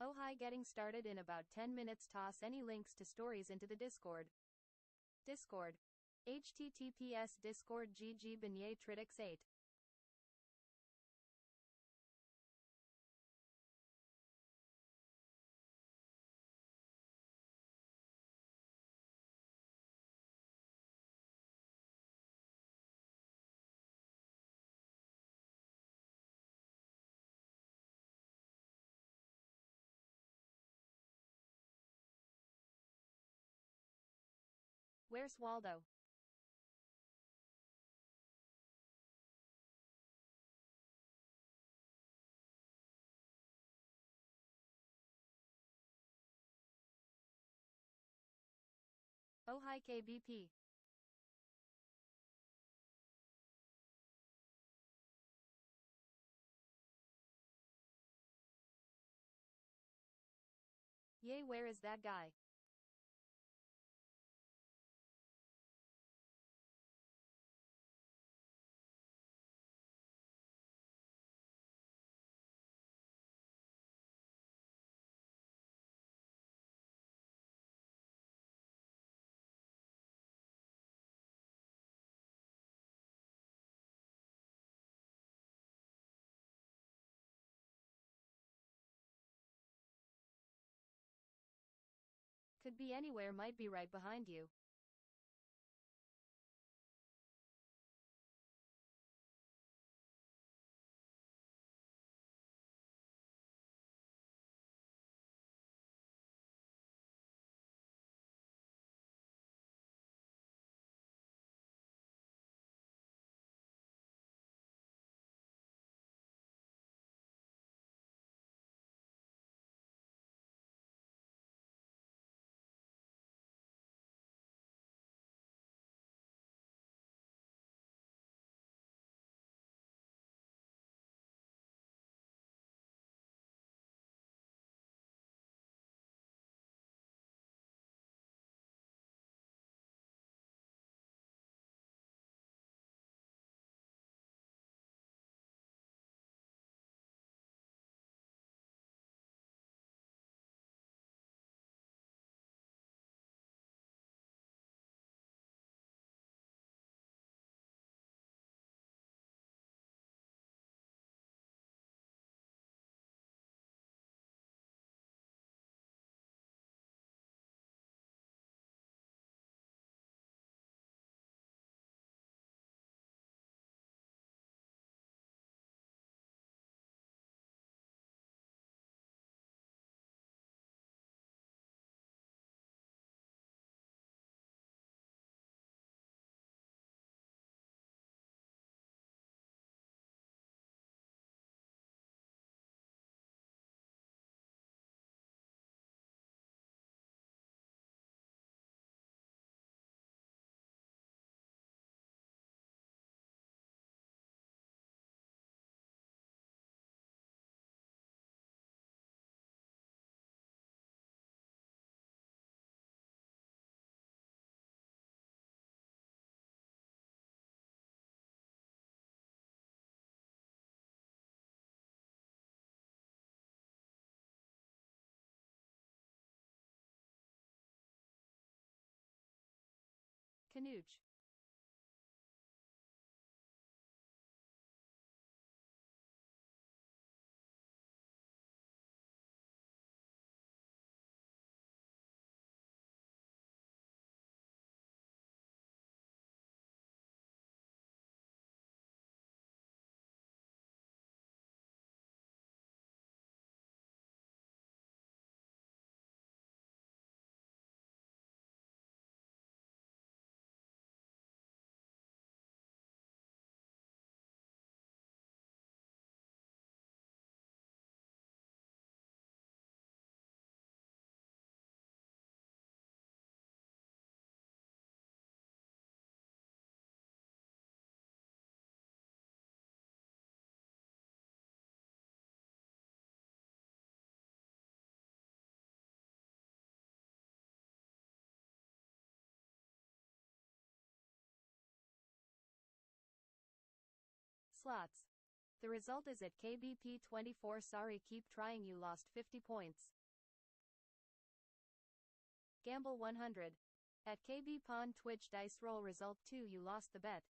Oh hi, getting started in about 10 minutes. Toss any links to stories into the Discord. https discord gg beignet tridix 8. Where's Waldo? Oh hi KBP. Yay, where is that guy? Could be anywhere, might be right behind you. Canooch. Slots. The result is at KBP 24. Sorry, keep trying, you lost 50 points. Gamble 100. At KB Pawn Twitch dice roll result 2, you lost the bet.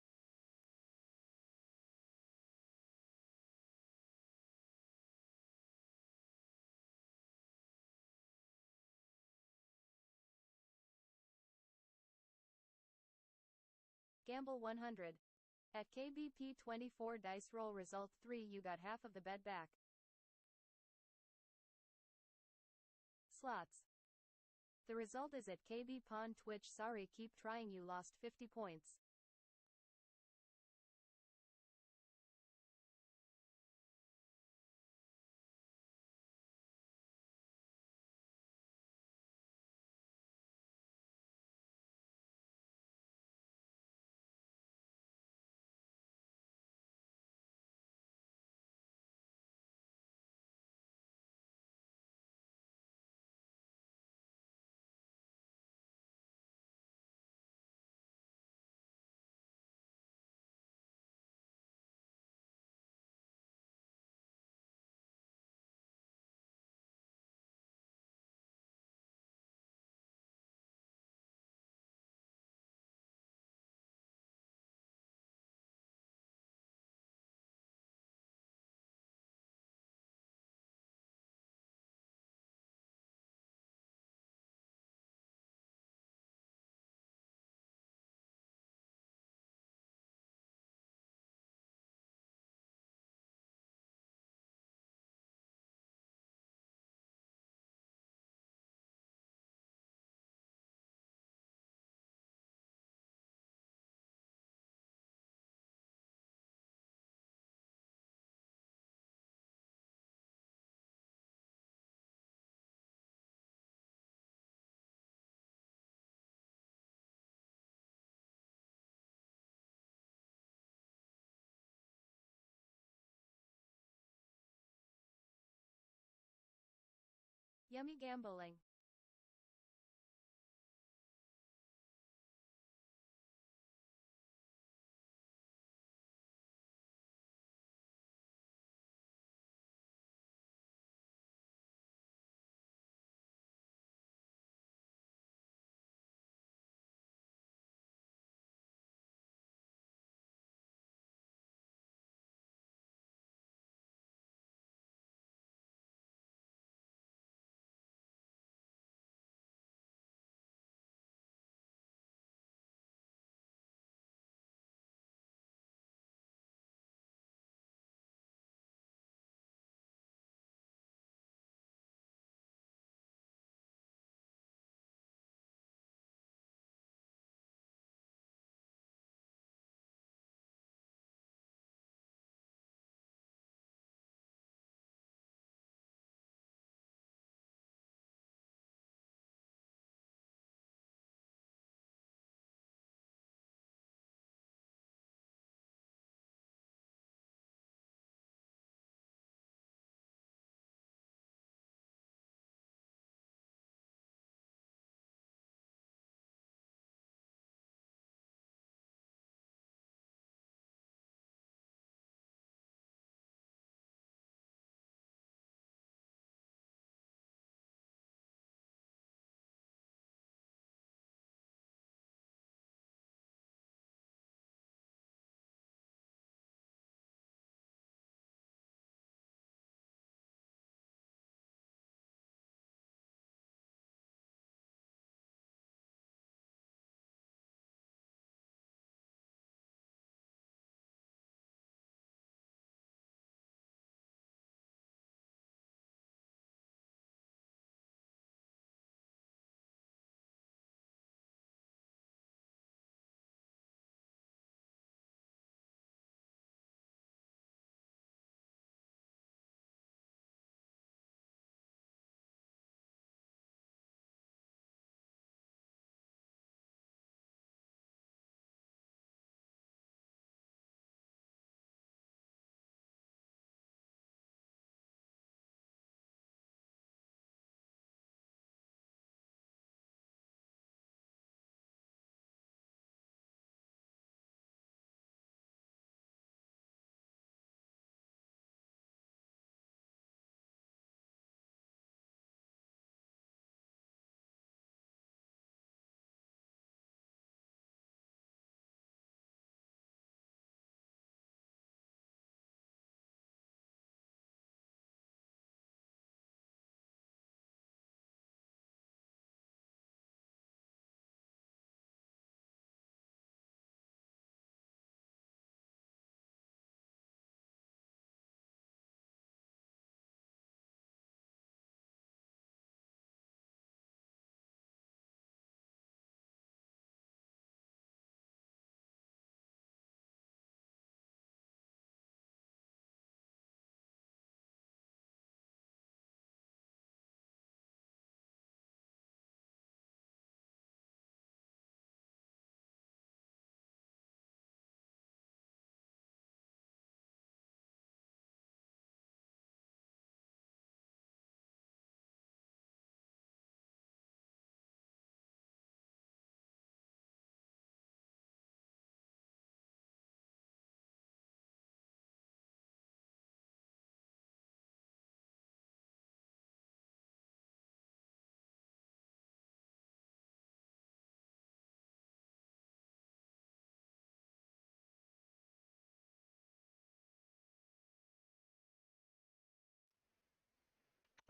Gamble 100. At KBP 24 dice roll result 3, you got half of the bet back. Slots. The result is at KB Pawn Twitch. Sorry, keep trying, you lost 50 points. Yummy gambling.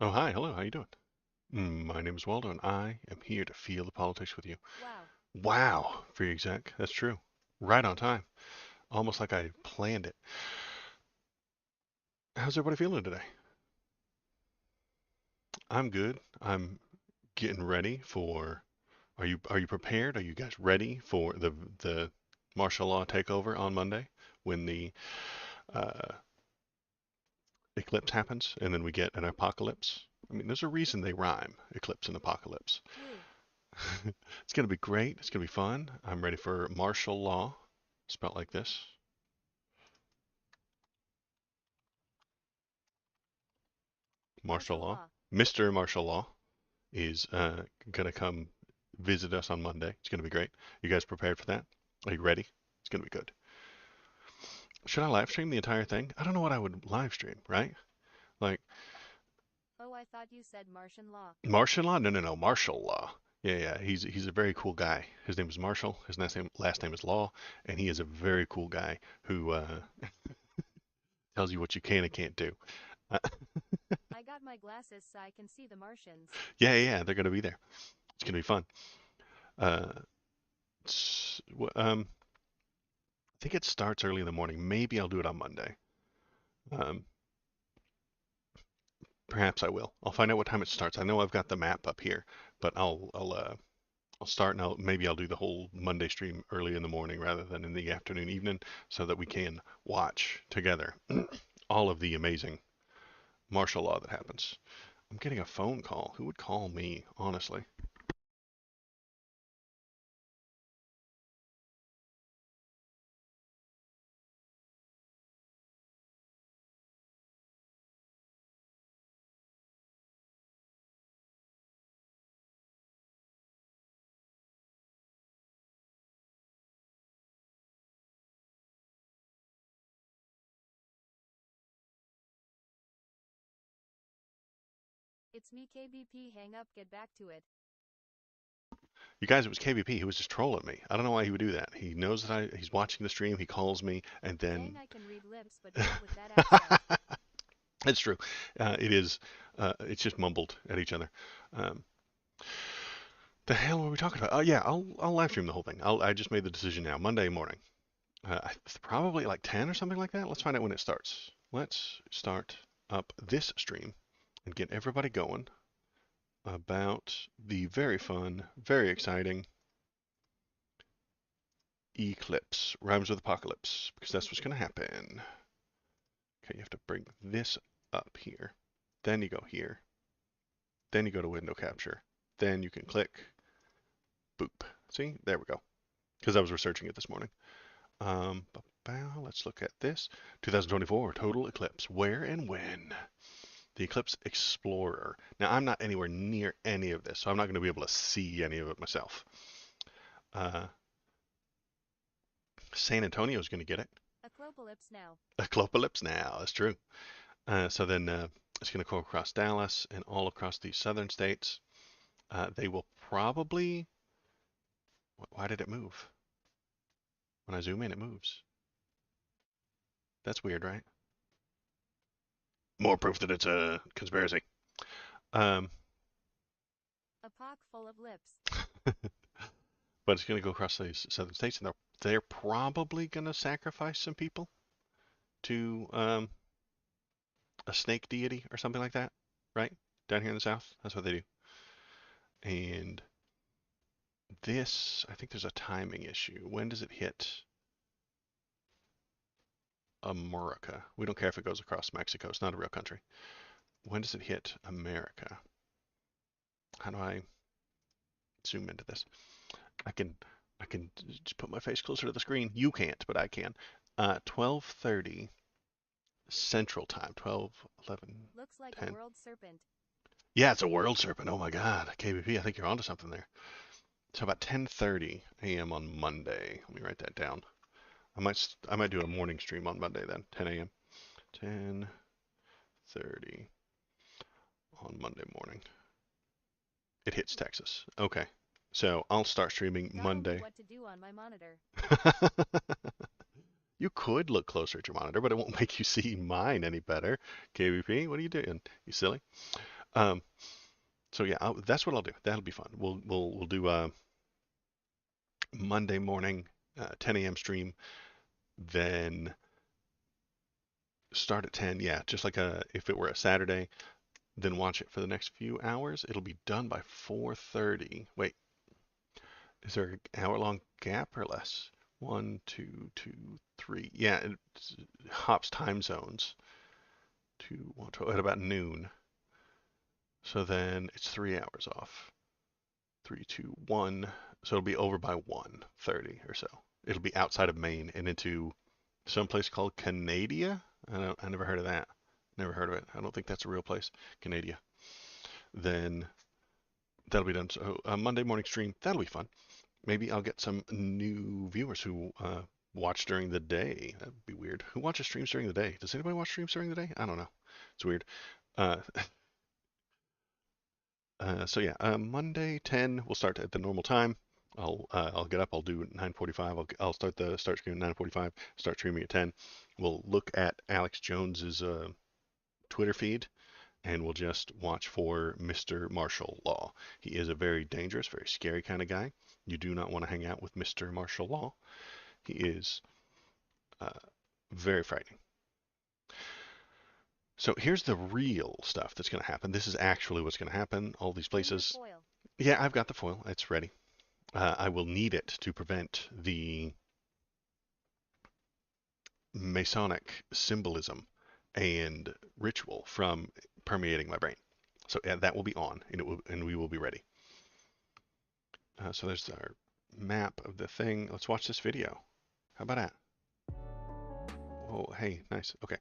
Oh, hi. Hello. How you doing? My name is Waldo, and I am here to feel the politics with you. Wow. Wow, free exec. That's true. Right on time. Almost like I planned it. How's everybody feeling today? I'm good. I'm getting ready for. Are you prepared? Are you guys ready for the martial law takeover on Monday when the uh, eclipse happens and then we get an apocalypse? I mean, there's a reason they rhyme, eclipse and apocalypse. Woo. It's going to be great. It's going to be fun. I'm ready for martial law, spelled like this. Martial Martial law. law. Mr. Martial Law is going to come visit us on Monday. It's going to be great. You guys prepared for that? Are you ready? It's going to be good. Should I live stream the entire thing? I don't know what I would live stream, right? Like Oh, I thought you said Martian law. martial law? No, no, no, martial law. Yeah, yeah. He's a very cool guy. His name is Marshall. His last name is Law, and he is a very cool guy who tells you what you can and can't do. Uh, I got my glasses so I can see the Martians. yeah, yeah, yeah, they're going to be there. It's going to be fun. Uh, I think it starts early in the morning. Maybe I'll do it on Monday. Um, Perhaps I will. I'll find out what time it starts. I know I've got the map up here, but I'll start and maybe I'll do the whole Monday stream early in the morning rather than in the afternoon evening, so that we can watch together all of the amazing martial law that happens. I'm getting a phone call. Who would call me, honestly? It's me, KBP. Hang up, get back to it. You guys, it was KVP. He was just trolling me. I don't know why he would do that. He knows that he's watching the stream. He calls me, and Dang, then I can read lips, but not with that accent. it's true. It is. It's just mumbled at each other. Um, the hell were we talking about? Oh yeah, I'll live stream the whole thing. I just made the decision now. Monday morning, probably like 10 or something like that. Let's find out when it starts. Let's start up this stream and get everybody going about the very fun, very exciting Eclipse. Rhymes with apocalypse, because that's what's going to happen. Okay, you have to bring this up here. Then you go here. Then you go to window capture. Then you can click boop. See, there we go. Because I was researching it this morning. Let's look at this. 2024 total eclipse. Where and when? The Eclipse Explorer. Now, I'm not anywhere near any of this, so I'm not going to be able to see any of it myself. Uh, San Antonio's going to get it. Eclopalips now. Eclopse now. That's true. So then it's going to go across Dallas and all across the southern states. They will probably. Why did it move? When I zoom in, it moves. That's weird, right? More proof that it's a conspiracy. Um, Epoch full of lips. but it's going to go across the southern states, and they're probably going to sacrifice some people to a snake deity or something like that, right? Down here in the south, that's what they do. And this, I think there's a timing issue. When does it hit America? We don't care if it goes across Mexico. It's not a real country. When does it hit America? How do I zoom into this? I can I can just put my face closer to the screen. You can't, but I can. 12:30 Central Time. 12, 11, Looks like a 10. world serpent. Yeah, it's a world serpent. Oh my God, KBP. I think you're onto something there. So about 10:30 a.m. on Monday. Let me write that down. I might do a morning stream on Monday then. 10 a.m. 10:30 on Monday morning. It hits Texas. Okay. So I'll start streaming Tell me Monday. what to do on my monitor. You could look closer at your monitor, but it won't make you see mine any better. KVP, what are you doing? You silly. Um, so yeah, that's what I'll do. That'll be fun. We'll do Monday morning, 10 a.m. stream, then start at 10. Yeah, just like if it were a Saturday, then watch it for the next few hours. It'll be done by 4:30. Wait, is there an hour-long gap or less? One, two, two, three. Yeah, it hops time zones to at about noon. So then it's 3 hours off. Three, two, one. So it'll be over by 1:30 or so. It'll be outside of Maine and into some place called Canada. I never heard of that. Never heard of it. I don't think that's a real place. Canada. Then that'll be done. So Monday morning stream. That'll be fun. Maybe I'll get some new viewers who watch during the day. That'd be weird. Who watches streams during the day? Does anybody watch streams during the day? I don't know. It's weird. Uh, so yeah, Monday 10. We'll start at the normal time. I'll get up. I'll do 9:45. I'll start streaming at 9:45. Start streaming at 10. We'll look at Alex Jones's Twitter feed, and we'll just watch for Mr. Martial Law. He is a very dangerous, very scary kind of guy. You do not want to hang out with Mr. Martial Law. He is uh, very frightening. So here's the real stuff that's going to happen. This is actually what's going to happen. All these Bring the places. foil. Yeah, I've got the foil. It's ready. I will need it to prevent the Masonic symbolism and ritual from permeating my brain. So yeah, that will be on, and we will be ready. So there's our map of the thing. Let's watch this video. How about that? Oh, hey, nice. Okay.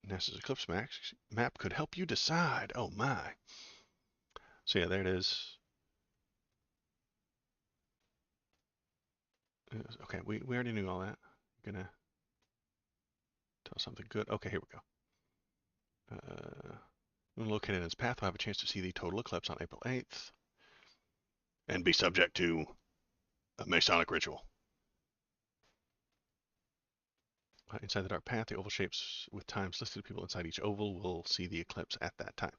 NASA's Eclipse map could help you decide. Oh my. So yeah, there it is. Okay, we already knew all that. I'm gonna tell something good. Okay, here we go. When located in its path, we'll have a chance to see the total eclipse on April 8th and be subject to a Masonic ritual. Inside the dark path, the oval shapes with times listed, people inside each oval will see the eclipse at that time.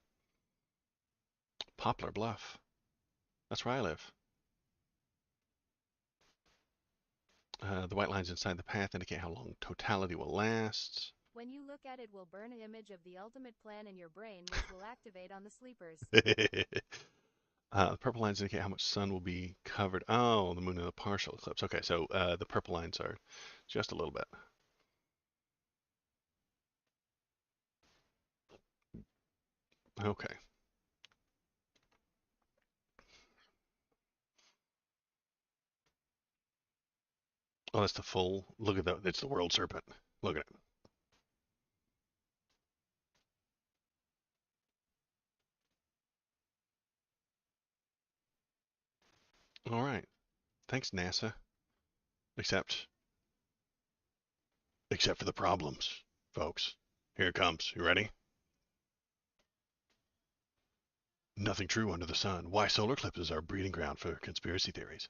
Poplar Bluff. That's where I live. The white lines inside the path indicate how long totality will last. When you look at it, will burn an image of the ultimate plan in your brain, which will activate on the sleepers. The purple lines indicate how much sun will be covered. Oh, the moon in a partial eclipse. Okay, so the purple lines are just a little bit. Okay. Oh, that's the full. Look at that. It's the world serpent. Look at it. All right. Thanks, NASA. Except, except for the problems, folks. Here it comes. You ready? Nothing true under the sun. Why solar eclipses are a breeding ground for conspiracy theories.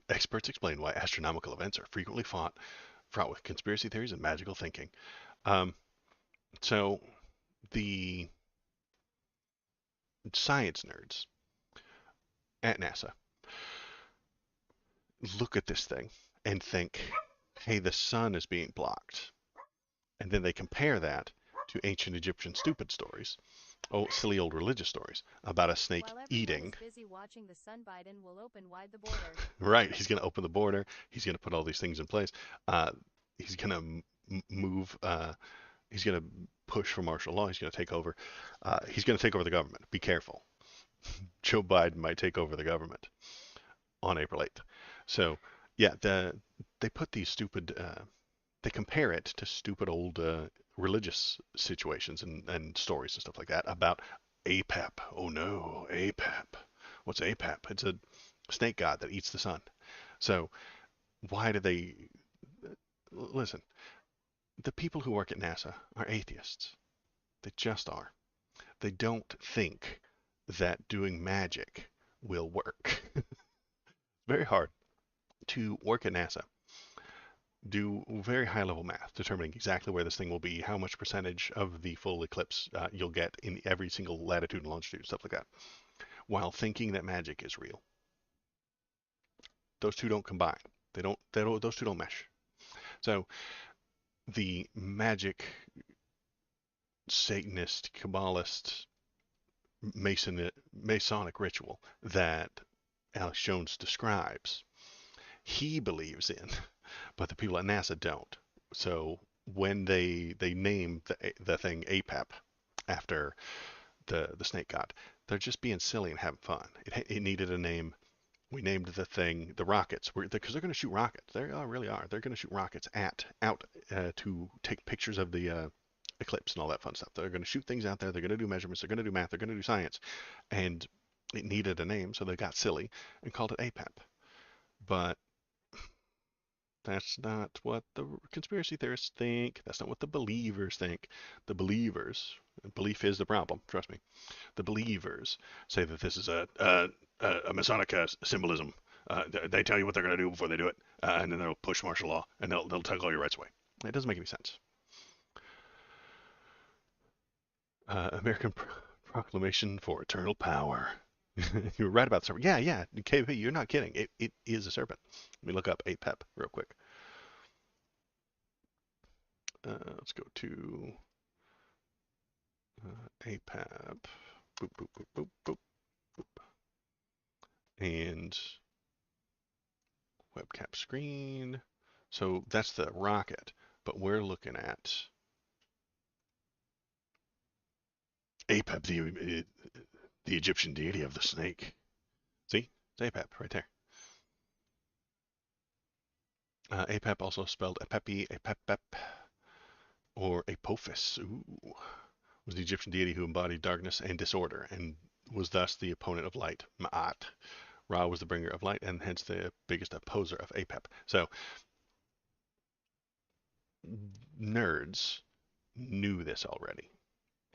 Experts explain why astronomical events are frequently fraught with conspiracy theories and magical thinking. Um, so the science nerds at NASA look at this thing and think, hey, the sun is being blocked. And then they compare that to ancient Egyptian stupid stories, oh, silly old religious stories about a snake While everyone eating. is busy watching the sun, Biden will open wide the border. Right, he's going to open the border. He's going to put all these things in place. Uh, he's going to move. He's going to push for martial law. He's going to take over. He's going to take over the government. Be careful. Joe Biden might take over the government on April 8th. So, yeah, they put these stupid. They compare it to stupid old religious situations and stories and stuff like that about APAP. Oh no, APAP. What's APAP? It's a snake god that eats the sun. So why do they listen? The people who work at NASA are atheists. They just are. They don't think that doing magic will work. Very hard to work at NASA do very high level math, determining exactly where this thing will be, how much percentage of the full eclipse you'll get in every single latitude and longitude, stuff like that, while thinking that magic is real. Those two don't combine. Those two don't mesh. So the magic, Satanist, Kabbalist, Masonic ritual that Alex Jones describes, he believes in, but the people at NASA don't. So when they name the thing APEP after the snake god, they're just being silly and having fun. It needed a name. We named the thing the rockets, because they're going to shoot rockets. They really are. They're going to shoot rockets out to take pictures of the eclipse and all that fun stuff. They're going to shoot things out there. They're going to do measurements. They're going to do math. They're going to do science, and it needed a name, so they got silly and called it APEP. But that's not what the conspiracy theorists think. That's not what the believers think. The believers, belief is the problem, trust me. The believers say that this is a Masonic symbolism. They tell you what they're going to do before they do it, and then they'll push martial law, and they'll take all your rights away. It doesn't make any sense. American Proclamation for Eternal Power. You were right about the serpent. Yeah, yeah, KP, you're not kidding. It is a serpent. Let me look up APEP real quick. Let's go to APEP. Boop, boop, boop, boop, boop, boop. And webcap screen. So that's the rocket, but we're looking at Apep, the Egyptian deity of the snake. See, it's Apep right there. Apep, also spelled Apepi, Apepep, or Apophis. Ooh, was the Egyptian deity who embodied darkness and disorder, and was thus the opponent of light. Ma'at. Ra was the bringer of light, and hence the biggest opposer of Apep. So nerds knew this already,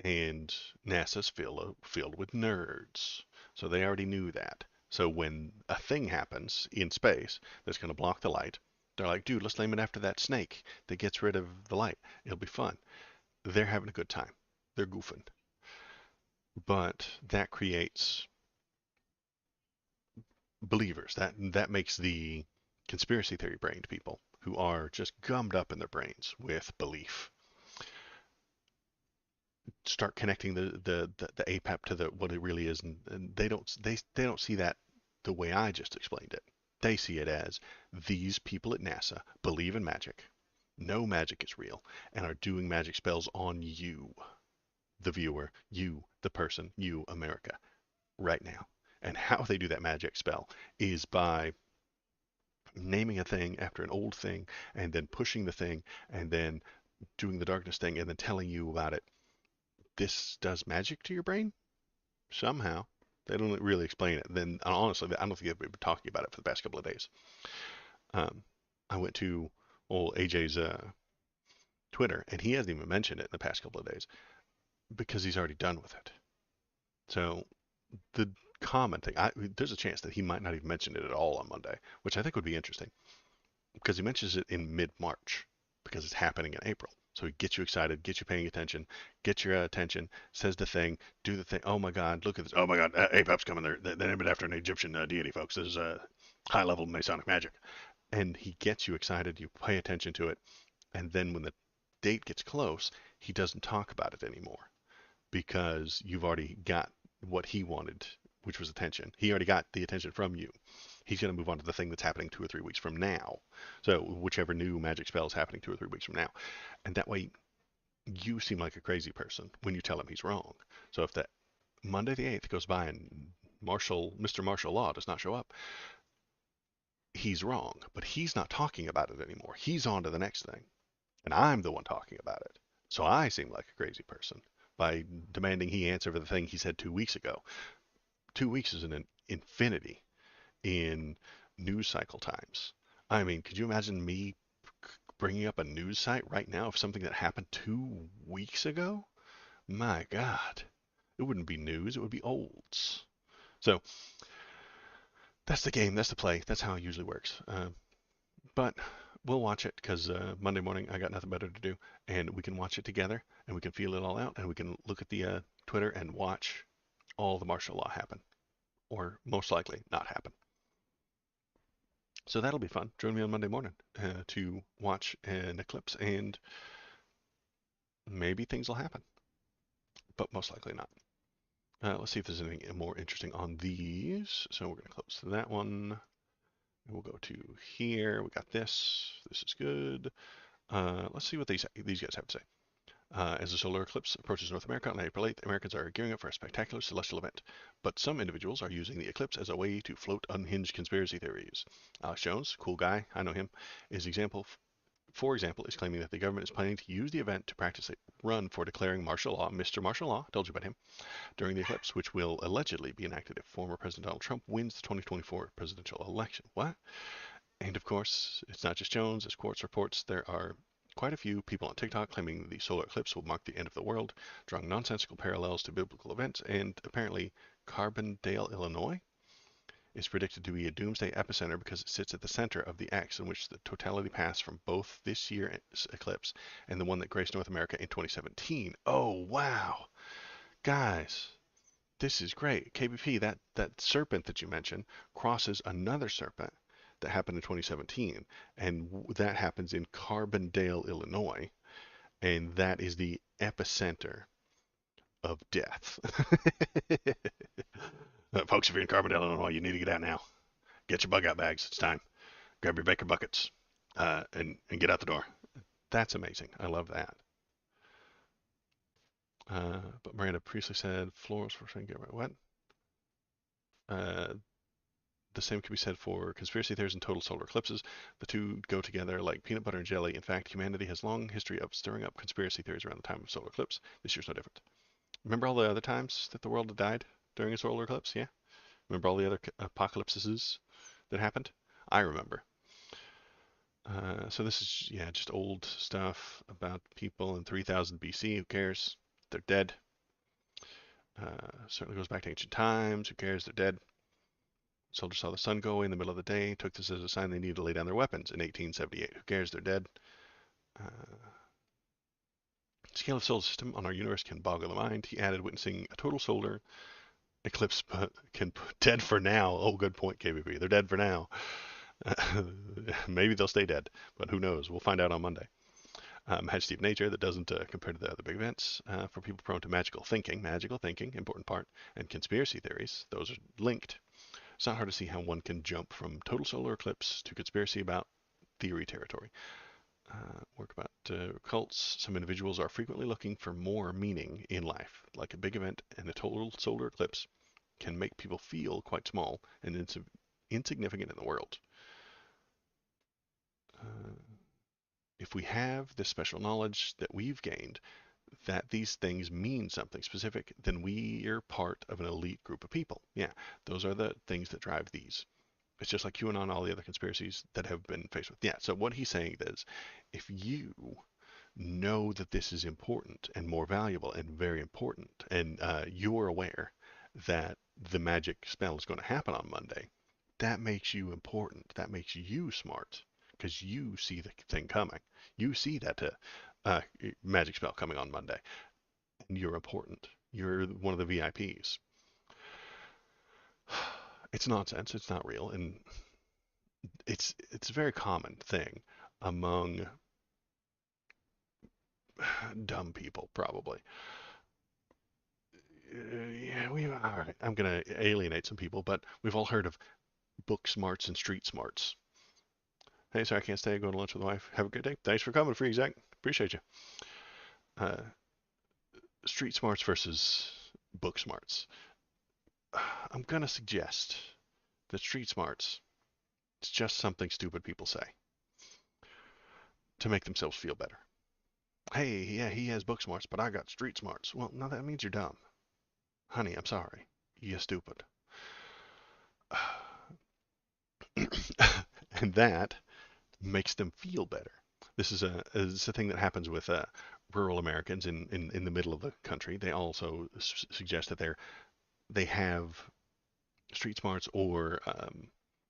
and NASA's filled with nerds, so they already knew that. So when a thing happens in space that's going to block the light, they're like, dude, let's name it after that snake that gets rid of the light. It'll be fun. They're having a good time. They're goofing. But that creates believers. That makes the conspiracy theory brained people who are just gummed up in their brains with belief start connecting the APAP to the what it really is, and they don't see that the way I just explained it. They see it as these people at NASA believe in magic, know magic is real, and are doing magic spells on you, the viewer, you, the person, you, America, right now. And how they do that magic spell is by naming a thing after an old thing, and then pushing the thing, and then doing the darkness thing, and then telling you about it. This does magic to your brain somehow. They don't really explain it. Then honestly, I don't think they've been talking about it for the past couple of days. Um, I went to old AJ's Twitter, and he hasn't even mentioned it in the past couple of days because he's already done with it. So the common thing, there's a chance that he might not even mention it at all on Monday, which I think would be interesting because he mentions it in mid-March because it's happening in April. So he gets you excited, gets you paying attention, gets your attention, says the thing, do the thing. Oh my God, look at this. Oh my God, APEP's coming there. They named it after an Egyptian deity, folks. This is high level Masonic magic. And he gets you excited, you pay attention to it. And then when the date gets close, he doesn't talk about it anymore because you've already got what he wanted, which was attention. He already got the attention from you. He's going to move on to the thing that's happening 2 or 3 weeks from now. So whichever new magic spell is happening 2 or 3 weeks from now. And that way you seem like a crazy person when you tell him he's wrong. So if that Monday the 8th goes by and Mr. Martial Law does not show up, he's wrong. But he's not talking about it anymore. He's on to the next thing. And I'm the one talking about it. So I seem like a crazy person by demanding he answer for the thing he said 2 weeks ago. 2 weeks is an infinity in news cycle times. I mean, could you imagine me bringing up a news site right now of something that happened 2 weeks ago? My God, it wouldn't be news, it would be olds. So that's the game, that's the play, that's how it usually works. But we'll watch it because Monday morning I got nothing better to do, and we can watch it together, and we can feel it all out, and we can look at the Twitter and watch all the martial law happen, or most likely not happen. So that'll be fun. Join me on Monday morning to watch an eclipse, and maybe things will happen, but most likely not. Let's see if there's anything more interesting on these. So we're going to close that one. We'll go to here. We got this. This is good. Let's see what these guys have to say. As the solar eclipse approaches North America on April 8th, Americans are gearing up for a spectacular celestial event. But some individuals are using the eclipse as a way to float unhinged conspiracy theories. Alex Jones, cool guy, I know him, for example, is claiming that the government is planning to use the event to practice a run for declaring martial law, Mr. Martial Law, told you about him, during the eclipse, which will allegedly be enacted if former President Donald Trump wins the 2024 presidential election. What? And of course, it's not just Jones. As Quartz reports, there are quite a few people on TikTok claiming the solar eclipse will mark the end of the world, drawing nonsensical parallels to biblical events, and apparently Carbondale, Illinois is predicted to be a doomsday epicenter because it sits at the center of the X in which the totality passed from both this year's eclipse and the one that graced North America in 2017. Oh, wow. Guys, this is great. KBP, that serpent that you mentioned crosses another serpent that happened in 2017, and that happens in Carbondale, Illinois, and that is the epicenter of death. Folks, if you're in Carbondale, Illinois, you need to get out now. Get your bug out bags. It's time. Grab your Baker buckets and get out the door. That's amazing. I love that. But Miranda Priestley said florals for trying to get right. What? Uh, the same can be said for conspiracy theories and total solar eclipses. The two go together like peanut butter and jelly. In fact, humanity has a long history of stirring up conspiracy theories around the time of solar eclipse. This year's no different. Remember all the other times that the world had died during a solar eclipse? Yeah. Remember all the other apocalypses that happened? I remember. So this is, yeah, just old stuff about people in 3000 BC. Who cares? They're dead. Certainly goes back to ancient times. Who cares? They're dead. Soldiers saw the sun go away in the middle of the day, took this as a sign they needed to lay down their weapons in 1878. Who cares? They're dead. Uh, Scale of solar system on our universe can boggle the mind. He added, witnessing a total solar eclipse can put dead for now. Oh, good point, KBP. They're dead for now. Maybe they'll stay dead, but who knows? We'll find out on Monday. Majesty of nature that doesn't compare to the other big events. For people prone to magical thinking, important part, and conspiracy theories, those are linked. It's not hard to see how one can jump from total solar eclipse to conspiracy about theory territory. Work about cults. Some individuals are frequently looking for more meaning in life, like a big event and a total solar eclipse can make people feel quite small and insignificant in the world. If we have this special knowledge that we've gained, that these things mean something specific, then we are part of an elite group of people. Yeah, those are the things that drive these. It's just like QAnon and all the other conspiracies that have been faced with. Yeah, so what he's saying is if you know that this is important and more valuable and very important, and you're aware that the magic spell is going to happen on Monday, that makes you important. That makes you smart because you see the thing coming. You see that magic spell coming on Monday, and you're important. You're one of the VIPs. It's nonsense. It's not real, and it's a very common thing among dumb people, probably. Yeah, all right. I'm gonna alienate some people, but we've all heard of book smarts and street smarts. Hey, sorry, I can't stay. Going to lunch with the wife. Have a good day. Thanks for coming, Free Exec. Appreciate you. Uh, Street smarts versus book smarts. I'm gonna suggest that street smarts is just something stupid people say to make themselves feel better. Hey, yeah, he has book smarts, but I got street smarts. Well, no, that means you're dumb. Honey, I'm sorry. You're stupid. And that makes them feel better. This is a thing that happens with rural Americans in the middle of the country. They also suggest that they have street smarts or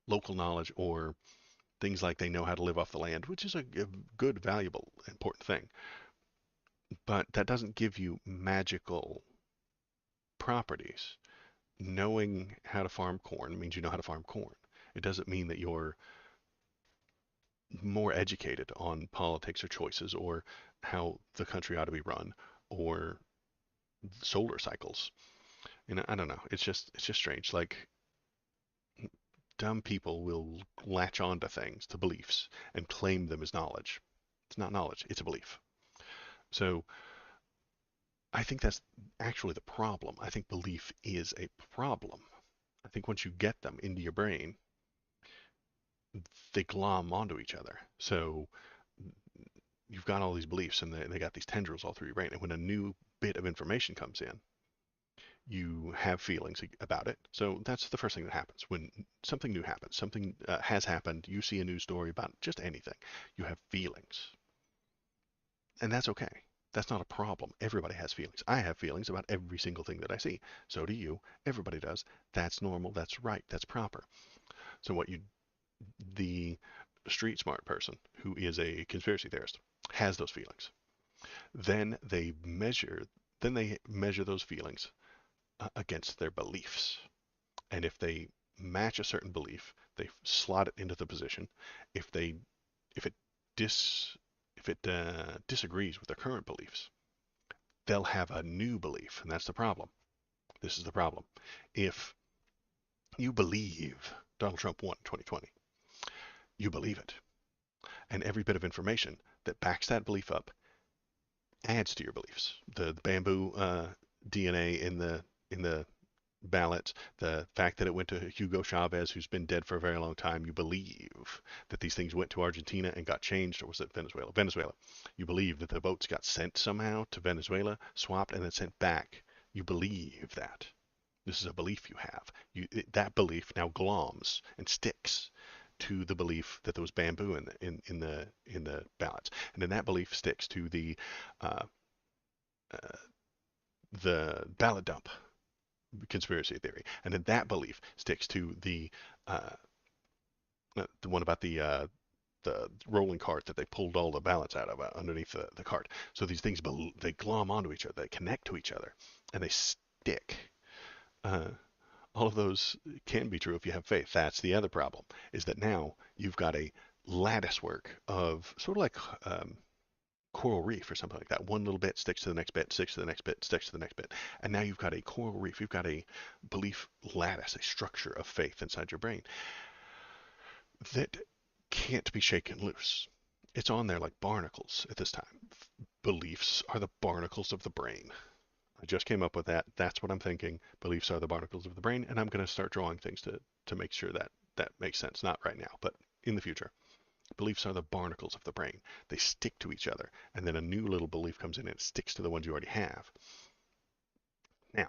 local knowledge or Things like they know how to live off the land, which is a good, valuable, important thing. But that doesn't give you magical properties. Knowing how to farm corn means you know how to farm corn. It doesn't mean that you're more educated on politics or choices or how the country ought to be run or solar cycles. I don't know. It's just strange. Like dumb people will latch on to things, to beliefs, and claim them as knowledge. It's not knowledge, it's a belief. So I think that's actually the problem. I think belief is a problem. I think once you get them into your brain, they glom onto each other. So you've got all these beliefs and they got these tendrils all through your brain. And when a new bit of information comes in, you have feelings about it. So that's the first thing that happens when something new happens. Something has happened. You see a news story about just anything. You have feelings, and that's okay. That's not a problem. Everybody has feelings. I have feelings about every single thing that I see. So do you. Everybody does. That's normal. That's right. That's proper. So the street smart person who is a conspiracy theorist has those feelings. Then they measure. Then they measure those feelings against their beliefs. And if they match a certain belief, they slot it into the position. If they if it dis if it disagrees with their current beliefs, they'll have a new belief, and that's the problem. This is the problem. If you believe Donald Trump won 2020, you believe it, and every bit of information that backs that belief up adds to your beliefs. The bamboo DNA in the ballot, the fact that it went to Hugo Chavez, who's been dead for a very long time, you believe that these things went to Argentina and got changed, or was it Venezuela? Venezuela. You believe that the boats got sent somehow to Venezuela, swapped, and then sent back. You believe that. This is a belief you have. That belief now gloms and sticks to the belief that there was bamboo in the ballots, and then that belief sticks to uh, uh, the ballot dump conspiracy theory, and then that belief sticks to uh, the one about the rolling cart that they pulled all the ballots out of underneath the cart. So these things they glom onto each other, they connect to each other, and they stick. Uh, all of those can be true if you have faith. That's the other problem, is that now you've got a lattice work of sort of like coral reef or something like that. One little bit sticks to the next bit, sticks to the next bit, sticks to the next bit. And now you've got a coral reef. You've got a belief lattice, a structure of faith inside your brain that can't be shaken loose. It's on there like barnacles at this time. Beliefs are the barnacles of the brain. I just came up with that. That's what I'm thinking. Beliefs are the barnacles of the brain, and I'm going to start drawing things to make sure that that makes sense. Not right now, but in the future. Beliefs are the barnacles of the brain. They stick to each other, and then a new little belief comes in and it sticks to the ones you already have. Now,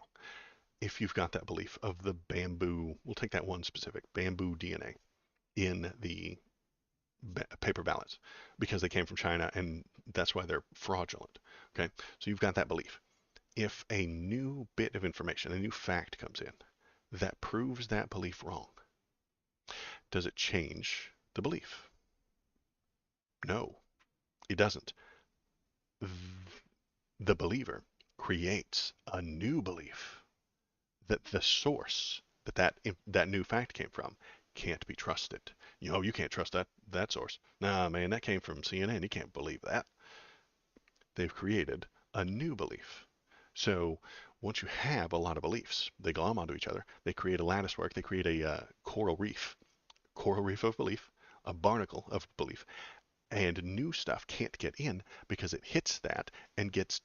if you've got that belief of the bamboo, we'll take that one specific bamboo DNA in the paper ballots because they came from China and that's why they're fraudulent. Okay, so you've got that belief. If a new bit of information, a new fact comes in that proves that belief wrong, does it change the belief? No, it doesn't. The believer creates a new belief that the source that new fact came from can't be trusted. You can't trust that source. Nah, man, that came from CNN. You can't believe that. They've created a new belief. So once you have a lot of beliefs, they glom onto each other. They create a lattice work. They create a coral reef of belief, a barnacle of belief, and new stuff can't get in because it hits that and gets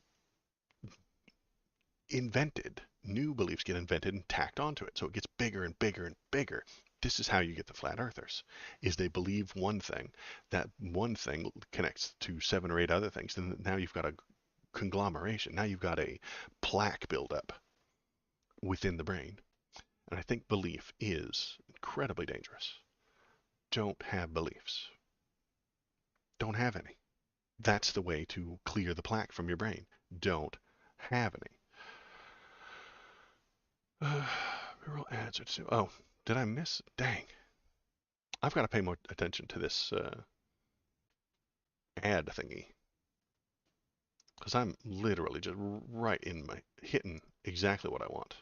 invented. New beliefs get invented and tacked onto it. So it gets bigger and bigger and bigger. This is how you get the flat earthers, is they believe one thing. That one thing connects to 7 or 8 other things. And now you've got a conglomeration. Now you've got a plaque buildup within the brain. And I think belief is incredibly dangerous. Don't have beliefs. Don't have any. That's the way to clear the plaque from your brain. Don't have any. Real ads. Oh, did I miss? Dang. I've got to pay more attention to this ad thingy because I'm literally just right in my hitting exactly what I want.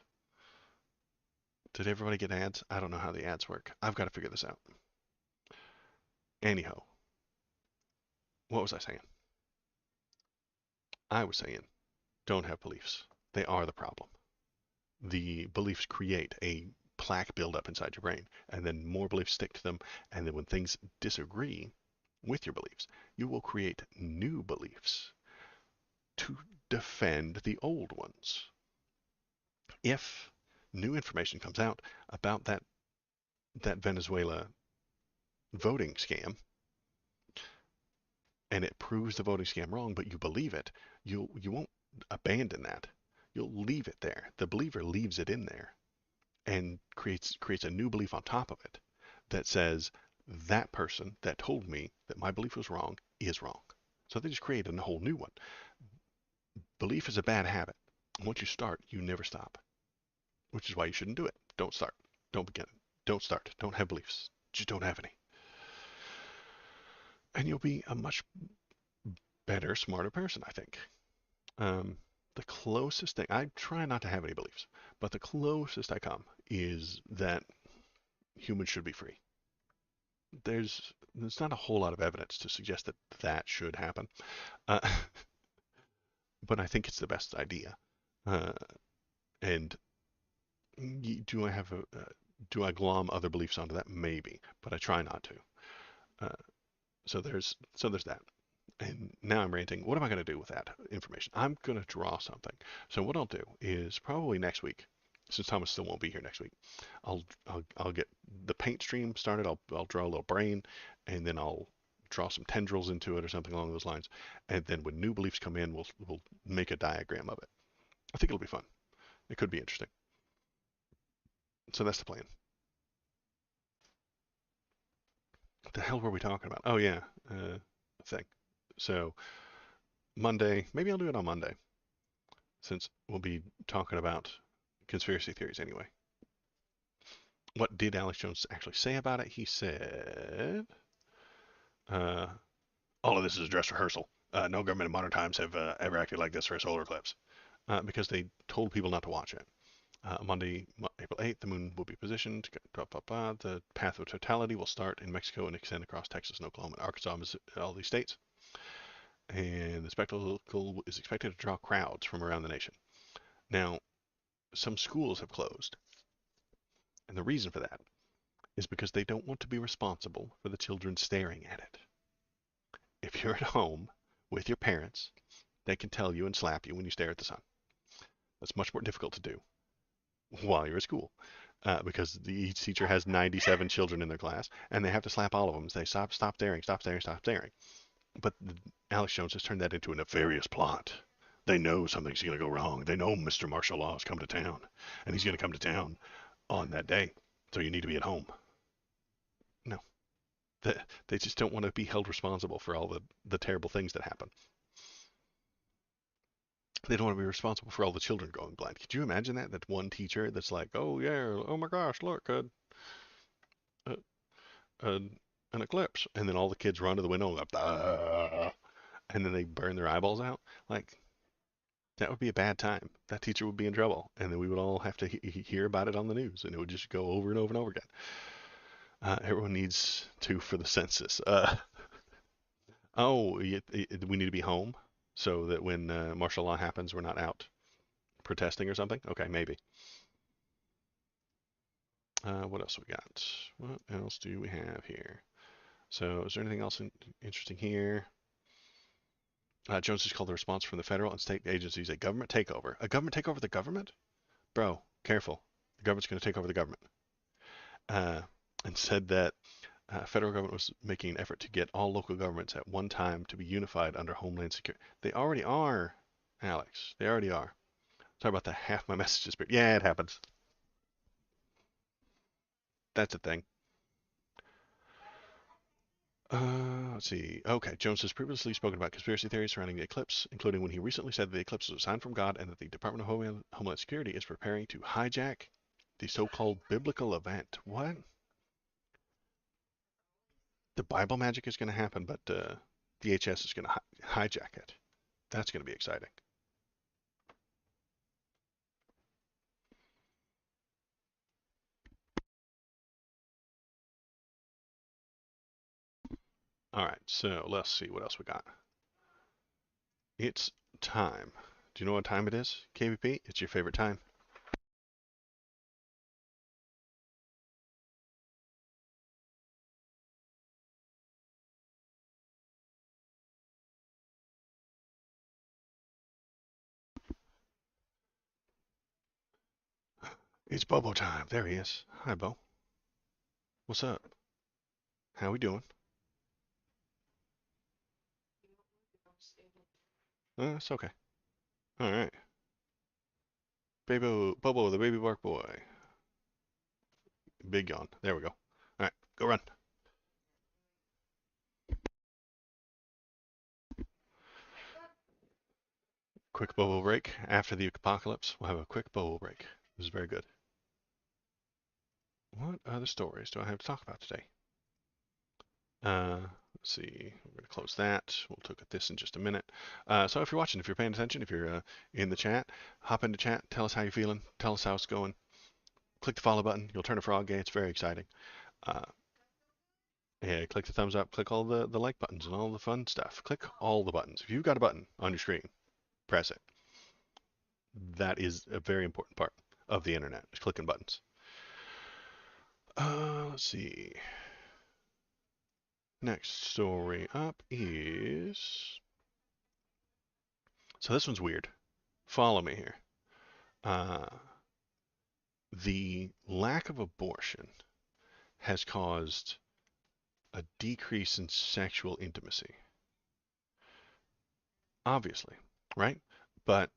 Did everybody get ads? I don't know how the ads work. I've got to figure this out. Anyhow, what was I saying? I was saying, don't have beliefs. They are the problem. The beliefs create a plaque buildup inside your brain, and then more beliefs stick to them. And then when things disagree with your beliefs, you will create new beliefs to defend the old ones. If new information comes out about that Venezuela voting scam, and it proves the voting scam wrong, but you believe it, you won't abandon that. You'll leave it there. The believer leaves it in there and creates a new belief on top of it that says that person that told me that my belief was wrong is wrong. So they just create a whole new one. Belief is a bad habit. Once you start, you never stop, which is why you shouldn't do it. Don't start. Don't begin. Don't start. Don't have beliefs. Just don't have any. And you'll be a much better, smarter person, I think. Um, the closest thing, I try not to have any beliefs, but the closest I come is that humans should be free. There's not a whole lot of evidence to suggest that that should happen, uh, but I think it's the best idea. Uh, and do I have do I glom other beliefs onto that? Maybe, but I try not to. Uh, so there's that. And now I'm ranting. What am I going to do with that information? I'm going to draw something. So what I'll do is probably next week, since Thomas still won't be here next week, I'll get the paint stream started. I'll draw a little brain, and then I'll draw some tendrils into it or something along those lines. And then when new beliefs come in, we'll make a diagram of it. I think it'll be fun. It could be interesting. So that's the plan. What the hell were we talking about? Oh yeah, thing. So Monday, maybe I'll do it on Monday, since we'll be talking about conspiracy theories anyway. What did Alex Jones actually say about it? He said, uh, all of this is a dress rehearsal. No government in modern times have ever acted like this for a solar eclipse because they told people not to watch it. Monday, April 8th, the moon will be positioned. Blah, blah, blah. The path of totality will start in Mexico and extend across Texas and Oklahoma and Arkansas, all these states. And the spectacle is expected to draw crowds from around the nation. Now, some schools have closed, and the reason for that is because they don't want to be responsible for the children staring at it. If you're at home with your parents, they can tell you and slap you when you stare at the sun. That's much more difficult to do while you're at school because each teacher has 97 children in their class, and they have to slap all of them and say, stop staring, stop staring, stop staring. But Alex Jones has turned that into a nefarious plot. They know something's going to go wrong. They know Mr. Martial Law has come to town, and he's going to come to town on that day. So you need to be at home. No, they just don't want to be held responsible for all the terrible things that happen. They don't want to be responsible for all the children going blind. Could you imagine that? That one teacher that's like, oh yeah, oh my gosh, look, uh, an eclipse, and then all the kids run to the window and go, ah, and then they burn their eyeballs out. Like that would be a bad time. That teacher would be in trouble, and then we would all have to hear about it on the news, and it would just go over and over and over again. Everyone needs to for the census. Oh, we need to be home so that when martial law happens, we're not out protesting or something. Okay, maybe. What else we got? What else do we have here? So, is there anything else interesting here? Jones has called the response from the federal and state agencies a government takeover. A government takeover of the government? Bro, careful. The government's going to take over the government. Uh, and said that federal government was making an effort to get all local governments at one time to be unified under Homeland Security. They already are, Alex. They already are. Sorry about the half my messages, but yeah, it happens. That's a thing. Let's see. Okay, Jones has previously spoken about conspiracy theories surrounding the eclipse, including when he recently said that the eclipse was a sign from God and that the Department of Homeland Security is preparing to hijack the so-called biblical event. What? The Bible magic is going to happen, but DHS is going to hijack it. That's going to be exciting. All right, so let's see what else we got. It's time. Do you know what time it is, KBP? It's your favorite time. It's Bobo time. There he is. Hi, Bo. What's up? How we doing? It's okay. All right. Bobo, the baby bark boy. Big yawn. There we go. All right, go run. Quick Bobo break. After the apocalypse, we'll have a quick Bobo break. This is very good. What other stories do I have to talk about today? Let's see. We're going to close that. We'll look at this in just a minute. So if you're watching, if you're paying attention, if you're in the chat, hop into chat. Tell us how you're feeling. Tell us how it's going. Click the follow button. You'll turn a frog gay. It's very exciting. Uh, yeah, click the thumbs up. Click all the like buttons and all the fun stuff. Click all the buttons. If you've got a button on your screen, press it. That is a very important part of the internet. Is clicking buttons. Let's see. Next story up is. So this one's weird. Follow me here. Uh, the lack of abortion has caused a decrease in sexual intimacy. Obviously, right? But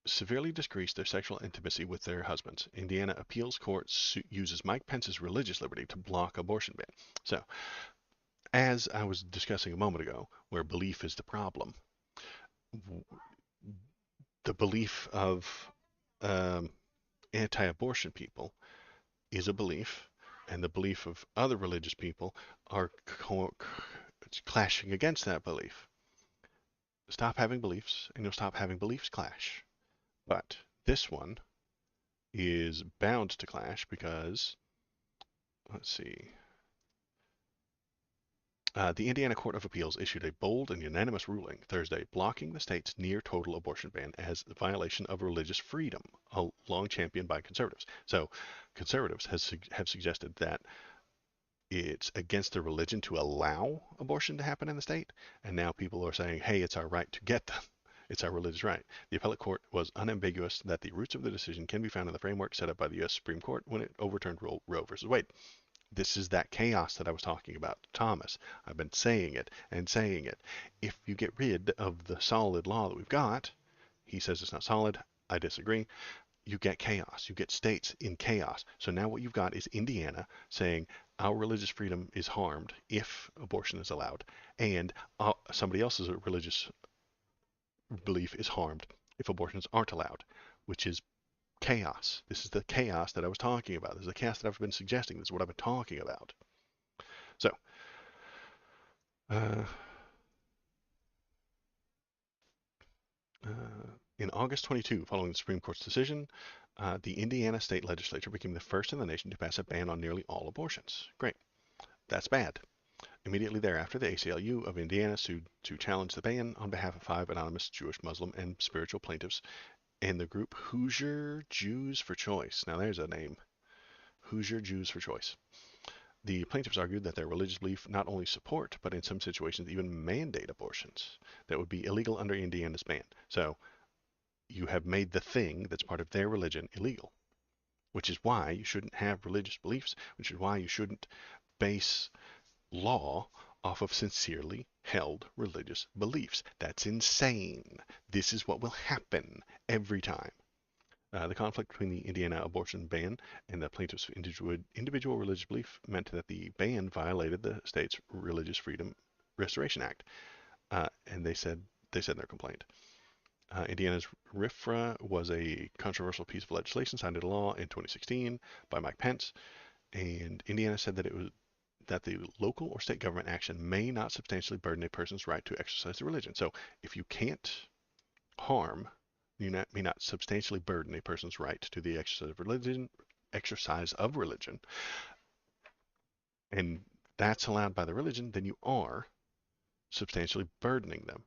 severely decreased their sexual intimacy with their husbands. Indiana appeals court uses Mike Pence's religious liberty to block abortion ban. So, as I was discussing a moment ago, where belief is the problem, the belief of um, anti-abortion people is a belief, and the belief of other religious people are clashing against that belief. Stop having beliefs, and you'll stop having beliefs clash. But this one is bound to clash because, let's see, the Indiana Court of Appeals issued a bold and unanimous ruling Thursday blocking the state's near total abortion ban as a violation of religious freedom, a long championed by conservatives. So, conservatives have suggested that it's against their religion to allow abortion to happen in the state, and now people are saying, hey, it's our right to get them. It's our religious right. The appellate court was unambiguous that the roots of the decision can be found in the framework set up by the U.S. Supreme Court when it overturned Roe versus Wade. This is that chaos that I was talking about, Thomas. I've been saying it and saying it. If you get rid of the solid law that we've got, he says it's not solid. I disagree. You get chaos. You get states in chaos. So now what you've got is Indiana saying our religious freedom is harmed if abortion is allowed, and somebody else's religious belief is harmed if abortions aren't allowed, which is chaos. This is the chaos that I was talking about. This is the chaos that I've been suggesting. This is what I've been talking about. So, uh, in August 22, following the Supreme Court's decision, the Indiana state legislature became the first in the nation to pass a ban on nearly all abortions. Great. That's bad. Immediately thereafter, the ACLU of Indiana sued to challenge the ban on behalf of 5 anonymous Jewish, Muslim, and spiritual plaintiffs and the group Hoosier Jews for Choice. Now there's a name. Hoosier Jews for Choice. The plaintiffs argued that their religious belief not only support, but in some situations even mandate abortions that would be illegal under Indiana's ban. So you have made the thing that's part of their religion illegal, which is why you shouldn't have religious beliefs, which is why you shouldn't base law off of sincerely held religious beliefs. That's insane. This is what will happen every time. The conflict between the Indiana abortion ban and the plaintiff's individual religious belief meant that the ban violated the state's Religious Freedom Restoration Act, and they said in their complaint. Indiana's RFRA was a controversial piece of legislation signed into law in 2016 by Mike Pence, and Indiana said that that the local or state government action may not substantially burden a person's right to exercise their religion. So if you can't harm, you may not substantially burden a person's right to the exercise of religion, and that's allowed by the religion, then you are substantially burdening them.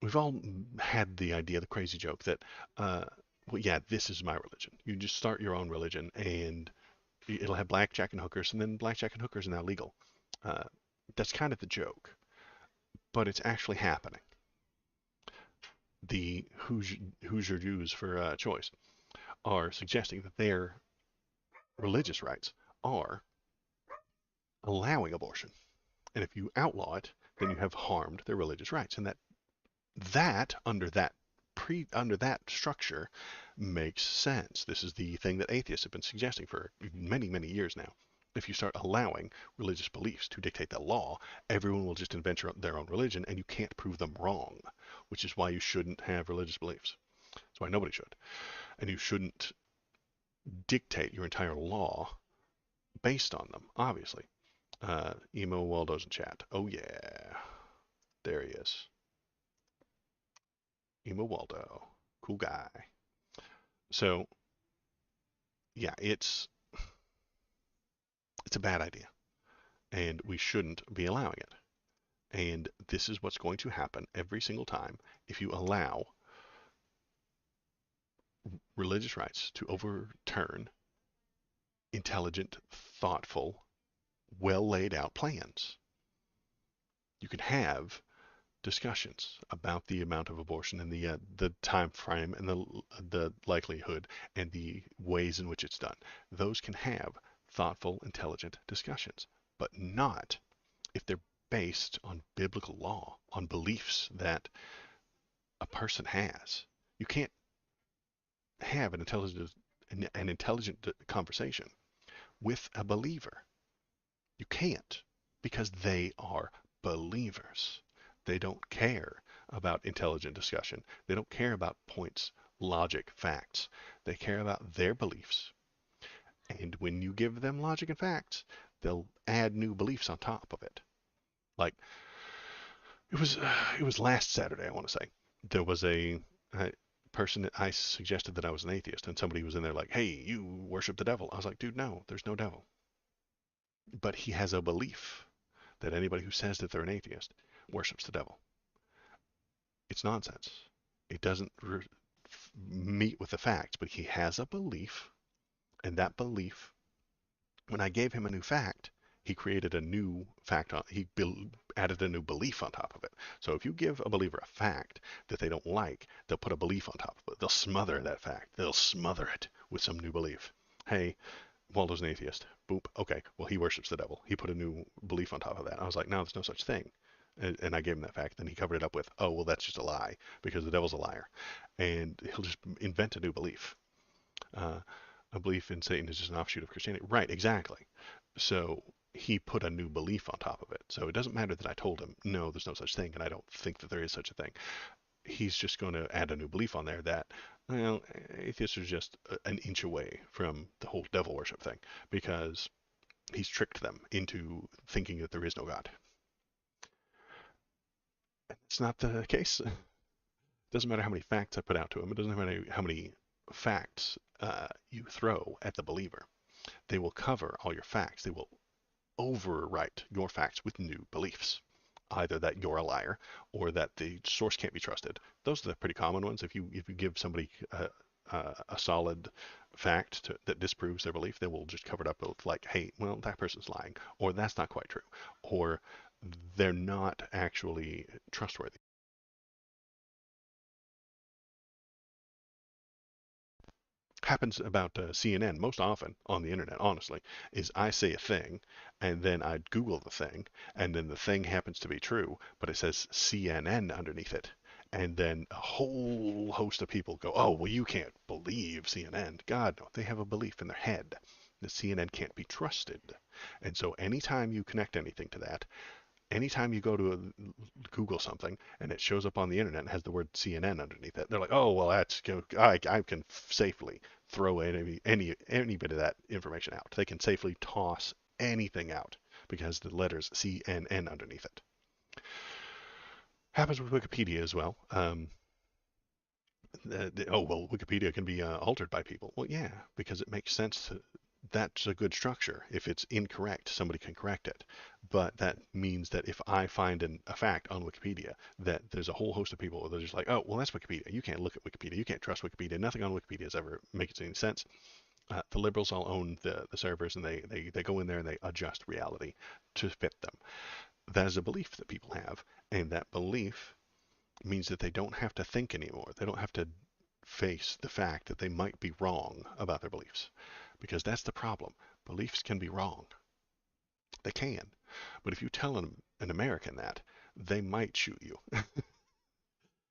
We've all had the idea, the crazy joke that, well, yeah, this is my religion. You just start your own religion, and it'll have blackjack and hookers, and then blackjack and hookers are now legal. Uh, that's kind of the joke, but it's actually happening. The Hoosier Jews for choice are suggesting that their religious rights are allowing abortion, and if you outlaw it, then you have harmed their religious rights, and that under that structure makes sense. This is the thing that atheists have been suggesting for many years now. If you start allowing religious beliefs to dictate the law, everyone will just invent their own religion, and you can't prove them wrong, which is why you shouldn't have religious beliefs. That's why nobody should. And you shouldn't dictate your entire law based on them, obviously. Emo Waldo's in chat. Oh, yeah. There he is. Emo Waldo. Cool guy. So, yeah, it's a bad idea, and we shouldn't be allowing it. And this is what's going to happen every single time if you allow religious rights to overturn intelligent, thoughtful, well laid out plans. You can have discussions about the amount of abortion and the time frame and the likelihood and the ways in which it's done. Those can have thoughtful, intelligent discussions, but not if they're based on biblical law, on beliefs that a person has. You can't have an intelligent conversation with a believer. You can't, because they are believers. They don't care about intelligent discussion. They don't care about points, logic, facts. They care about their beliefs. And when you give them logic and facts, they'll add new beliefs on top of it. Like it was last Saturday, I want to say. There was a person that I suggested that I was an atheist, and somebody was in there like, "Hey, you worship the devil." I was like, "Dude, no, there's no devil." But he has a belief that anybody who says that they're an atheist worships the devil. It's nonsense. It doesn't meet with the facts, but he has a belief, and that belief, when I gave him a new fact, he created a new fact on, added a new belief on top of it. So if you give a believer a fact that they don't like, they'll put a belief on top of it. They'll smother that fact. They'll smother it with some new belief. Hey, Waldo's an atheist. Boop. Okay. Well, he worships the devil. He put a new belief on top of that. I was like, no, there's no such thing. And I gave him that fact. Then he covered it up with, oh, well, that's just a lie because the devil's a liar. And he'll just invent a new belief. Uh, a belief in Satan is just an offshoot of Christianity. Right, exactly. So he put a new belief on top of it. So it doesn't matter that I told him, no, there's no such thing, and I don't think that there is such a thing. He's just going to add a new belief on there that, well, atheists are just an inch away from the whole devil worship thing because he's tricked them into thinking that there is no God. It's not the case. It doesn't matter how many facts I put out to him. It doesn't matter how many facts you throw at the believer. They will cover all your facts. They will overwrite your facts with new beliefs. Either that you're a liar or that the source can't be trusted. Those are the pretty common ones. If you give somebody a solid fact that disproves their belief, they will just cover it up with like, hey, well, that person's lying, or that's not quite true, or they're not actually trustworthy. Happens about CNN most often on the internet, honestly, is I say a thing and then I Google the thing and then the thing happens to be true, but it says CNN underneath it. And then a whole host of people go, oh, well, you can't believe CNN. God, no, they have a belief in their head that CNN can't be trusted. And so anytime you connect anything to that, Anytime you go to Google something and it shows up on the internet and has the word CNN underneath it, they're like, oh well, I can safely throw any bit of that information out. They can safely toss anything out because the letters CNN underneath it. Happens with Wikipedia as well. Oh well, Wikipedia can be altered by people. Well, yeah, because it makes sense to. That's a good structure. If it's incorrect, somebody can correct it. But that means that if I find a fact on Wikipedia, that there's a whole host of people that are just like, oh, well, that's Wikipedia. You can't look at Wikipedia. You can't trust Wikipedia. Nothing on Wikipedia has ever makes any sense. The liberals all own the servers, and they go in there and they adjust reality to fit them. That is a belief that people have, and that belief means that they don't have to think anymore. They don't have to face the fact that they might be wrong about their beliefs. Because that's the problem. Beliefs can be wrong. They can. But if you tell an American that, they might shoot you.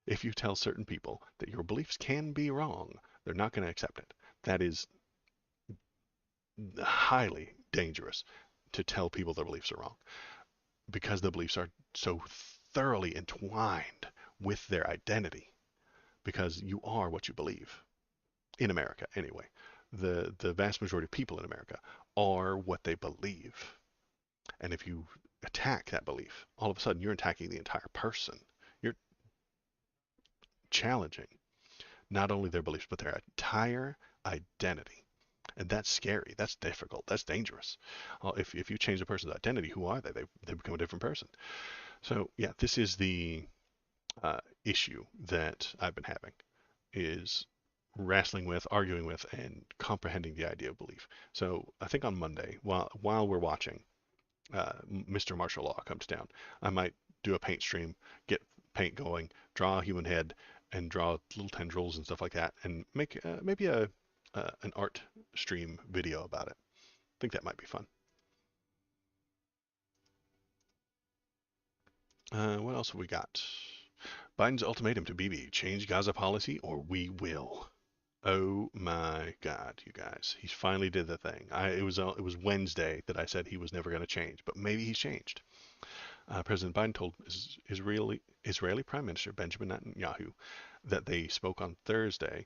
If you tell certain people that your beliefs can be wrong, they're not going to accept it. That is highly dangerous to tell people their beliefs are wrong because the beliefs are so thoroughly entwined with their identity because you are what you believe in America anyway. The vast majority of people in America are what they believe. And if you attack that belief, all of a sudden you're attacking the entire person. You're challenging not only their beliefs, but their entire identity. And that's scary. That's difficult. That's dangerous. If you change a person's identity, who are they? They become a different person. So yeah, this is the issue that I've been having is wrestling with, arguing with, and comprehending the idea of belief. So I think on Monday, while we're watching, Mr. Martial Law comes down, I might do a paint stream, get paint going, draw a human head, and draw little tendrils and stuff like that, and make maybe an art stream video about it. I think that might be fun. What else have we got? Biden's ultimatum to Bibi: change Gaza policy or we will. Oh my God, you guys! He finally did the thing. It was Wednesday that I said he was never going to change, but maybe he's changed. President Biden told Israeli Prime Minister Benjamin Netanyahu that they spoke on Thursday.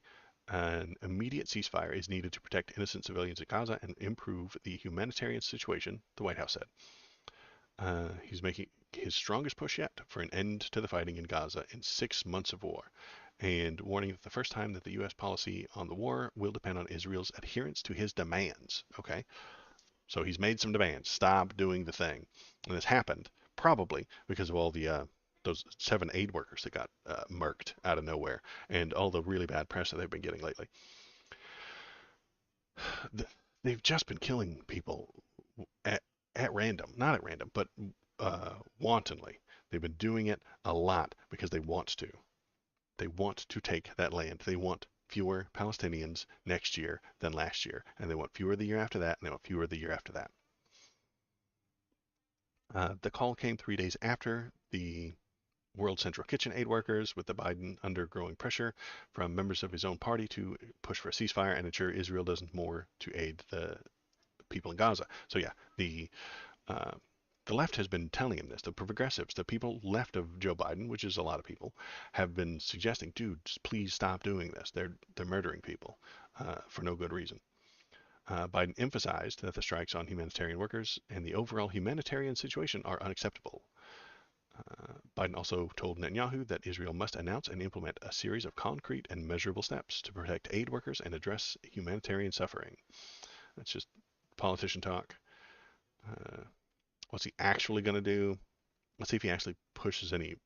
An immediate ceasefire is needed to protect innocent civilians in Gaza and improve the humanitarian situation, the White House said. He's making his strongest push yet for an end to the fighting in Gaza in 6 months of war, and warning that the first time that the U.S. policy on the war will depend on Israel's adherence to his demands. Okay, so he's made some demands. Stop doing the thing, and this happened probably because of all the those 7 aid workers that got murked out of nowhere, and all the really bad press that they've been getting lately. They've just been killing people at at random, not at random, but wantonly. They've been doing it a lot because they want to. They want to take that land. They want fewer Palestinians next year than last year, and they want fewer the year after that, and they want fewer the year after that. The call came 3 days after the World Central Kitchen aid workers, with the Biden under growing pressure from members of his own party to push for a ceasefire and ensure Israel does more to aid the people in Gaza. So yeah, uh, the left has been telling him this. The progressives, the people left of Joe Biden, which is a lot of people, have been suggesting, dude, please stop doing this. They're murdering people for no good reason. Biden emphasized that the strikes on humanitarian workers and the overall humanitarian situation are unacceptable. Biden also told Netanyahu that Israel must announce and implement a series of concrete and measurable steps to protect aid workers and address humanitarian suffering. That's just politician talk. Uh, what's he actually going to do? Let's see if he actually pushes any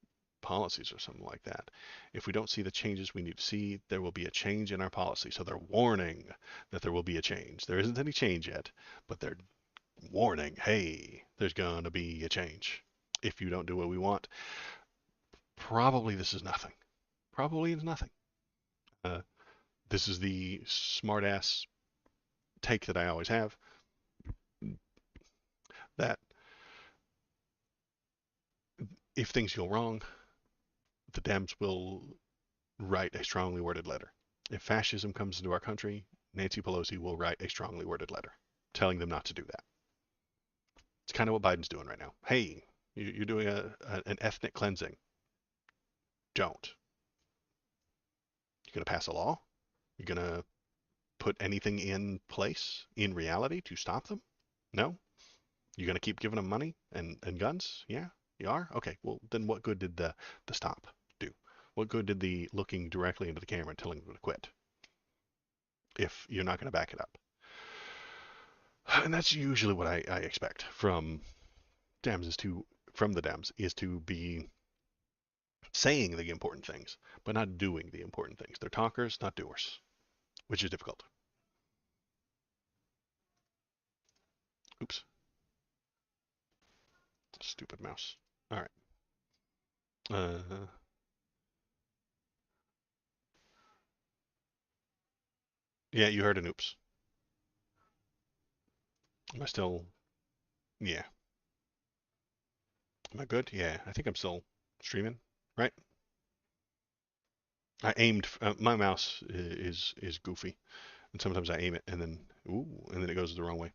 policies or something like that. If we don't see the changes we need to see, there will be a change in our policy. So they're warning that there will be a change. There isn't any change yet, but they're warning, hey, there's going to be a change. If you don't do what we want, probably this is nothing. Probably it's nothing. Uh, this is the smartass take that I always have, that if things go wrong, the Dems will write a strongly worded letter. If fascism comes into our country, Nancy Pelosi will write a strongly worded letter telling them not to do that. It's kind of what Biden's doing right now. Hey, You're doing an ethnic cleansing. Don't. You're going to pass a law? You're going to put anything in place in reality to stop them? No? You're going to keep giving them money and guns? Yeah, you are? Okay, well, then what good did the stop do? What good did the looking directly into the camera and telling them to quit if you're not going to back it up? And that's usually what I expect Dems is to from the Dems is to be saying the important things, but not doing the important things. They're talkers, not doers, which is difficult. Oops, stupid mouse. All right. Yeah, you heard an oops. Am I still? Yeah. Am I good? Yeah, I think I'm still streaming. Right? I aimed. My mouse is goofy, and sometimes I aim it and then ooh, and then it goes the wrong way.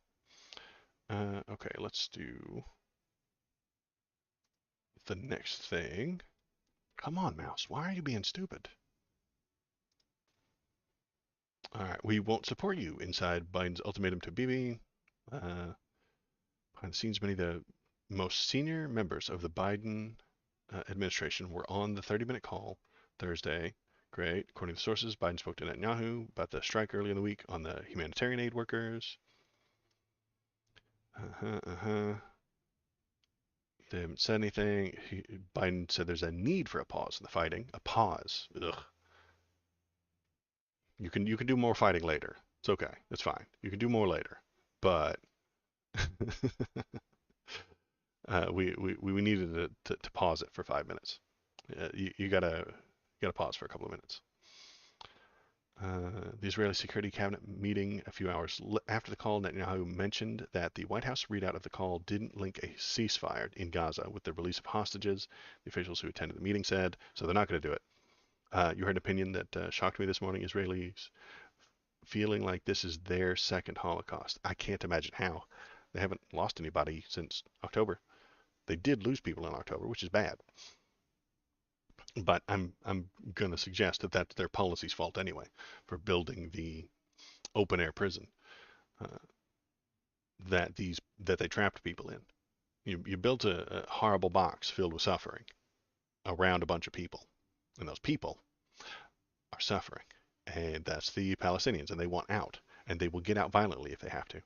Okay, let's do the next thing. Come on, mouse. Why are you being stupid? All right, we won't support you inside Biden's ultimatum to Bibi. Uh, Behind the scenes, many of the most senior members of the Biden administration were on the 30-minute call Thursday. Great. According to sources, Biden spoke to Netanyahu about the strike early in the week on the humanitarian aid workers. Uh-huh. They haven't said anything. Biden said there's a need for a pause in the fighting. A pause. Ugh. You can do more fighting later. It's okay. It's fine. You can do more later. But we needed to pause it for 5 minutes. You gotta pause for a couple of minutes. The Israeli Security Cabinet meeting a few hours after the call, Netanyahu mentioned that the White House readout of the call didn't link a ceasefire in Gaza with the release of hostages. The officials who attended the meeting said, so they're not going to do it. You heard an opinion that shocked me this morning. Israelis feeling like this is their second Holocaust. I can't imagine how. They haven't lost anybody since October. They did lose people in October, which is bad. But I'm going to suggest that that's their policy's fault anyway for building the open air prison uh, that they trapped people in. You built a horrible box filled with suffering around a bunch of people, and those people are suffering, and that's the Palestinians, and they want out, and they will get out violently if they have to.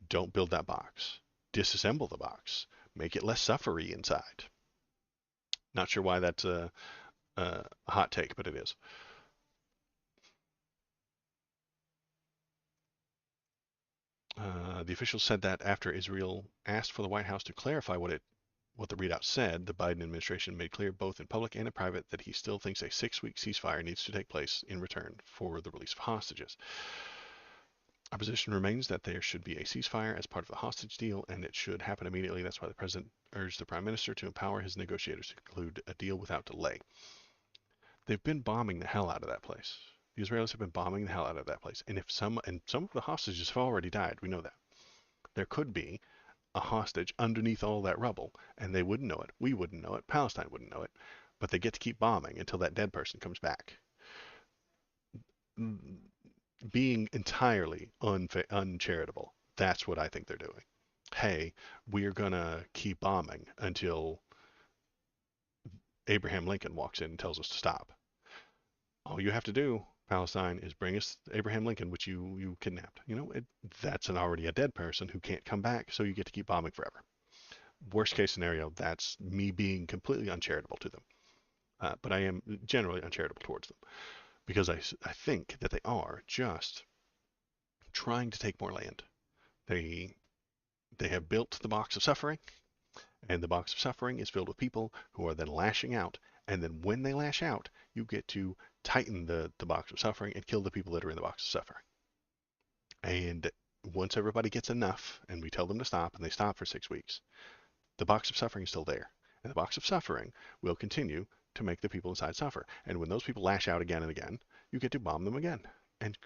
Don't build that box. Disassemble the box. Make it less suffery inside. Not sure why that's a hot take, but it is. The officials said that after Israel asked for the White House to clarify what the readout said, the Biden administration made clear both in public and in private that he still thinks a 6-week ceasefire needs to take place in return for the release of hostages. Our position remains that there should be a ceasefire as part of the hostage deal, and it should happen immediately. That's why the president urged the prime minister to empower his negotiators to conclude a deal without delay. They've been bombing the hell out of that place. The Israelis have been bombing the hell out of that place, and if some of the hostages have already died, we know that. There could be a hostage underneath all that rubble, and they wouldn't know it. We wouldn't know it. Palestine wouldn't know it. But they get to keep bombing until that dead person comes back. Being entirely uncharitable. That's what I think they're doing. Hey, we're going to keep bombing until Abraham Lincoln walks in and tells us to stop. All you have to do, Palestine, is bring us Abraham Lincoln, which you kidnapped. That's already a dead person who can't come back, so you get to keep bombing forever. Worst case scenario, that's me being completely uncharitable to them. But I am generally uncharitable towards them because I think that they are just trying to take more land. They they have built the box of suffering, and the box of suffering is filled with people who are then lashing out. And then when they lash out, you get to tighten the box of suffering and kill the people that are in the box of suffering. And once everybody gets enough, and we tell them to stop, and they stop for 6 weeks, the box of suffering is still there. And the box of suffering will continue to make the people inside suffer. And when those people lash out again and again, you get to bomb them again and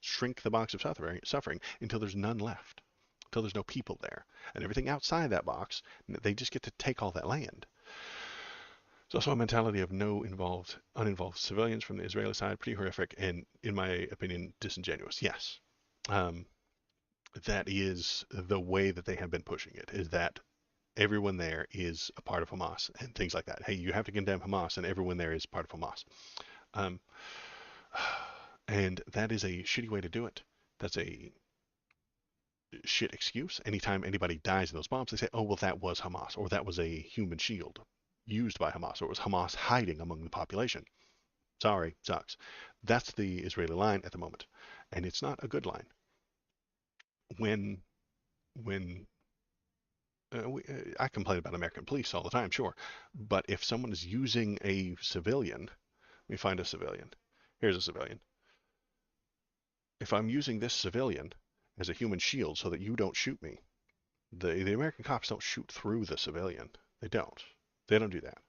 shrink the box of suffering until there's none left. until there's no people there. And everything outside that box, they just get to take all that land. There's also a mentality of no involved, uninvolved civilians from the Israeli side, pretty horrific and, in my opinion, disingenuous. Yes, um, that is the way that they have been pushing it. Is that everyone there is a part of Hamas and things like that. Hey, you have to condemn Hamas, and everyone there is part of Hamas. Um, and that is a shitty way to do it. That's a shit excuse. Anytime anybody dies in those bombs, they say, oh, well, that was Hamas, or that was a human shield used by Hamas, or it was Hamas hiding among the population. Sorry, sucks. That's the Israeli line at the moment. And it's not a good line. When I complain about American police all the time, sure. But if someone is using a civilian, let me find a civilian. Here's a civilian. If I'm using this civilian as a human shield so that you don't shoot me, the American cops don't shoot through the civilian. They don't. They don't do that.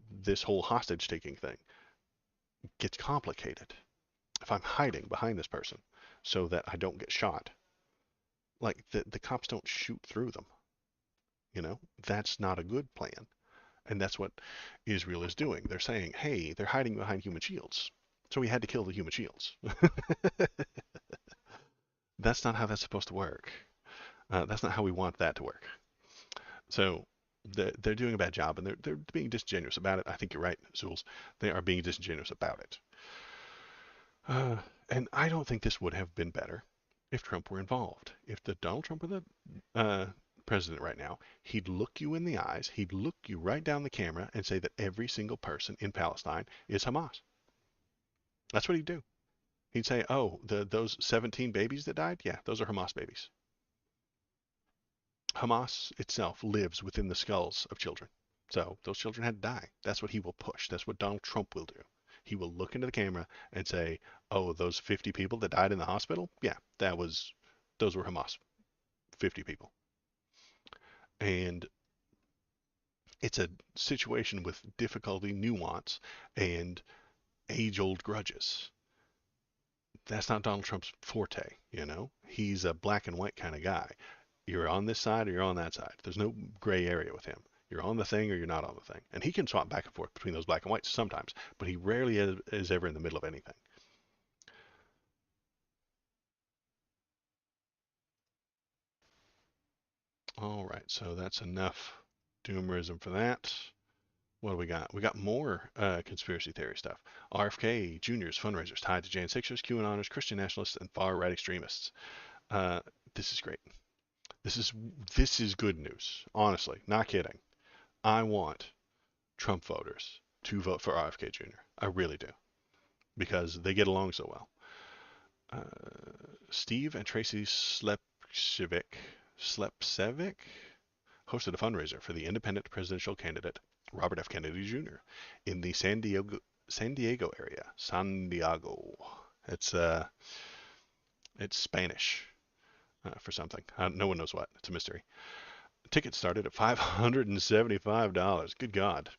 This whole hostage taking thing gets complicated. If I'm hiding behind this person so that I don't get shot, like the cops don't shoot through them. That's not a good plan. And that's what Israel is doing. They're saying, hey, they're hiding behind human shields. So we had to kill the human shields. That's not how that's supposed to work. That's not how we want that to work. So they're doing a bad job, and they're being disingenuous about it. I think you're right, Zules. They are being disingenuous about it. Uh, and I don't think this would have been better if Trump were involved. If the Donald Trump were the president right now, he'd look you in the eyes, he'd look you right down the camera and say that every single person in Palestine is Hamas. That's what he'd do. He'd say, "Oh, those 17 babies that died, yeah, those are Hamas babies." Hamas itself lives within the skulls of children. So those children had to die. That's what he will push. That's what Donald Trump will do. He will look into the camera and say, "Oh, those 50 people that died in the hospital, yeah, those were Hamas 50 people." And it's a situation with difficulty, nuance, and age-old grudges. That's not Donald Trump's forte. He's a black and white kind of guy. You're on this side or you're on that side. There's no gray area with him. You're on the thing or you're not on the thing. And he can swap back and forth between those black and whites sometimes, but he rarely is ever in the middle of anything. All right, so that's enough doomerism for that. What do we got? We got more conspiracy theory stuff. RFK Jr.'s fundraisers tied to Jan 6ers, QAnoners, Christian nationalists, and far-right extremists. Uh, this is great. This is this is good news. Honestly, not kidding. I want Trump voters to vote for RFK Jr. I really do because they get along so well. Steve and Tracy Slepcevic hosted a fundraiser for the independent presidential candidate Robert F. Kennedy Jr. in the San Diego area. San Diego. It's uh, it's Spanish for something. No one knows what. It's a mystery. Tickets started at $575. Good God.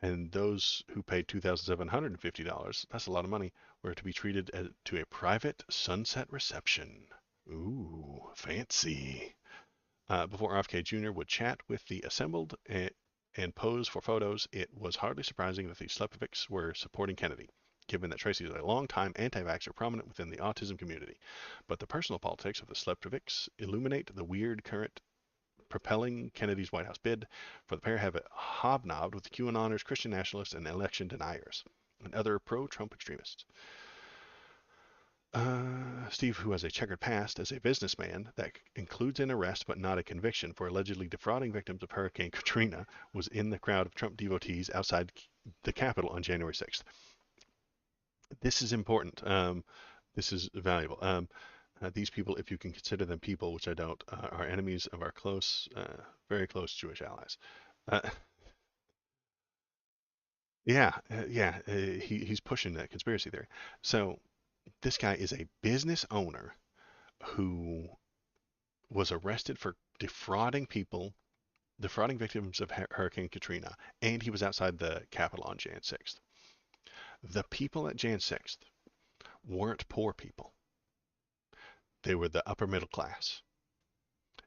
And those who paid $2,750, that's a lot of money, were to be treated to a private sunset reception. Ooh, fancy. Before RFK Jr. would chat with the assembled and pose for photos, it was hardly surprising that the Slepovics were supporting Kennedy, given that Tracy is a longtime anti-vaxxer prominent within the autism community. But the personal politics of the Slepovics illuminate the weird current propelling Kennedy's White House bid, for the pair have hobnobbed with QAnoners, Christian nationalists, and election deniers, and other pro-Trump extremists. Steve, who has a checkered past as a businessman that includes an arrest but not a conviction for allegedly defrauding victims of Hurricane Katrina, was in the crowd of Trump devotees outside the Capitol on January 6th. This is important. This is valuable. These people, if you can consider them people, which I don't, are enemies of our very close Jewish allies. Uh, he's pushing that conspiracy theory. So this guy is a business owner who was arrested for defrauding people, defrauding victims of Hurricane Katrina, and he was outside the Capitol on Jan 6th. The people at Jan 6th weren't poor people. They were the upper middle class.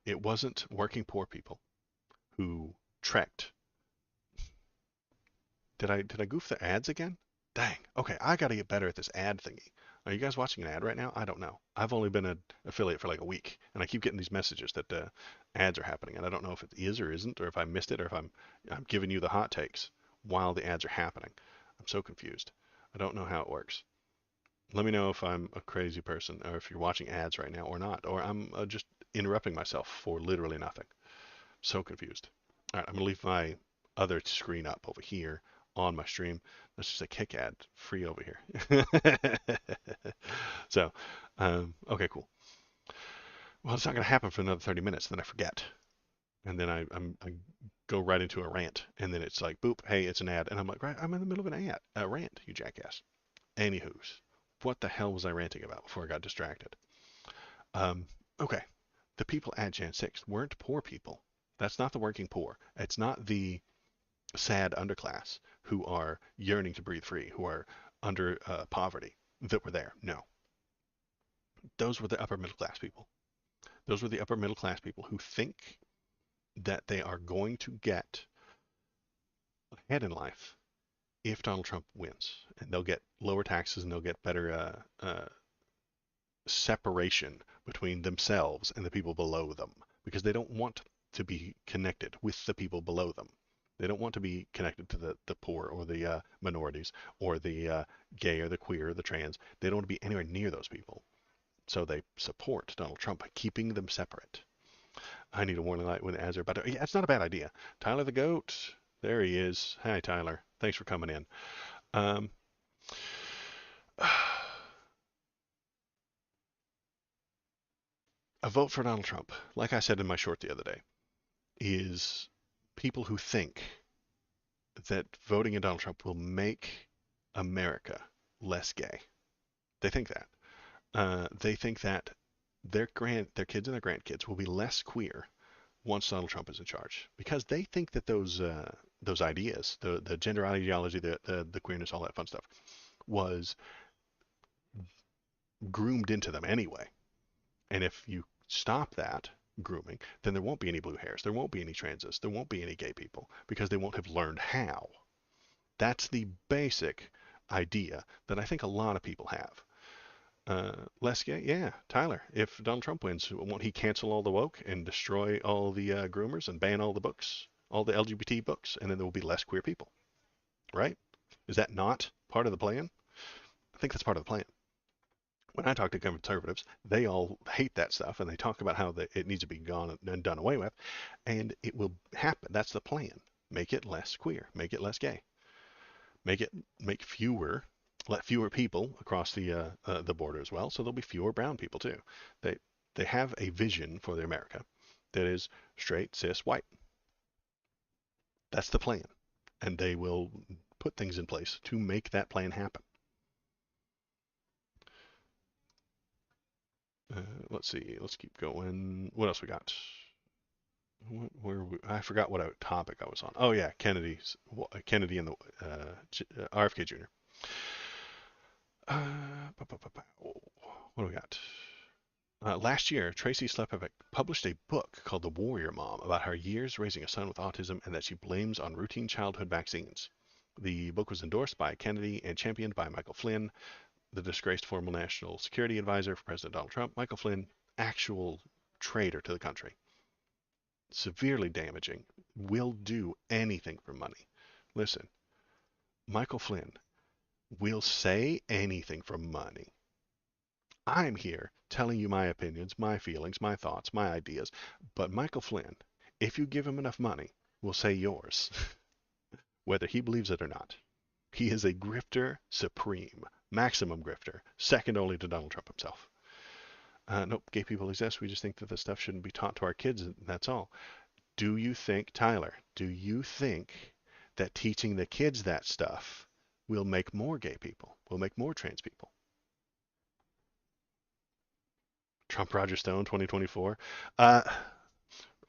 It wasn't working poor people who trekked. Did I goof the ads again? Dang. Okay, I got to get better at this ad thingy. Are you guys watching an ad right now? I don't know. I've only been an affiliate for like a week, and I keep getting these messages that ads are happening, and I don't know if it is or isn't, or if I missed it, or if I'm giving you the hot takes while the ads are happening. I'm so confused. I don't know how it works. Let me know if I'm a crazy person, or if you're watching ads right now or not, or I'm just interrupting myself for literally nothing. So confused. All right, I'm gonna leave my other screen up over here on my stream. That's just a kick ad free over here. So, okay, cool. Well, it's not gonna happen for another 30 minutes. Then I forget, and then I go right into a rant, and then it's like, boop, hey, it's an ad, and I'm like, right, I'm in the middle of an ad, a rant, you jackass. Anywho's, what the hell was I ranting about before I got distracted? Um, okay, the people at Jan 6 weren't poor people. That's not the working poor. It's not the sad underclass who are yearning to breathe free, who are under poverty that were there. No, those were the upper middle class people. Those were the upper middle class people who think that they are going to get ahead in life if Donald Trump wins, and they'll get lower taxes and they'll get better separation between themselves and the people below them because they don't want to be connected with the people below them. They don't want to be connected to the poor or the minorities or the gay or the queer or the trans. They don't want to be anywhere near those people. So they support Donald Trump by keeping them separate. I need a warning light when the ads are about to. Yeah, it's not a bad idea. Tyler the Goat. There he is. Hi, Tyler. Thanks for coming in. Um, a vote for Donald Trump, like I said in my short the other day, is people who think that voting in Donald Trump will make America less gay. They think that. They think that their kids and their grandkids will be less queer once Donald Trump is in charge because they think that those ideas, the gender ideology, the queerness, all that fun stuff, was groomed into them anyway. And if you stop that grooming, then there won't be any blue hairs, there won't be any transes, there won't be any gay people because they won't have learned how. That's the basic idea that I think a lot of people have. Less gay, yeah, Tyler. If Donald Trump wins, won't he cancel all the woke and destroy all the groomers and ban all the books, all the LGBT books, and then there will be less queer people, right? Is that not part of the plan? I think that's part of the plan. When I talk to conservatives, they all hate that stuff and they talk about how it needs to be gone and done away with, and it will happen. That's the plan. Make it less queer, make it less gay, make it make fewer let fewer people across the border as well, so there'll be fewer brown people too. They they have a vision for the America that is straight, cis, white. That's the plan, and they will put things in place to make that plan happen. Let's see. Let's keep going. What else we got? I forgot what topic I was on. Oh yeah, Kennedy and the RFK Jr. What do we got? Last year, Tracy Slepovic published a book called The Warrior Mom about her years raising a son with autism and that she blames on routine childhood vaccines. The book was endorsed by Kennedy and championed by Michael Flynn, the disgraced former national security advisor for President Donald Trump. Michael Flynn, actual traitor to the country, severely damaging, will do anything for money. Listen, Michael Flynn will say anything for money. I'm here telling you my opinions, my feelings, my thoughts, my ideas. But Michael Flynn, if you give him enough money, will say yours, whether he believes it or not. He is a grifter supreme, maximum grifter, second only to Donald Trump himself. Nope, gay people exist. We just think that this stuff shouldn't be taught to our kids, and that's all. Do you think, Tyler, do you think that teaching the kids that stuff will make more gay people, will make more trans people? Trump Roger Stone 2024. I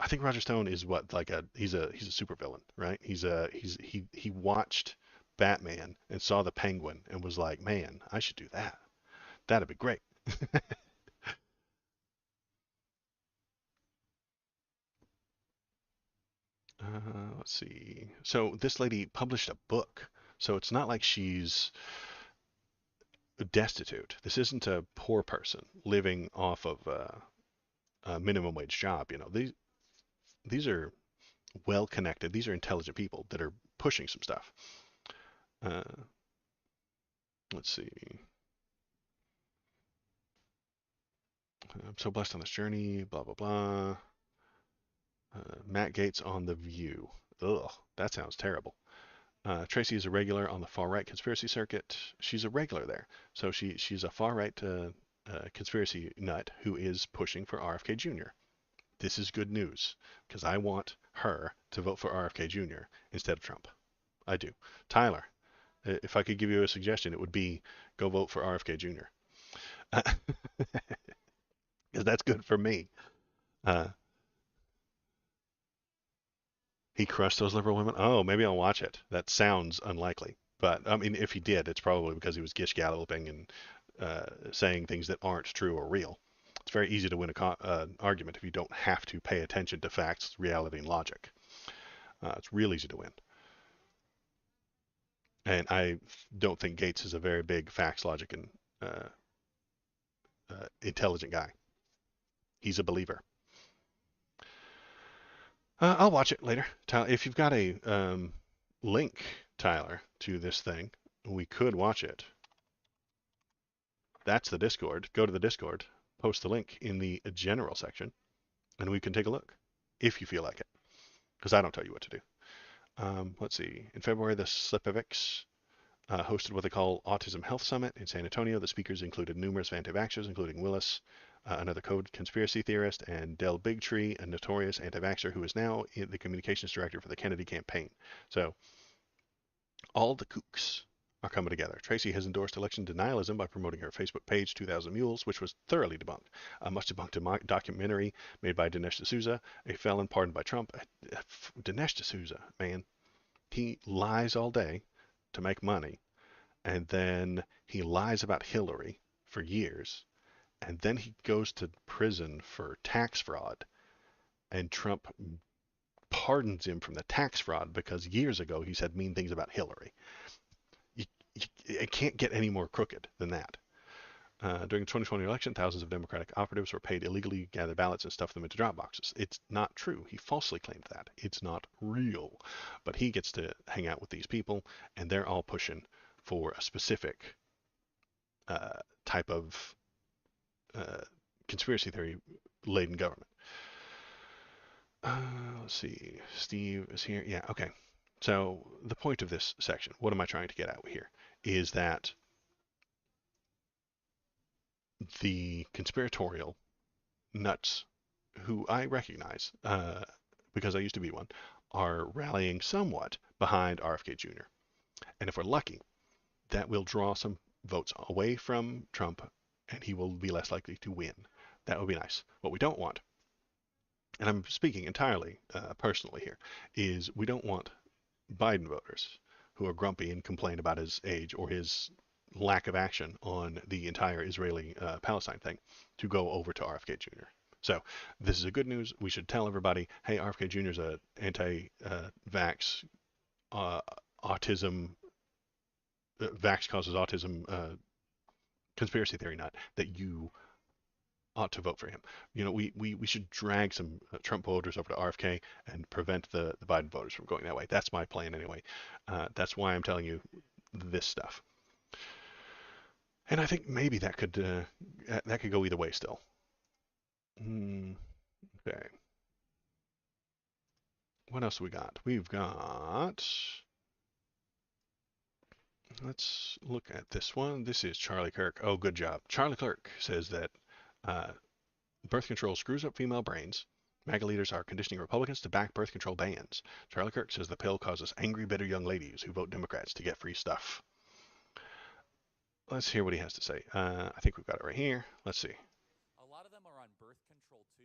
think Roger Stone is what like he's a supervillain, right? He watched Batman and saw the Penguin and was like, man, I should do that. That'd be great. Let's see. So this lady published a book. So it's not like she's destitute. This isn't a poor person living off of a minimum wage job. These are well connected. These are intelligent people that are pushing some stuff. Uh, let's see. I'm so blessed on this journey. Blah blah blah. Matt Gates on The View. Ugh, that sounds terrible. Tracy is a regular on the far right conspiracy circuit. She's a regular there, so she's a far right conspiracy nut who is pushing for RFK Jr. This is good news because I want her to vote for RFK Jr. instead of Trump. I do. Tyler, if I could give you a suggestion, it would be go vote for RFK Jr. Because that's good for me. Uh, he crushed those liberal women. Oh, maybe I'll watch it. That sounds unlikely. But I mean, if he did, it's probably because he was gish galloping and saying things that aren't true or real. It's very easy to win an argument if you don't have to pay attention to facts, reality, and logic. It's real easy to win. And I don't think Gates is a very big facts, logic, and uh, intelligent guy. He's a believer. I'll watch it later. Tyler, if you've got a link, Tyler, to this thing, we could watch it. That's the Discord. Go to the Discord, post the link in the general section, and we can take a look if you feel like it. Because I don't tell you what to do. Let's see. In February, the Slipovics hosted what they call Autism Health Summit in San Antonio. The speakers included numerous anti-vaxxers, including Willis, another code conspiracy theorist, and Del Bigtree, a notorious anti-vaxxer who is now the communications director for the Kennedy campaign. So all the kooks are coming together. Tracy has endorsed election denialism by promoting her Facebook page, 2000 Mules, which was thoroughly debunked. A much debunked documentary made by Dinesh D'Souza, a felon pardoned by Trump. Dinesh D'Souza, man, he lies all day to make money, and then he lies about Hillary for years, and then he goes to prison for tax fraud, and Trump pardons him from the tax fraud because years ago he said mean things about Hillary. You, it can't get any more crooked than that. During the 2020 election, thousands of Democratic operatives were paid illegally to gather ballots and stuff them into drop boxes. It's not true. He falsely claimed that. It's not real. But he gets to hang out with these people, and they're all pushing for a specific type of conspiracy theory laden government. Let's see. Steve is here. Yeah, okay. So the point of this section, what am I trying to get at here, is that the conspiratorial nuts who I recognize, because I used to be one, are rallying somewhat behind RFK Jr. And if we're lucky, that will draw some votes away from Trump and he will be less likely to win. That would be nice. What we don't want, and I'm speaking entirely personally here, is we don't want Biden voters who are grumpy and complain about his age or his lack of action on the entire Israeli Palestine thing to go over to RFK Jr. So this is a good news. We should tell everybody, hey, RFK Jr. is a anti-vax, uh, autism, vax causes autism conspiracy theory nut that you ought to vote for him. We should drag some Trump voters over to RFK and prevent the Biden voters from going that way. That's my plan anyway. That's why I'm telling you this stuff. And I think maybe that could go either way still. Okay. What else we got? We've got. Let's look at this one. This is Charlie Kirk. Oh, good job. Charlie Kirk says that uh, birth control screws up female brains. MAGA leaders are conditioning Republicans to back birth control bans. Charlie Kirk says the pill causes angry, bitter young ladies who vote Democrats to get free stuff. Let's hear what he has to say. I think we've got it right here. Let's see. A lot of them are on birth control too,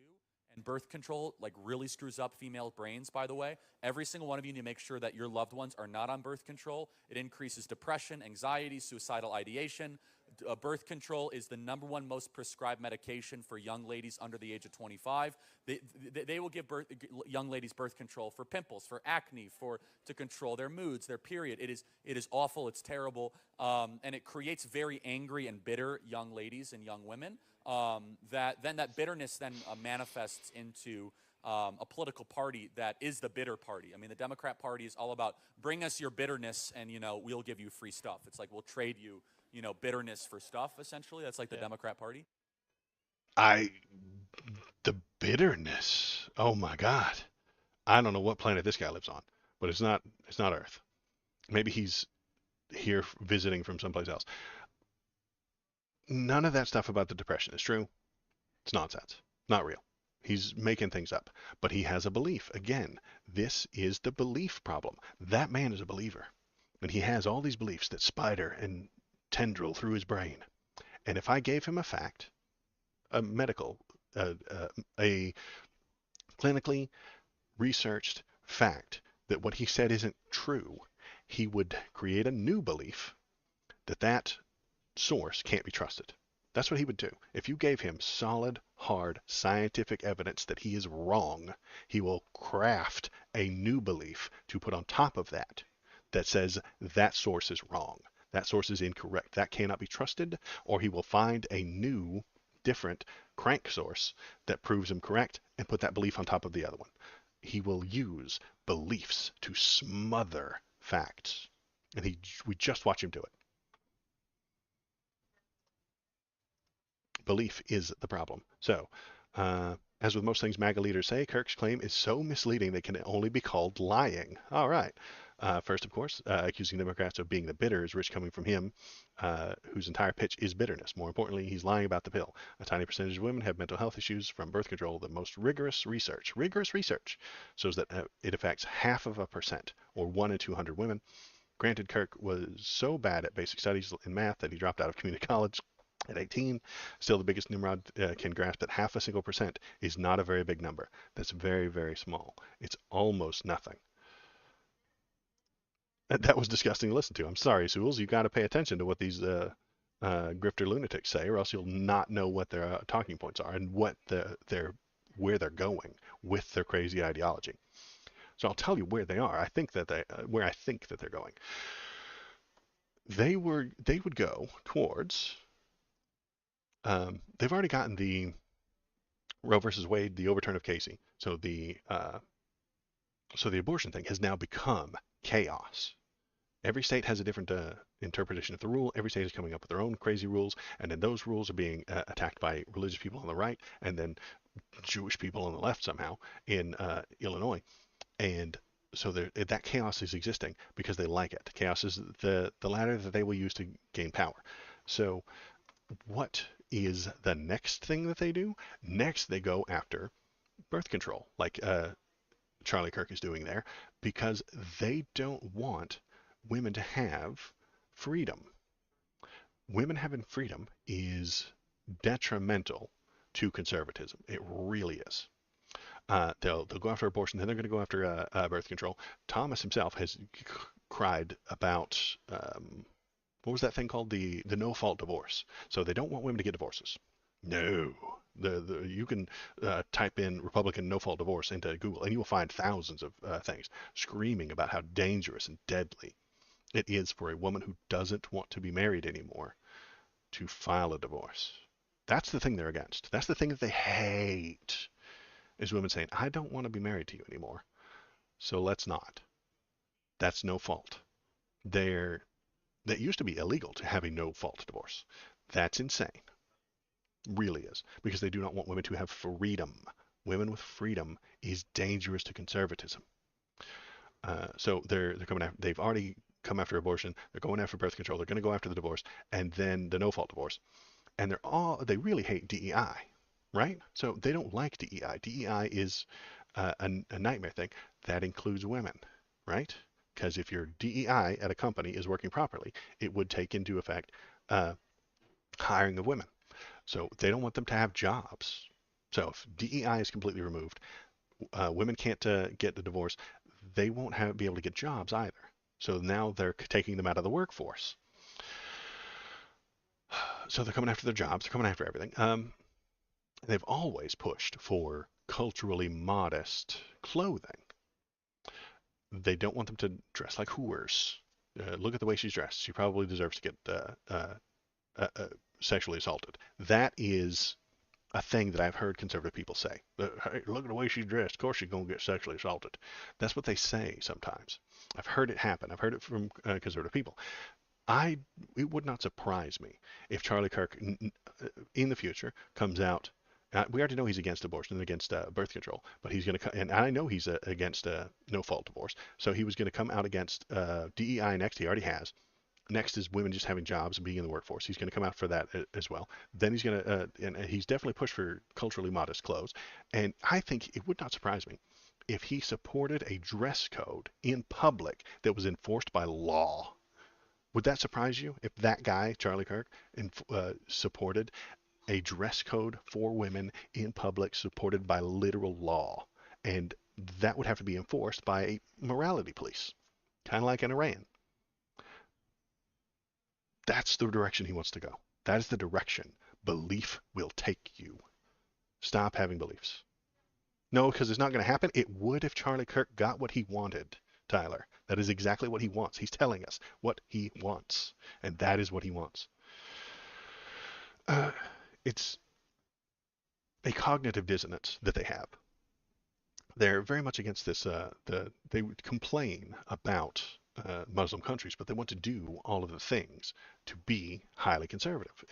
and birth control like really screws up female brains, by the way. Every single one of you need to make sure that your loved ones are not on birth control. It increases depression, anxiety, suicidal ideation. birth control is the #1 most prescribed medication for young ladies under the age of 25. They will give young ladies birth control for pimples, for acne, to control their moods, their period. It is awful. It's terrible, and it creates very angry and bitter young ladies and young women. That bitterness then manifests into a political party that is the bitter party. I mean, the Democrat Party is all about bring us your bitterness, and we'll give you free stuff. It's like we'll trade you bitterness for stuff. Essentially, that's like the Democrat Party. I the bitterness. Oh my God. I don't know what planet this guy lives on, but it's not Earth. Maybe he's here visiting from someplace else. None of that stuff about the depression is true. It's nonsense. Not real. He's making things up. But he has a belief. Again, this is the belief problem. That man is a believer. And he has all these beliefs that spider and tendril through his brain. And if I gave him a fact, a medical, a clinically researched fact that what he said isn't true, he would create a new belief that source can't be trusted. That's what he would do. If you gave him solid, hard, scientific evidence that he is wrong, he will craft a new belief to put on top of that says that source is wrong. That source is incorrect. That cannot be trusted, or he will find a new, different crank source that proves him correct and put that belief on top of the other one. He will use beliefs to smother facts. And we just watch him do it. Belief is the problem. So, as with most things MAGA leaders say, Kirk's claim is so misleading they can only be called lying. All right. First, of course, accusing Democrats of being the bitter is rich coming from him, whose entire pitch is bitterness. More importantly, he's lying about the pill. A tiny percentage of women have mental health issues from birth control. The most rigorous research shows that it affects 0.5%, or 1 in 200 women. Granted, Kirk was so bad at basic studies in math that he dropped out of community college at 18. Still, the biggest Nimrod can grasp that 0.5% is not a very big number. That's very, very small. It's almost nothing. That was disgusting to listen to. I'm sorry, Sewells. You got to pay attention to what these grifter lunatics say, or else you'll not know what their talking points are and what where they're going with their crazy ideology. So I'll tell you where they are. Where I think that they're going. They would go towards. They've already gotten the Roe versus Wade, the overturn of Casey. So the abortion thing has now become chaos. Every state has a different interpretation of the rule. Every state is coming up with their own crazy rules, and then those rules are being attacked by religious people on the right, and then Jewish people on the left somehow in Illinois. And so that chaos is existing because they like it. Chaos is the ladder that they will use to gain power. So what is the next thing that they do? Next, they go after birth control, like Charlie Kirk is doing there, because they don't want women to have freedom. Women having freedom is detrimental to conservatism. It really is. They'll go after abortion, then they're going to go after birth control. Thomas himself has cried about what was that thing called? The no-fault divorce. So they don't want women to get divorces. No. You can type in Republican no-fault divorce into Google, and you will find thousands of things screaming about how dangerous and deadly it is for a woman who doesn't want to be married anymore to file a divorce. That's the thing they're against. That's the thing that they hate, is women saying, I don't want to be married to you anymore, so let's not. That's no fault. That used to be illegal to have a no-fault divorce. That's insane. Really is. Because they do not want women to have freedom. Women with freedom is dangerous to conservatism. So they're coming after, they've already come after abortion, they're going after birth control, they're going to go after the divorce, and then the no-fault divorce. And they really hate DEI, right? So they don't like DEI. DEI is a nightmare thing. That includes women, right? Because if your DEI at a company is working properly, it would take into effect hiring of women. So they don't want them to have jobs. So if DEI is completely removed, women can't get the divorce. They won't be able to get jobs either. So now they're taking them out of the workforce. So they're coming after their jobs. They're coming after everything. They've always pushed for culturally modest clothing. They don't want them to dress like whores. Look at the way she's dressed. She probably deserves to get sexually assaulted. That is a thing that I've heard conservative people say. Hey, look at the way she's dressed. Of course she's going to get sexually assaulted. That's what they say sometimes. I've heard it happen. I've heard it from conservative people. It would not surprise me if Charlie Kirk in the future comes out. We already know he's against abortion and against birth control, but he's going to, and I know he's against no-fault divorce. So he was going to come out against DEI next. He already has. Next is women just having jobs and being in the workforce. He's going to come out for that as well. Then he's going to, and he's definitely pushed for culturally modest clothes. And I think it would not surprise me if he supported a dress code in public that was enforced by law. Would that surprise you if that guy, Charlie Kirk, supported a dress code for women in public supported by literal law? And that would have to be enforced by a morality police, kind of like in Iran. That's the direction he wants to go. That is the direction belief will take you. Stop having beliefs. No, because it's not going to happen. It would if Charlie Kirk got what he wanted, Tyler. That is exactly what he wants. He's telling us what he wants, and that is what he wants. It's a cognitive dissonance that they have. They're very much against this. They complain about Muslim countries, but they want to do all of the things to be highly conservative.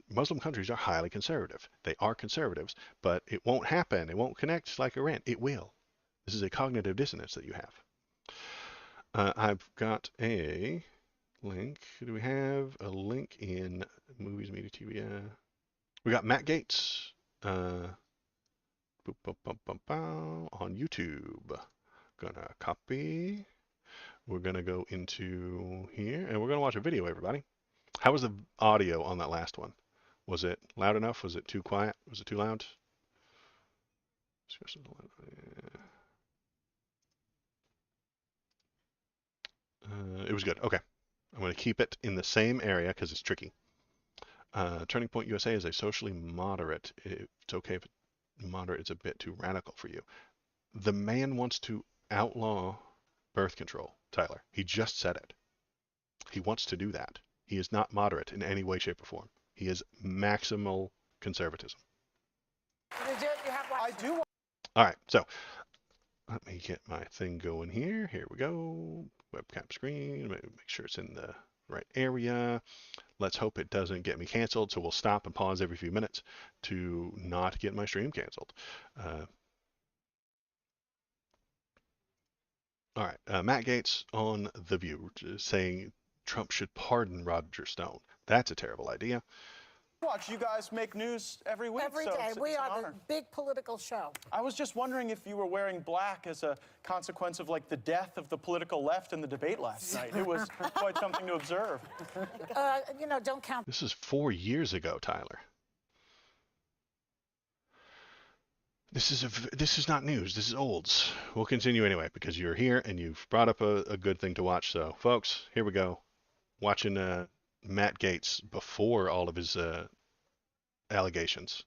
Muslim countries are highly conservative. They are conservatives, but it won't happen. It won't connect like Iran. It will. This is a cognitive dissonance that you have. I've got a link. Do we have a link in Movies, Media, TV? We got Matt Gaetz on YouTube. Gonna copy. We're going to go into here, and we're going to watch a video, everybody. How was the audio on that last one? Was it loud enough? Was it too quiet? Was it too loud? It was good. Okay. I'm going to keep it in the same area because it's tricky. Turning Point USA is a socially moderate. It's okay if moderate is a bit too radical for you. The man wants to outlaw birth control, Tyler. He just said it. He wants to do that. He is not moderate in any way, shape, or form. He is maximal conservatism. I do. All right, so let me get my thing going here. Here we go. Webcam screen. Make sure it's in the right area. Let's hope it doesn't get me canceled. So we'll stop and pause every few minutes to not get my stream canceled. All right, Matt Gaetz on The View saying Trump should pardon Roger Stone. That's a terrible idea. Watch, you guys make news every week. Every day. We are the big political show. I was just wondering if you were wearing black as a consequence of, like, the death of the political left in the debate last night. It was quite something to observe. You know, don't count. This is 4 years ago, Tyler. This is not news. This is olds. We'll continue anyway because you're here and you've brought up a good thing to watch. So, folks, here we go. Watching Matt Gaetz before all of his allegations.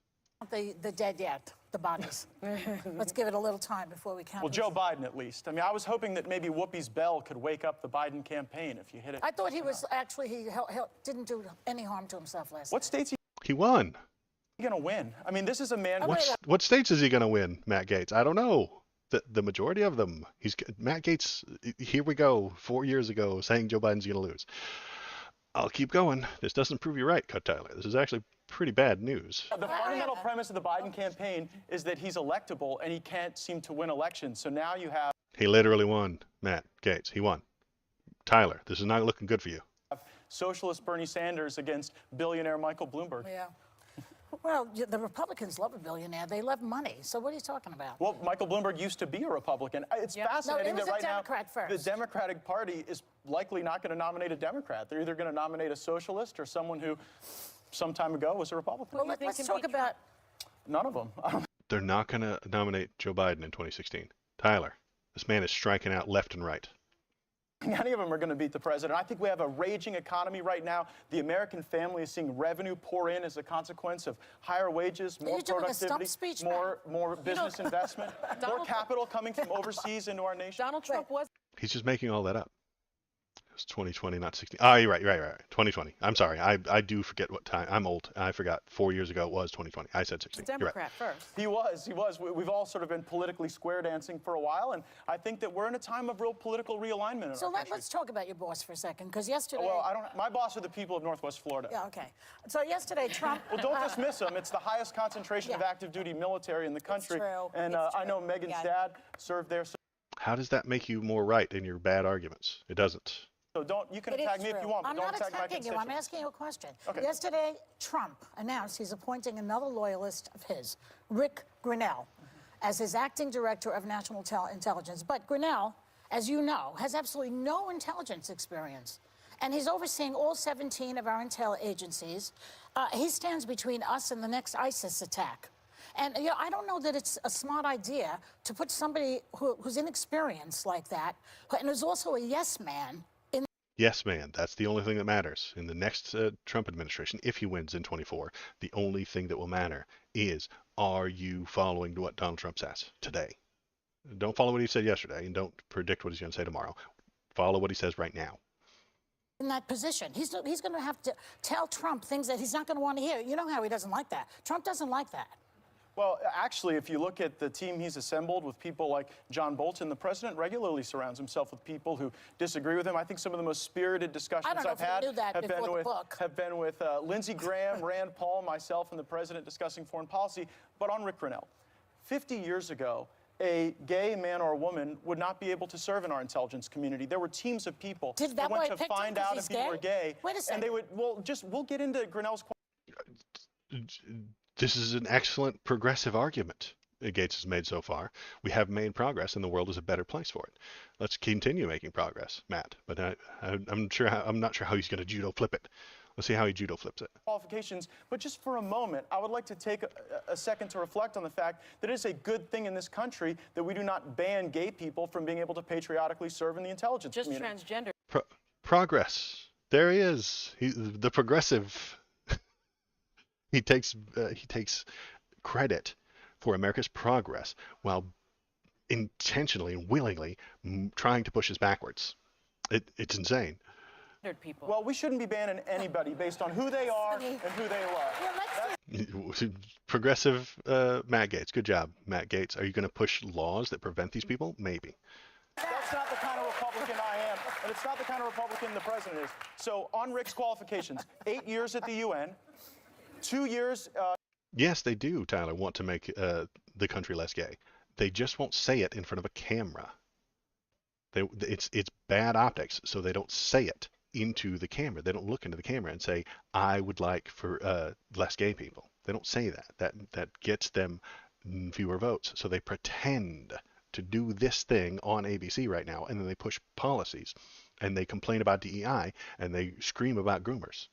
The dead yet, the bodies. Let's give it a little time before we count. Well, Joe Biden, at least. I mean, I was hoping that maybe Whoopi's bell could wake up the Biden campaign if you hit it. I thought he was actually, he didn't do any harm to himself last What states He won. going to win? I mean, this is a man. What states is he going to win, Matt Gaetz? I don't know. The majority of them. Matt Gaetz. Here we go. 4 years ago, saying Joe Biden's going to lose. I'll keep going. This doesn't prove you right, Cut Tyler. This is actually pretty bad news. The fundamental premise of the Biden campaign is that he's electable and he can't seem to win elections. So now you have. He literally won, Matt Gaetz. He won. Tyler, this is not looking good for you. Socialist Bernie Sanders against billionaire Michael Bloomberg. Yeah. Well, the Republicans love a billionaire. They love money. So what are you talking about? Well, Michael Bloomberg used to be a Republican. It's fascinating no, he was that right a Democrat now first. the Democratic Party is likely not going to nominate a Democrat. They're either going to nominate a socialist or someone who some time ago was a Republican. Well, let's talk about... None of them. They're not going to nominate Joe Biden in 2016. Tyler, this man is striking out left and right. Any of them are going to beat the president. I think we have a raging economy right now. The American family is seeing revenue pour in as a consequence of higher wages, more productivity, more business investment, more capital coming from overseas into our nation. Donald Trump was. He's just making all that up. It was 2020, not 16. Oh, you're right. 2020. I'm sorry. I do forget what time. I'm old. I forgot. 4 years ago it was 2020. I said 16. Democrat first. He was. We've all sort of been politically square dancing for a while, and I think that we're in a time of real political realignment in our country. Let's talk about your boss for a second, because yesterday... Well, my boss are the people of Northwest Florida. Yeah, okay. So yesterday, Trump... Well, don't dismiss them. It's the highest concentration of active duty military in the country. It's true. And I know Megan's dad served there. How does that make you more right in your bad arguments? It doesn't. So you can attack me if you want, but I'm don't not attack my attacking you. I'm asking you a question. Okay. Yesterday, Trump announced he's appointing another loyalist of his, Rick Grinnell, as his acting director of national intelligence. But Grinnell, as you know, has absolutely no intelligence experience. And he's overseeing all 17 of our intel agencies. He stands between us and the next ISIS attack. And I don't know that it's a smart idea to put somebody who's inexperienced like that, and who's also a yes man. Yes, man. That's the only thing that matters. In the next Trump administration, if he wins in 24, the only thing that will matter is, are you following what Donald Trump says today? Don't follow what he said yesterday, and don't predict what he's going to say tomorrow. Follow what he says right now. In that position, he's going to have to tell Trump things that he's not going to want to hear. You know how he doesn't like that. Trump doesn't like that. Well, actually, if you look at the team he's assembled with people like John Bolton, the president regularly surrounds himself with people who disagree with him. I think some of the most spirited discussions I've had have been with Lindsey Graham, Rand Paul, myself, and the president discussing foreign policy. But on Rick Grinnell, 50 years ago, a gay man or woman would not be able to serve in our intelligence community. There were teams of people that went to find out if people were gay. Wait a second. And they would, we'll get into Grinnell's question. This is an excellent progressive argument Gates has made so far. We have made progress, and the world is a better place for it. Let's continue making progress, Matt. But I'm not sure how he's going to judo flip it. Let's see how he judo flips it. Qualifications, but just for a moment, I would like to take a second to reflect on the fact that it is a good thing in this country that we do not ban gay people from being able to patriotically serve in the intelligence community. Just transgender. Progress. There he is. The progressive. He takes credit for America's progress while intentionally and willingly trying to push us backwards. It's insane. People. Well, we shouldn't be banning anybody based on who they are and who they love. Progressive Matt Gaetz. Good job, Matt Gaetz. Are you going to push laws that prevent these people? Maybe. That's not the kind of Republican I am, and it's not the kind of Republican the president is. So on Rick's qualifications, 8 years at the UN, 2 years... Yes, they do, Tyler, want to make the country less gay. They just won't say it in front of a camera. It's bad optics, so they don't say it into the camera. They don't look into the camera and say, I would like for less gay people. They don't say that. That gets them fewer votes. So they pretend to do this thing on ABC right now, and then they push policies, and they complain about DEI, and they scream about groomers.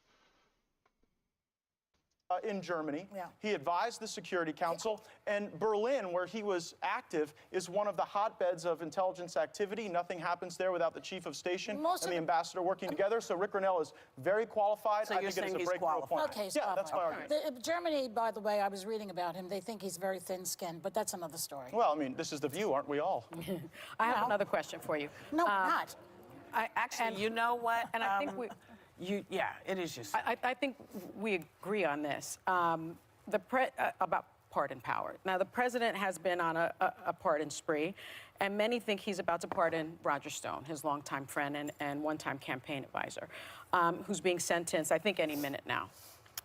In Germany. He advised the Security Council, and Berlin, where he was active, is one of the hotbeds of intelligence activity. Nothing happens there without the chief of station and the ambassador working together. So Rick Grinnell is very qualified. So I think it is a breakthrough appointment. Okay, yeah, that's my argument. Germany, by the way, I was reading about him. They think he's very thin-skinned, but that's another story. Well, I mean, this is the view, aren't we all? I have another question for you. No, not. You know what? And I think we... yeah, it is just... I think we agree on this, about pardon power. Now, the president has been on a pardon spree, and many think he's about to pardon Roger Stone, his longtime friend and one-time campaign advisor, who's being sentenced, I think, any minute now.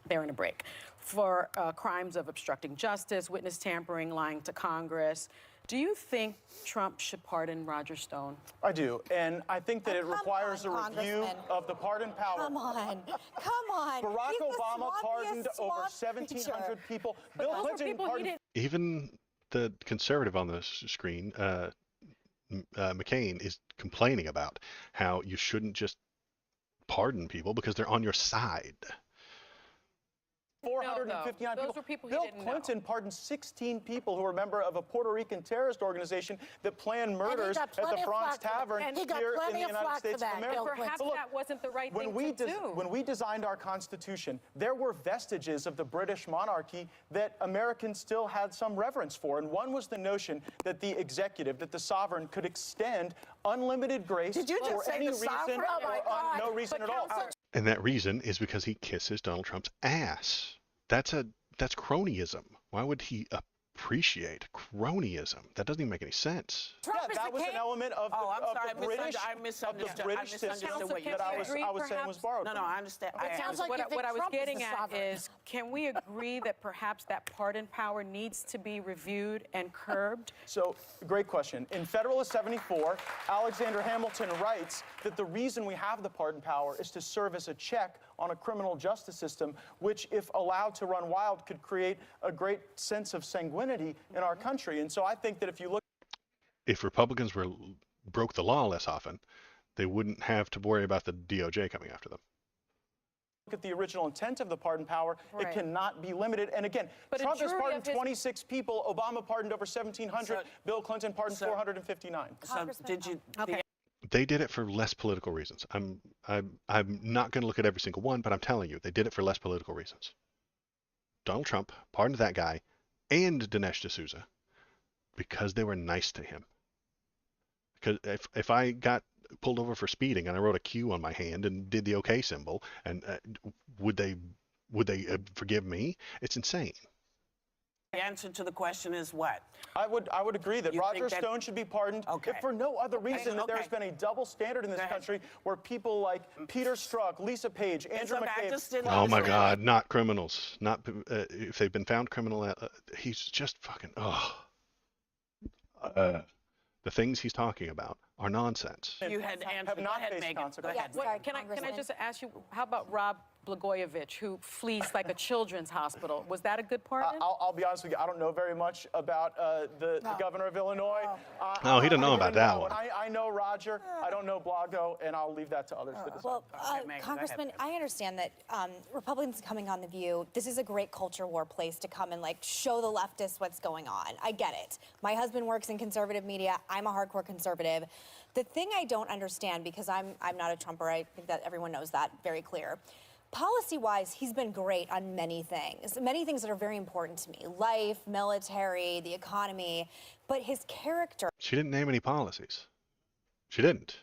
They're in a break. For crimes of obstructing justice, witness tampering, lying to Congress. Do you think Trump should pardon Roger Stone? I do, and I think that it requires a review of the pardon power. Come on. Barack Obama pardoned over 1,700 people. Bill Clinton pardoned... Even the conservative on the screen, McCain, is complaining about how you shouldn't just pardon people because they're on your side. 459 Those people. were people he Bill didn't Clinton know. pardoned 16 people who were a member of a Puerto Rican terrorist organization that planned murders at the Bronx Tavern here in the United States of America. Perhaps that wasn't the right thing to do. When we designed our Constitution, there were vestiges of the British monarchy that Americans still had some reverence for. And one was the notion that the executive, that the sovereign, could extend unlimited grace for any reason or no reason at all. And that reason is because he kisses Donald Trump's ass. That's cronyism. Why would he appreciate cronyism? That doesn't even make any sense. That was an element of the British system that I was saying was borrowed. No, I understand. It sounds like what I was Trump is getting the at sovereign. is, can we agree that perhaps that pardon power needs to be reviewed and curbed? So, great question. In Federalist 74, Alexander Hamilton writes that the reason we have the pardon power is to serve as a check on a criminal justice system, which, if allowed to run wild, could create a great sense of sanguinity in our country. And so I think that if you look... If Republicans broke the law less often, they wouldn't have to worry about the DOJ coming after them. Look at the original intent of the pardon power, it cannot be limited. And again, But Trump has pardoned 26 people, Obama pardoned over 1,700, Bill Clinton pardoned 459. So did you... They did it for less political reasons. I'm not going to look at every single one, but I'm telling you, they did it for less political reasons. Donald Trump pardoned that guy and Dinesh D'Souza because they were nice to him. Because if I got pulled over for speeding and I wrote a Q on my hand and did the OK symbol, and would they forgive me? It's insane. The answer to the question is what? I would agree that Roger Stone should be pardoned if for no other reason that there's been a double standard in this country where people like Peter Strzok, Lisa Page, Andrew McCabe... Oh my God, not criminals. Not if they've been found criminal. He's just fucking... the things he's talking about are nonsense. You had answered. Have not Go ahead, faced Megan. consequences. Go ahead. Can I just ask you, how about Rob Blagojevich, who flees like a children's hospital? Was that a good pardon? I'll be honest with you, I don't know very much about the governor of Illinois. No, he didn't know about that one. I know Roger, I don't know Blago, and I'll leave that to others to decide. Well, Congressman, I understand that Republicans coming on The View, this is a great culture war place to come and like show the leftists what's going on. I get it. My husband works in conservative media. I'm a hardcore conservative. The thing I don't understand, because I'm not a Trumper, I think that everyone knows that very clear. Policy-wise, he's been great on many things that are very important to me. Life, military, the economy, but his character. She didn't name any policies. She didn't.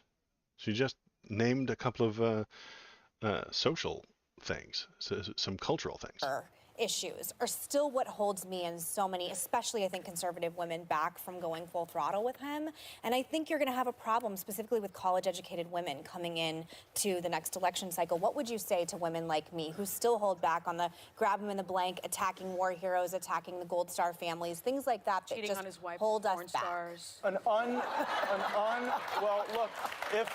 She just named a couple of social things, some cultural things. Issues are still what holds me and so many, especially I think conservative women, back from going full throttle with him. And I think you're going to have a problem specifically with college-educated women coming in to the next election cycle. What would you say to women like me who still hold back on the grab them in the blank, attacking war heroes, attacking the Gold Star families, things like that that Cheating just on his wife, hold us porn back? stars. Well, look, if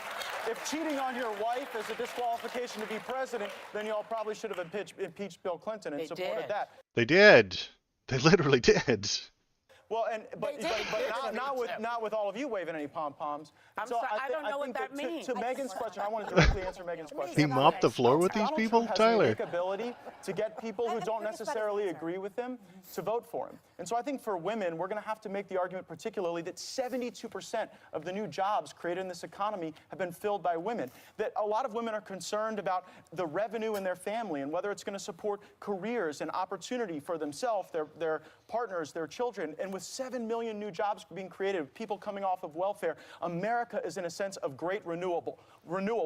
cheating on your wife is a disqualification to be president, then y'all probably should have impeached Bill Clinton and supported that. They did. They literally did. Well, but not with all of you waving any pom-poms. I'm sorry, I don't know what that means. To Megan's question, I want to directly answer Megan's question. He mopped the floor with these people, Donald Trump has Tyler. a unique ability to get people who don't necessarily agree with him to vote for him. And so I think for women, we're going to have to make the argument particularly that 72% of the new jobs created in this economy have been filled by women. That a lot of women are concerned about the revenue in their family and whether it's going to support careers and opportunity for themselves, their partners, their children. And with 7 million new jobs being created, people coming off of welfare, America is in a sense of great renewal.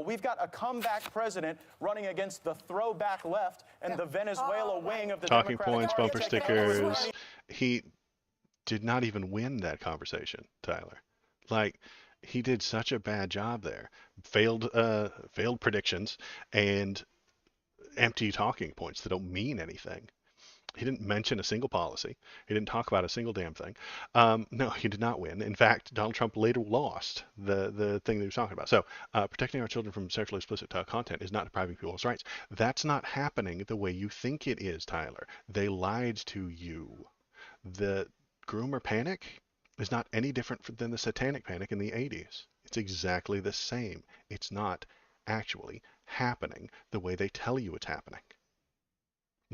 We've got a comeback president running against the throwback left and the Venezuela wing of the Talking Democratic points, Party. bumper stickers. He did not even win that conversation, Tyler. Like, he did such a bad job there. Failed predictions and empty talking points that don't mean anything. He didn't mention a single policy. He didn't talk about a single damn thing. No, he did not win. In fact, Donald Trump later lost the thing that he was talking about. So protecting our children from sexually explicit content is not depriving people's rights. That's not happening the way you think it is, Tyler. They lied to you. The groomer panic is not any different than the satanic panic in the 80s. It's exactly the same. It's not actually happening the way they tell you it's happening.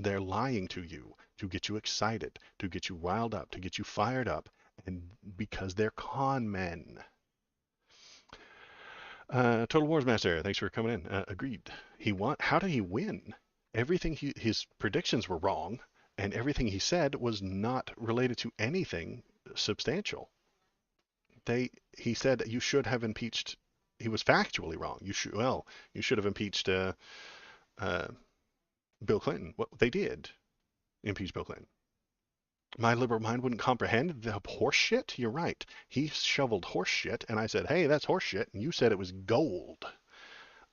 They're lying to you to get you excited, to get you riled up, to get you fired up, and because they're con men. Total Wars Master, thanks for coming in. Agreed. How did he win? Everything his predictions were wrong, and everything he said was not related to anything substantial. He said you should have impeached. He was factually wrong. You should have impeached Bill Clinton. Well, they did impeach Bill Clinton. My liberal mind wouldn't comprehend the horse shit. You're right. He shoveled horse shit, and I said, hey, that's horse shit, and you said it was gold.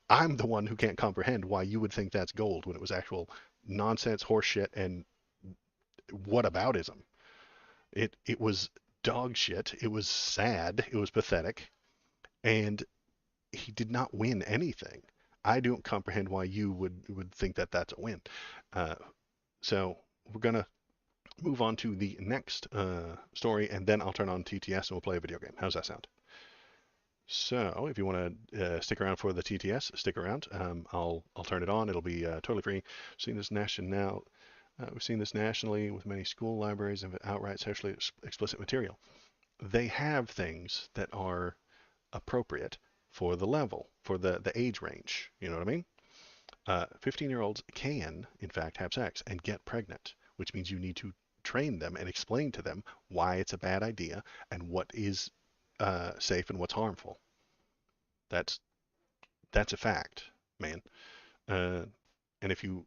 I'm the one who can't comprehend why you would think that's gold when it was actual nonsense, horse shit, and whataboutism. It was dog shit. It was sad. It was pathetic, and he did not win anything. I don't comprehend why you would think that that's a win. So we're gonna move on to the next story, and then I'll turn on TTS and we'll play a video game. How's that sound? So if you want to stick around for the TTS, stick around. I'll turn it on. It'll be totally free. We've seen this nationally with many school libraries and outright sexually explicit material. They have things that are appropriate for the level, for the age range. You know what I mean? 15-year-olds can, in fact, have sex and get pregnant, which means you need to train them and explain to them why it's a bad idea and what is safe and what's harmful. That's a fact, man. And if you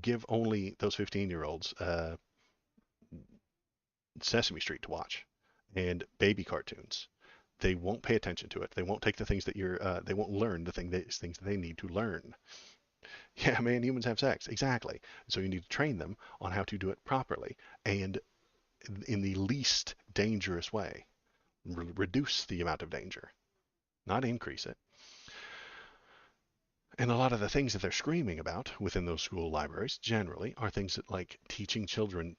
give only those 15-year-olds Sesame Street to watch and baby cartoons, they won't pay attention to it. They won't take the things that they won't learn the things that they need to learn. Yeah, man, humans have sex. Exactly. So you need to train them on how to do it properly and in the least dangerous way. Reduce the amount of danger, not increase it. And a lot of the things that they're screaming about within those school libraries generally are things that like teaching children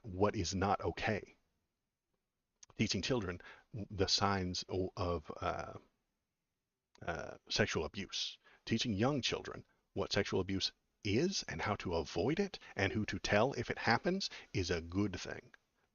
what is not okay. Teaching children the signs of sexual abuse. Teaching young children what sexual abuse is and how to avoid it and who to tell if it happens is a good thing.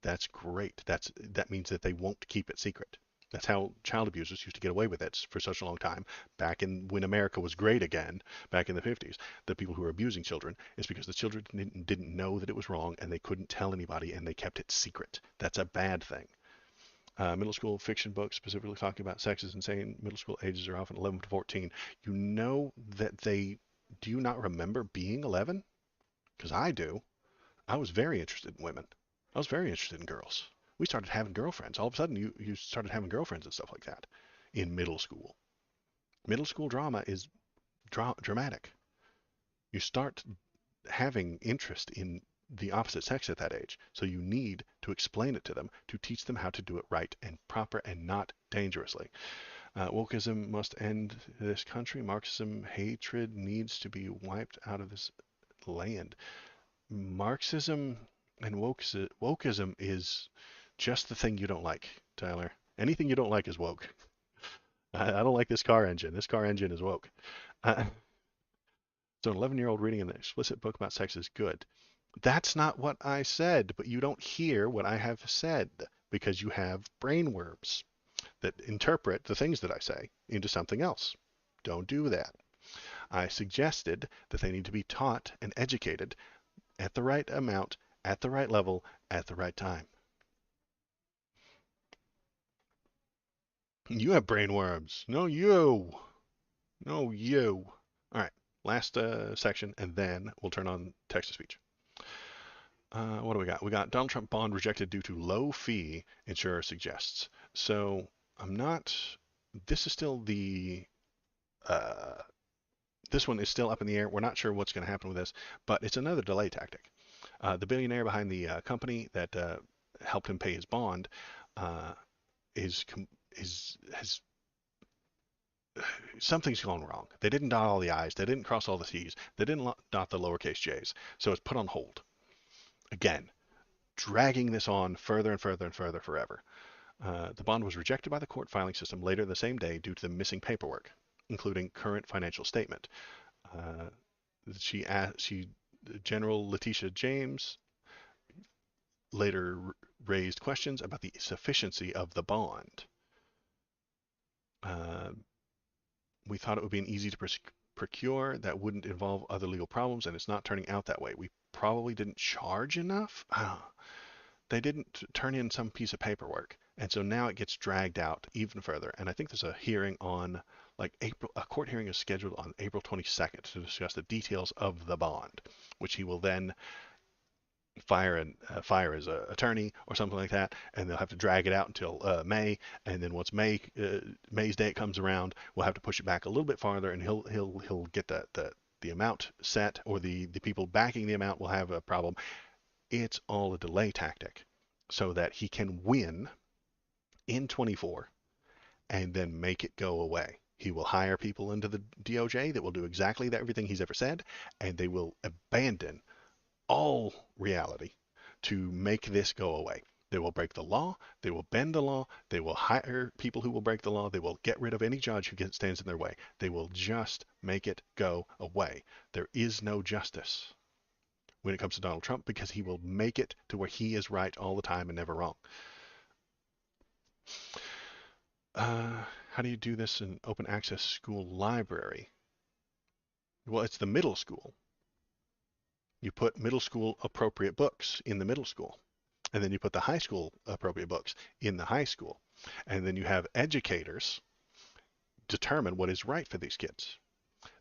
That's great. That means that they won't keep it secret. That's how child abusers used to get away with it for such a long time. Back when America was great again, back in the 50s, the people who were abusing children is because the children didn't know that it was wrong and they couldn't tell anybody and they kept it secret. That's a bad thing. Middle school fiction books specifically talking about sex is insane. Middle school ages are often 11 to 14. You know that do you not remember being 11? Because I do. I was very interested in women. I was very interested in girls. We started having girlfriends. All of a sudden, you started having girlfriends and stuff like that in middle school. Middle school drama is dramatic. You start having interest in the opposite sex at that age. So you need to explain it to them, to teach them how to do it right and proper and not dangerously. Wokeism must end this country. Marxism hatred needs to be wiped out of this land. Marxism and wokeism is just the thing you don't like, Tyler. Anything you don't like is woke. I don't like this car engine. This car engine is woke. So an 11-year-old reading an explicit book about sex is good. That's not what I said, but you don't hear what I have said because you have brainworms that interpret the things that I say into something else. Don't do that. I suggested that they need to be taught and educated at the right amount, at the right level, at the right time. You have brainworms. No, you. No, you. All right, last section, and then we'll turn on text-to-speech. What do we got? We got Donald Trump bond rejected due to low fee, insurer suggests. So this is still this one is still up in the air. We're not sure what's going to happen with this, but it's another delay tactic. The billionaire behind the company that helped him pay his bond something's gone wrong. They didn't dot all the I's. They didn't cross all the T's. They didn't dot the lowercase j's. So it's put on hold. Again, dragging this on further and further and further forever. The bond was rejected by the court filing system later the same day due to the missing paperwork, including current financial statement. General Letitia James later raised questions about the sufficiency of the bond. We thought it would be an easy to procure that wouldn't involve other legal problems, and it's not turning out that way. We probably didn't charge enough. They didn't turn in some piece of paperwork, and so now it gets dragged out even further. And I think there's a hearing on a court hearing is scheduled on April 22nd to discuss the details of the bond, which he will then fire his attorney or something like that, and they'll have to drag it out until May, and then once May's date comes around, we'll have to push it back a little bit farther, and he'll get the amount set, or the people backing the amount will have a problem. It's all a delay tactic so that he can win in 24 and then make it go away. He will hire people into the DOJ that will do exactly everything he's ever said, and they will abandon all reality to make this go away. They will break the law. They will bend the law. They will hire people who will break the law. They will get rid of any judge who stands in their way. They will just make it go away. There is no justice when it comes to Donald Trump, because he will make it to where he is right all the time and never wrong. How do you do this in open access school library? Well, it's the middle school. You put middle school appropriate books in the middle school, and then you put the high school appropriate books in the high school, and then you have educators determine what is right for these kids.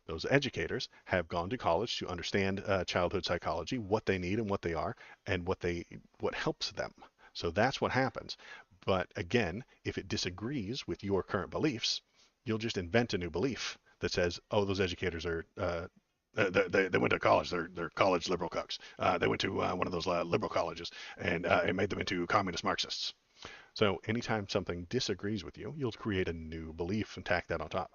Those educators have gone to college to understand childhood psychology, what they need and what they are, and what helps them. So that's what happens. But again, if it disagrees with your current beliefs, you'll just invent a new belief that says, oh, those educators are they went to college. They're college liberal cucks. They went to one of those liberal colleges, and it made them into communist Marxists. So anytime something disagrees with you, you'll create a new belief and tack that on top.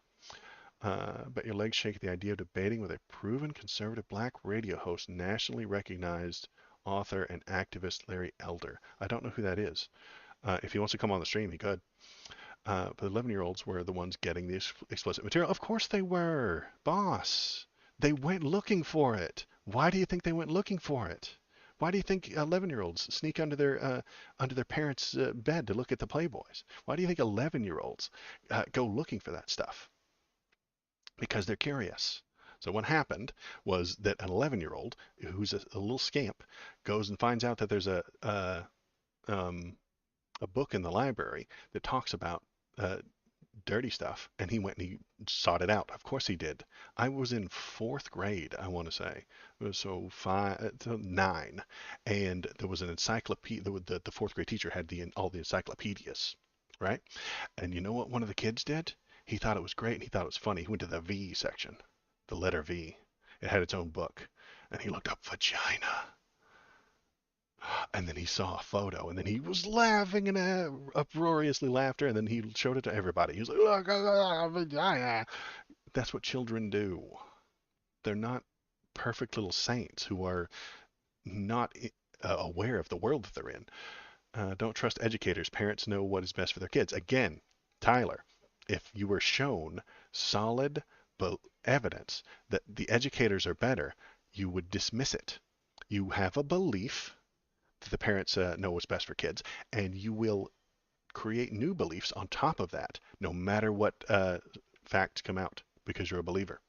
But your legs shake at the idea of debating with a proven conservative black radio host, nationally recognized author and activist Larry Elder. I don't know who that is. If he wants to come on the stream, he could. But the 11-year-olds were the ones getting the explicit material. Of course they were, boss. They went looking for it. Why do you think they went looking for it? Why do you think 11-year-olds sneak under their parents' bed to look at the Playboys? Why do you think 11-year-olds go looking for that stuff? Because they're curious. So what happened was that an 11-year-old who's a little scamp goes and finds out that there's a book in the library that talks about dirty stuff, and he went and he sought it out. Of course he did. I was in 4th grade, I want to say. It was so 9, and there was an encyclopedia. The 4th grade teacher had all the encyclopedias, right? And you know what one of the kids did? He thought it was great, and he thought it was funny. He went to the V section, the letter V. It had its own book, and he looked up vagina. And then he saw a photo, and then he was laughing and uproariously laughter, and then he showed it to everybody. He was like, look, vagina. That's what children do. They're not perfect little saints who are not aware of the world that they're in. Don't trust educators. Parents know what is best for their kids. Again, Tyler, if you were shown solid evidence that the educators are better, you would dismiss it. You have a belief that the parents know what's best for kids, and you will create new beliefs on top of that, no matter what facts come out, because you're a believer.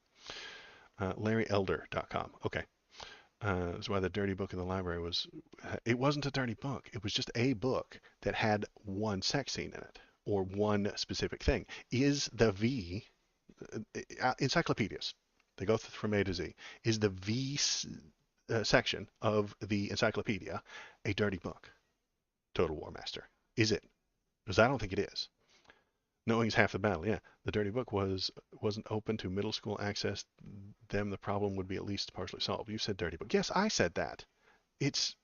LarryElder.com. Okay. That's why the dirty book in the library it wasn't a dirty book. It was just a book that had one sex scene in it, or one specific thing. Is the V, encyclopedias, they go from A to Z, is the V section of the encyclopedia a dirty book? Total War Master. Is it? Because I don't think it is. Knowing is half the battle. Yeah, the dirty book wasn't open to middle school access. Then the problem would be at least partially solved. You said dirty book. Yes, I said that. It's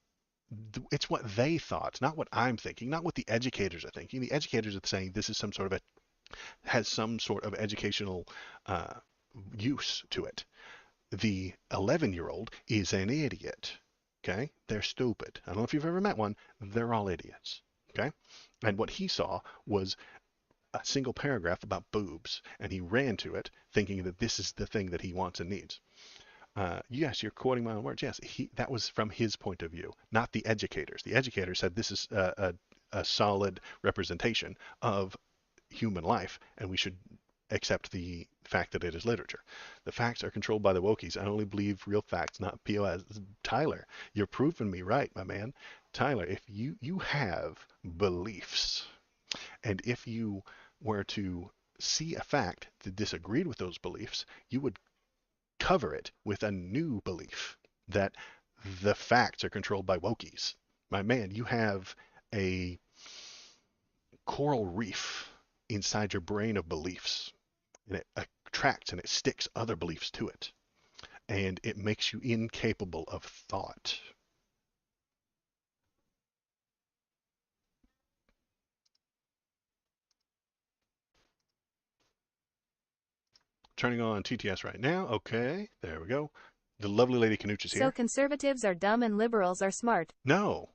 what they thought, not what I'm thinking, not what the educators are thinking. The educators are saying this is has some sort of educational use to it. The 11-year-old is an idiot. Okay? They're stupid. I don't know if you've ever met one. They're all idiots. Okay? And what he saw was a single paragraph about boobs, and he ran to it thinking that this is the thing that he wants and needs. Yes, you're quoting my own words. Yes, that was from his point of view, not the educators. The educators said this is a solid representation of human life, and we should accept the fact that it is literature. The facts are controlled by the wokies. I only believe real facts, not POS. Tyler, you're proving me right, my man. Tyler, if you have beliefs, and if you were to see a fact that disagreed with those beliefs, you would cover it with a new belief that the facts are controlled by wokies. My man, you have a coral reef inside your brain of beliefs, and it attracts and it sticks other beliefs to it, and it makes you incapable of thought. Turning on TTS right now. Okay, there we go. The lovely Lady Canuch is here. So conservatives are dumb and liberals are smart. No,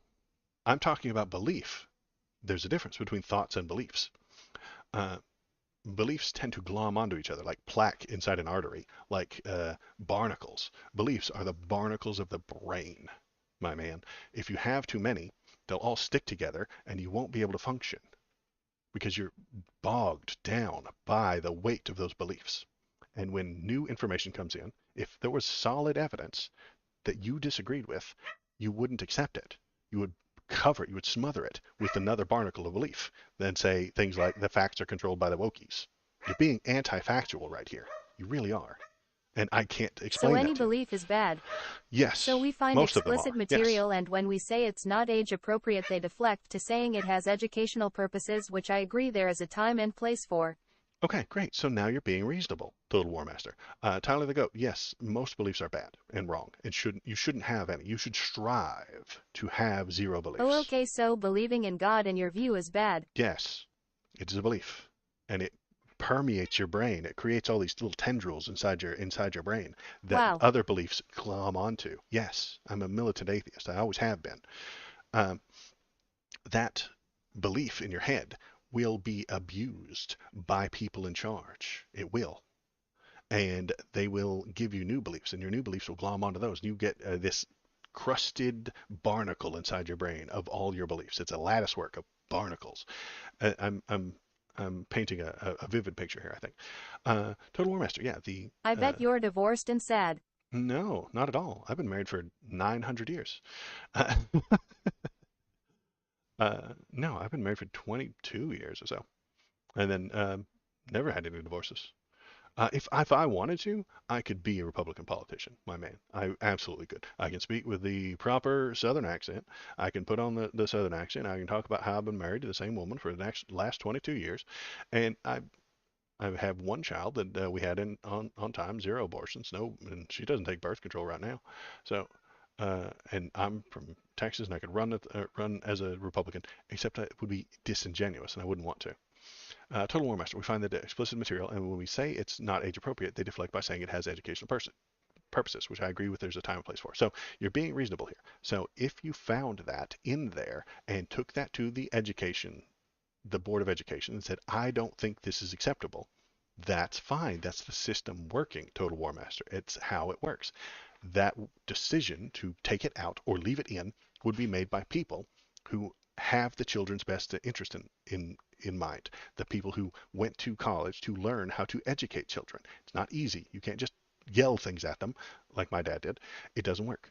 I'm talking about belief. There's a difference between thoughts and beliefs. Beliefs tend to glom onto each other like plaque inside an artery, like barnacles. Beliefs are the barnacles of the brain, my man. If you have too many, they'll all stick together and you won't be able to function because you're bogged down by the weight of those beliefs. And when new information comes in, if there was solid evidence that you disagreed with, you wouldn't accept it. You would cover it, you would smother it with another barnacle of belief, then say things like the facts are controlled by the wokies. You're being anti-factual right here. You really are. And I can't explain So any that to you. belief is bad. Yes. So we find most of them explicit are. material, Yes. and when we say it's not age appropriate, they deflect to saying it has educational purposes, which I agree there is a time and place for. Okay, great. So now you're being reasonable, Total War Master. Tyler the Goat, yes, most beliefs are bad and wrong. You shouldn't have any. You should strive to have zero beliefs. Oh, okay, so believing in God in your view is bad. Yes, it is a belief, and it permeates your brain. It creates all these little tendrils inside your brain that Wow. other beliefs glom onto. Yes, I'm a militant atheist. I always have been. That belief in your head will be abused by people in charge. It will. And they will give you new beliefs, and your new beliefs will glom onto those. And you get this crusted barnacle inside your brain of all your beliefs. It's a lattice work of barnacles. I'm painting a vivid picture here, I think. Total War Master, yeah. I bet you're divorced and sad. No, not at all. I've been married for 900 years. No, I've been married for 22 years or so, and then never had any divorces. If I wanted to, I could be a Republican politician, my man. I absolutely could. I can speak with the proper Southern accent. I can put on the Southern accent. I can talk about how I've been married to the same woman for the last 22 years, and I have one child that we had on time, 0 abortions, no, and she doesn't take birth control right now. So, and I'm from Texas, and I could run as a Republican, except it would be disingenuous, and I wouldn't want to. Total War Master, we find that explicit material, and when we say it's not age appropriate, they deflect by saying it has educational purposes, which I agree with. There's a time and place for. So you're being reasonable here. So if you found that in there and took that to the Board of Education, and said, I don't think this is acceptable, that's fine. That's the system working, Total War Master. It's how it works. That decision to take it out or leave it in would be made by people who have the children's best interest in mind. The people who went to college to learn how to educate children. It's not easy. You can't just yell things at them like my dad did. It doesn't work.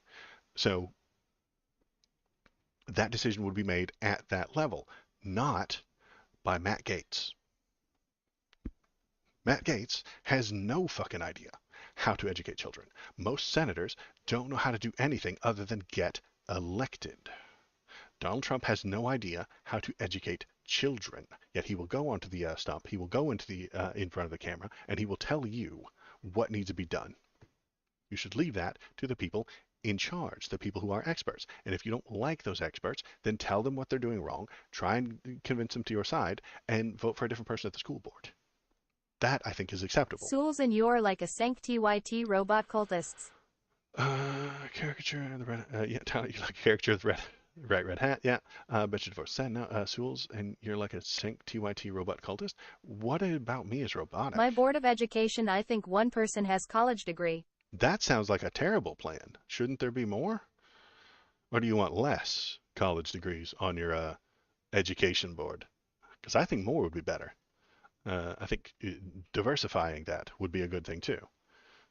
So that decision would be made at that level, not by Matt Gaetz. Matt Gaetz has no fucking idea how to educate children. Most senators don't know how to do anything other than get elected. Donald Trump has no idea how to educate children, yet he will go onto the stump, he will go into in front of the camera, and he will tell you what needs to be done. You should leave that to the people in charge, the people who are experts. And if you don't like those experts, then tell them what they're doing wrong, try and convince them to your side, and vote for a different person at the school board. That, I think, is acceptable. Souls and you're like a TYT robot cultists. Caricature of the red, yeah, Tyler, you like a caricature of the red hat, yeah. Bet you divorce. Sad now, Souls, and you're like a TYT robot cultist. What about me is robotic? My Board of Education, I think one person has college degree. That sounds like a terrible plan. Shouldn't there be more? Or do you want less college degrees on your education board? Because I think more would be better. I think diversifying that would be a good thing too.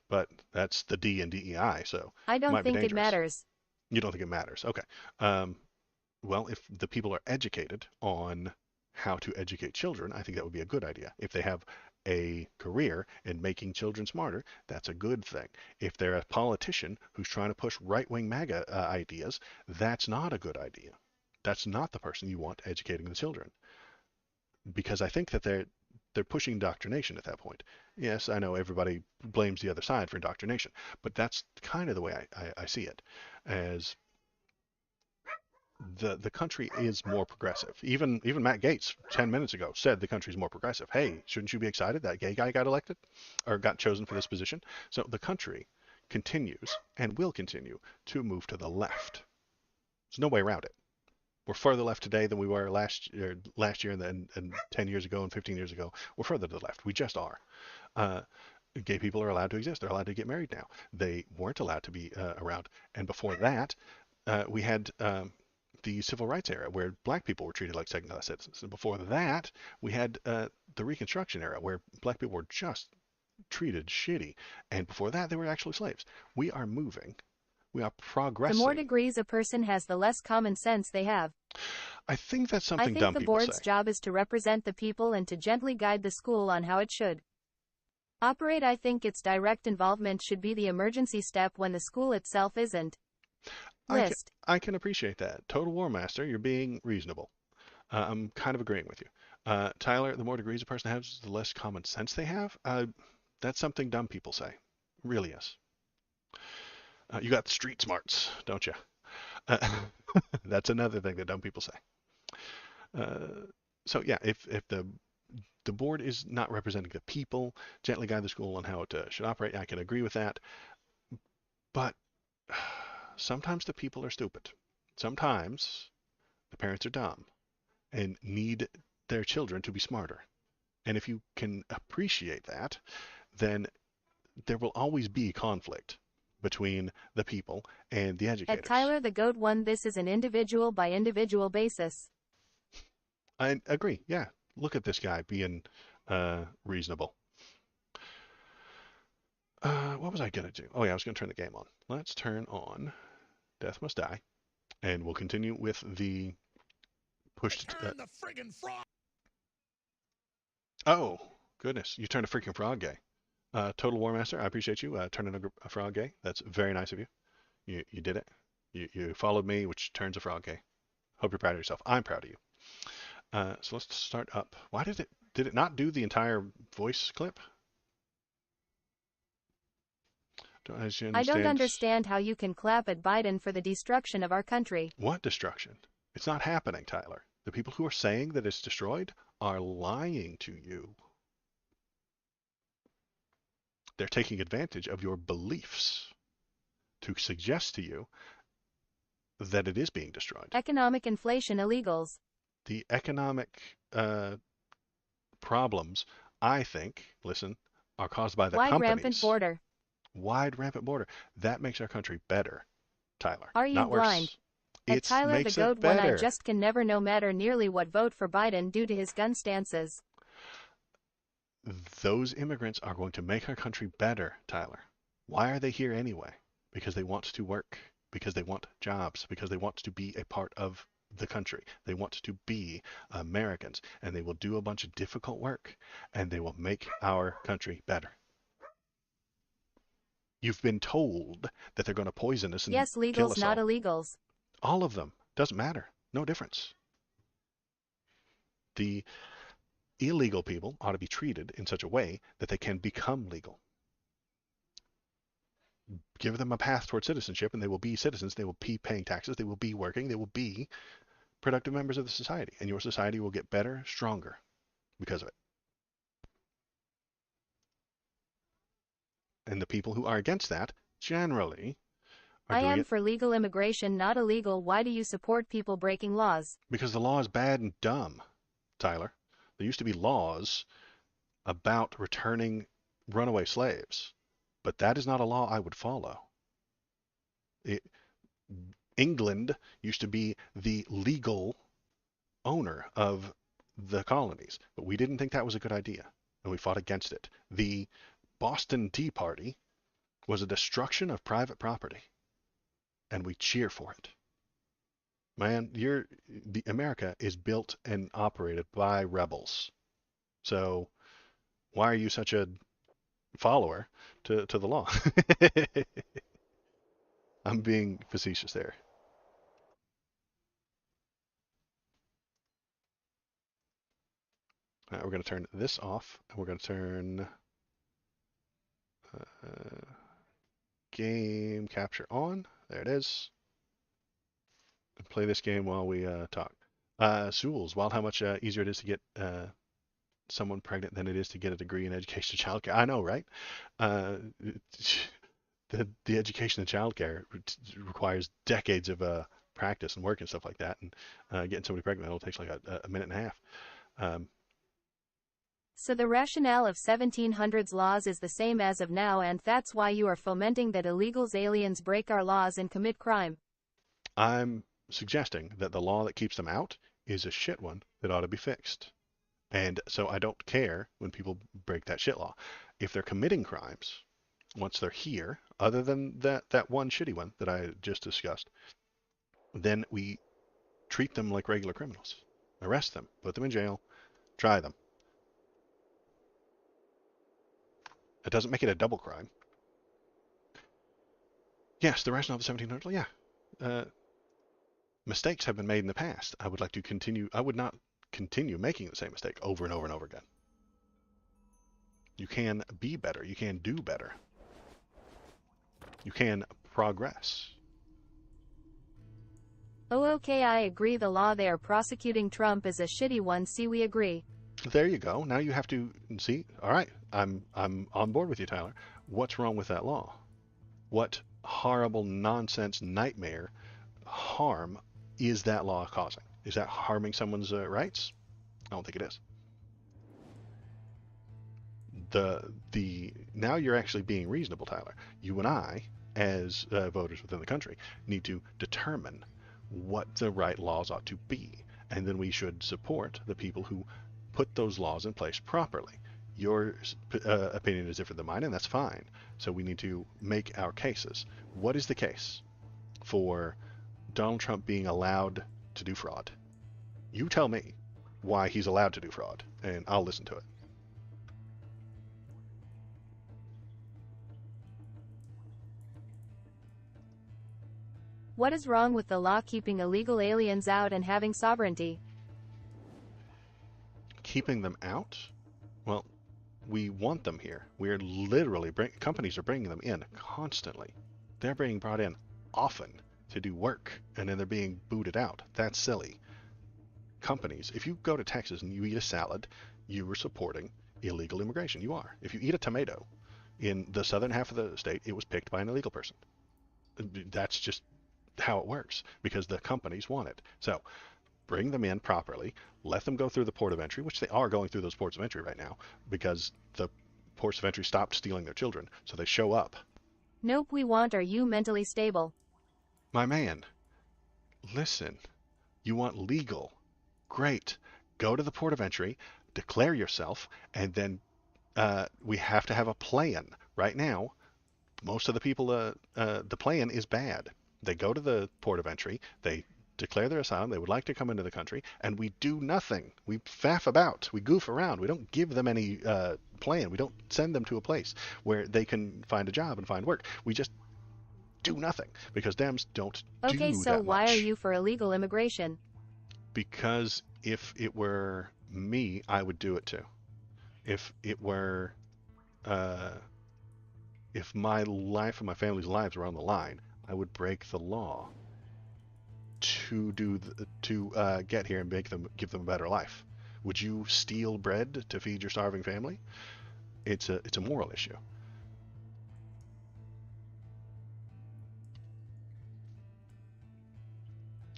But that's the D in DEI, so I it don't might be think it dangerous. matters. You don't think it matters? Okay. Well, if the people are educated on how to educate children, I think that would be a good idea. If they have a career in making children smarter, that's a good thing. If they're a politician who's trying to push right-wing MAGA ideas, that's not a good idea. That's not the person you want educating the children, because I think that they're pushing indoctrination at that point. Yes, I know everybody blames the other side for indoctrination, but that's kind of the way I see it, as the country is more progressive. Even Matt Gaetz 10 minutes ago said the country's more progressive. Hey, shouldn't you be excited that gay guy got elected or got chosen for this position? So the country continues and will continue to move to the left. There's no way around it. We're further left today than we were last year and 10 years ago and 15 years ago. We're further to the left. We just are. Gay people are allowed to exist. They're allowed to get married now. They weren't allowed to be around. And before that, we had the civil rights era where black people were treated like second-class citizens. And before that, we had the Reconstruction era where black people were just treated shitty. And before that, they were actually slaves. We are moving. We are progressing. The more degrees a person has, the less common sense they have. I think that's something I think dumb the people board's say. job is to represent the people and to gently guide the school on how it should operate. I think its direct involvement should be the emergency step when the school itself isn't. I can appreciate that. Total War Master, you're being reasonable. I'm kind of agreeing with you. Tyler, the more degrees a person has, the less common sense they have. That's something dumb people say. Really is. You got street smarts, don't you? That's another thing that dumb people say. So yeah, if the board is not representing the people, gently guide the school on how it should operate, I can agree with that. But sometimes the people are stupid. Sometimes the parents are dumb and need their children to be smarter. And if you can appreciate that, then there will always be conflict between the people and the educators. At Tyler the Goat One, this is an individual by individual basis. I agree. Yeah. Look at this guy being reasonable. What was I going to do? Oh, yeah, I was going to turn the game on. Let's turn on Death Must Die, and we'll continue with the push to... Turn the friggin' frog! Oh, goodness. You turned a freaking frog gay. Total War Master, I appreciate you turning a frog gay. That's very nice of you. You did it. You followed me, which turns a frog gay. Hope you're proud of yourself. I'm proud of you. So let's start up. Why did it not do the entire voice clip? I don't understand how you can clap at Biden for the destruction of our country. What destruction? It's not happening, Tyler. The people who are saying that it's destroyed are lying to you. They're taking advantage of your beliefs to suggest to you that it is being destroyed. Economic inflation illegals. The economic problems, I think, listen, are caused by the wide companies. Rampant border. Wide rampant border. That makes our country better, Tyler. Are you not blind? Worse. At Tyler the Goat One, I just can never no matter nearly what vote for Biden due to his gun stances. Those immigrants are going to make our country better, Tyler. Why are they here anyway? Because they want to work, because they want jobs, because they want to be a part of the country. They want to be Americans, and they will do a bunch of difficult work, and they will make our country better. You've been told that they're going to poison us and yes, legals, kill us not all. illegals. All of them. Doesn't matter. No difference. The illegal people ought to be treated in such a way that they can become legal. Give them a path toward citizenship, and they will be citizens. They will be paying taxes. They will be working. They will be productive members of the society, and your society will get better, stronger because of it. And the people who are against that generally are I doing am it for legal immigration, not illegal. Why do you support people breaking laws? because the law is bad and dumb, Tyler. There used to be laws about returning runaway slaves. But that is not a law I would follow. England used to be the legal owner of the colonies, but we didn't think that was a good idea, and we fought against it. The Boston Tea Party was a destruction of private property, and we cheer for it. Man, America is built and operated by rebels. So why are you such a follower to the law? I'm being facetious there. All right, we're going to turn this off, and we're going to turn game capture on. There it is. And play this game while we talk. Sewell's, wild how much easier it is to get someone pregnant than it is to get a degree in education and childcare. I know, right? The education and childcare requires decades of practice and work and stuff like that, and getting somebody pregnant only takes like a minute and a half. So the rationale of 1700s laws is the same as of now, and that's why you are fomenting that illegals aliens break our laws and commit crime. I'm suggesting that the law that keeps them out is a shit one that ought to be fixed. And so I don't care when people break that shit law. If they're committing crimes, once they're here, other than that one shitty one that I just discussed, then we treat them like regular criminals. Arrest them, put them in jail, try them. It doesn't make it a double crime. Yes, the rationale of the 1700s, yeah. Mistakes have been made in the past. I would like to continue. I would not continue making the same mistake over and over and over again. You can be better. You can do better. You can progress. Oh, okay, I agree. The law they are prosecuting Trump is a shitty one. See, we agree. There you go. Now you have to see. All right, I'm on board with you, Tyler. What's wrong with that law? What horrible nonsense nightmare harm is that law causing? Is that harming someone's rights? I don't think it is. Now you're actually being reasonable, Tyler. You and I, as voters within the country, need to determine what the right laws ought to be, and then we should support the people who put those laws in place properly. Your opinion is different than mine, and that's fine. So we need to make our cases. What is the case for Donald Trump being allowed to do fraud? You tell me why he's allowed to do fraud, and I'll listen to it. What is wrong with the law keeping illegal aliens out and having sovereignty? Keeping them out? Well, we want them here. We're literally companies are bringing them in constantly. They're being brought in often to do work, and then they're being booted out. That's silly. Companies, if you go to Texas and you eat a salad, you are supporting illegal immigration. You are. If you eat a tomato in the southern half of the state, it was picked by an illegal person. That's just how it works, because the companies want it. So bring them in properly, let them go through the port of entry, which they are going through those ports of entry right now, because the ports of entry stopped stealing their children, so they show up. Nope, we want are you mentally stable? My man, listen, you want legal. Great. Go to the port of entry, declare yourself, and then we have to have a plan. Right now, most of the people, the plan is bad. They go to the port of entry, they declare their asylum, they would like to come into the country, and we do nothing. We faff about, we goof around, we don't give them any plan, we don't send them to a place where they can find a job and find work. We just do nothing, because Dems don't do that much. Okay, so why are you for illegal immigration? Because if it were me, I would do it too. If it were, if my life and my family's lives were on the line, I would break the law to get here and give them a better life. Would you steal bread to feed your starving family? It's a moral issue.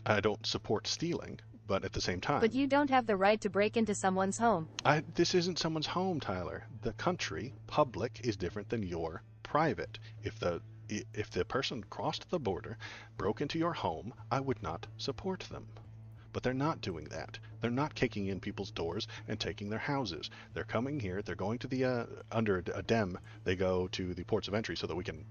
I don't support stealing, but at the same time. But you don't have the right to break into someone's home. This isn't someone's home, Tyler. The country, public, is different than your private. If the person crossed the border, broke into your home, I would not support them. But they're not doing that. They're not kicking in people's doors and taking their houses. They're coming here. They're going to the under a DEM. They go to the ports of entry so that we can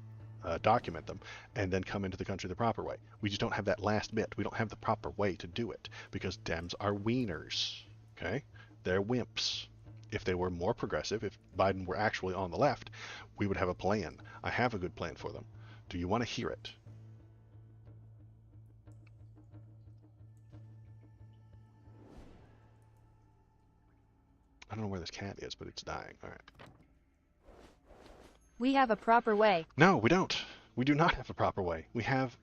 document them, and then come into the country the proper way. We just don't have that last bit. We don't have the proper way to do it because Dems are wieners. Okay, they're wimps. If they were more progressive, if Biden were actually on the left, we would have a plan. I have a good plan for them. Do you want to hear it? I don't know where this cat is, but it's dying. All right. We have a proper way. No, we don't. We do not have a proper way. We have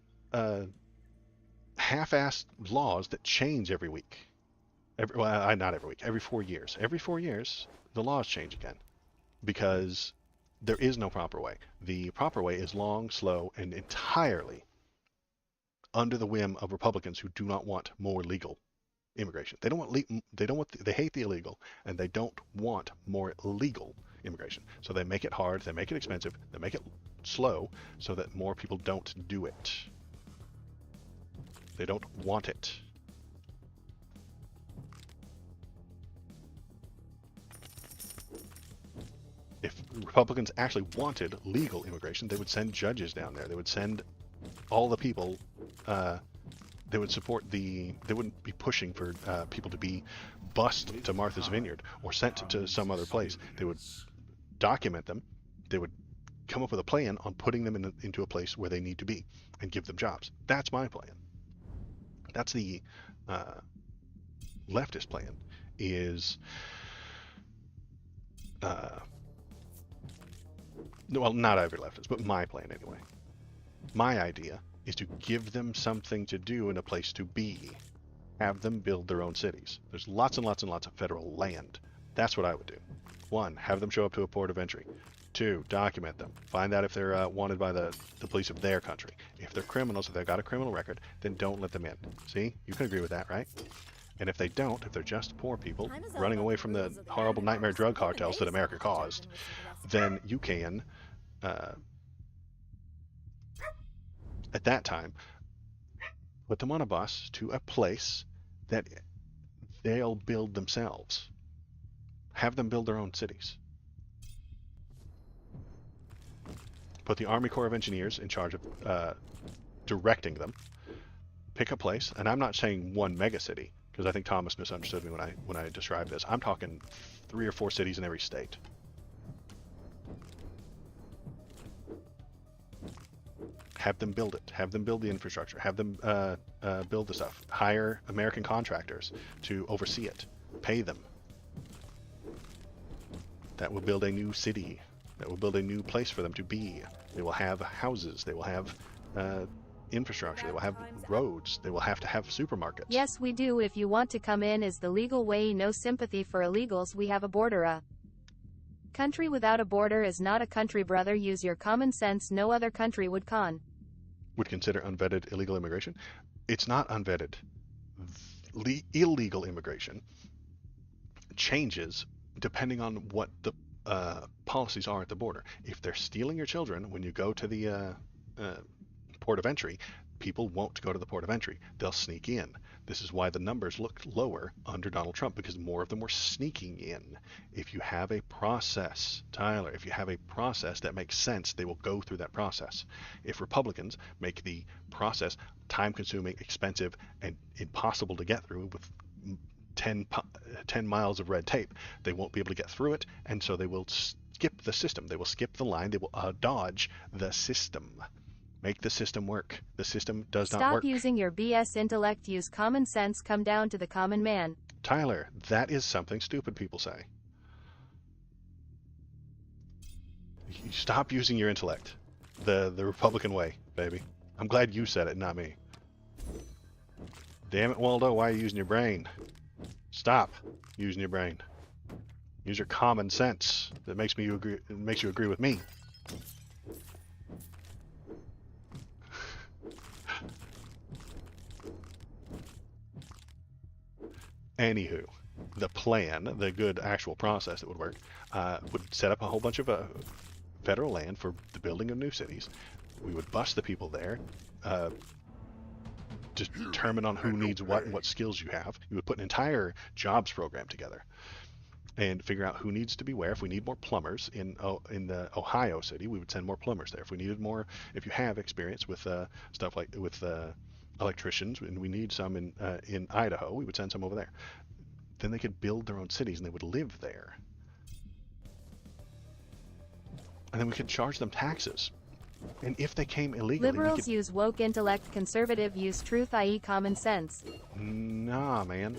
half-assed laws that change every week. Not every week. Every 4 years. Every 4 years, the laws change again because there is no proper way. The proper way is long, slow, and entirely under the whim of Republicans who do not want more legal immigration. They don't want. They hate the illegal, and they don't want more legal immigration. So they make it hard, they make it expensive, they make it slow so that more people don't do it. They don't want it. If Republicans actually wanted legal immigration, they would send judges down there. They would send all the people. They would support they wouldn't be pushing for people to be bused to Martha's Vineyard or sent to some other place. They would document them. They would come up with a plan on putting them into a place where they need to be and give them jobs. That's my plan. That's the leftist plan. Is well, not every leftist, but my plan anyway. My idea is to give them something to do and a place to be. Have them build their own cities. There's lots and lots and lots of federal land. That's what I would do. 1, have them show up to a port of entry. 2, document them. Find out if they're wanted by the police of their country. If they're criminals, if they've got a criminal record, then don't let them in. See? You can agree with that, right? And if they don't, if they're just poor people running away from the horrible nightmare drug cartels that America caused, then you can, at that time, put them on a bus to a place that they'll build themselves. Have them build their own cities. Put the Army Corps of Engineers in charge of directing them. Pick a place, and I'm not saying one megacity, because I think Thomas misunderstood me when I described this. I'm talking 3 or 4 cities in every state. Have them build it. Have them build the infrastructure. Have them build the stuff. Hire American contractors to oversee it. Pay them. That will build a new city. That will build a new place for them to be. They will have houses. They will have infrastructure. They will have roads. They will have to have supermarkets. Yes, we do. If you want to come in is the legal way. No sympathy for illegals. We have a border. A country without a border is not a country, brother. Use your common sense. No other country would consider unvetted illegal immigration. It's not unvetted. Illegal immigration changes depending on what the policies are at the border. If they're stealing your children when you go to the port of entry, people won't go to the port of entry. They'll sneak in. This is why the numbers looked lower under Donald Trump, because more of them were sneaking in. If you have a process, Tyler, if you have a process that makes sense, they will go through that process. If Republicans make the process time-consuming, expensive, and impossible to get through with 10 miles of red tape, they won't be able to get through it, and so they will skip the system. They will skip the line. They will dodge the system. Make the system work. The system does not work. Stop using your BS intellect. Use common sense. Come down to the common man. Tyler, that is something stupid people say. You stop using your intellect. The Republican way, baby. I'm glad you said it, not me. Damn it, Waldo, why are you using your brain? Stop using your brain. Use your common sense. That makes you agree with me. Anywho, the plan, the good actual process that would work, would set up a whole bunch of federal land for the the building of new cities. We would bus the people there, determine on who needs what and what skills you have. You would put an entire jobs program together and figure out who needs to be where. If we need more plumbers in the Ohio city, we would send more plumbers there. If we needed more, if you have experience with stuff like with electricians, and we need some in Idaho, we would send some over there. Then they could build their own cities and they would live there. And then we could charge them taxes. And if they came illegally, liberals use woke intellect, conservative use truth, i.e. common sense. Nah, man.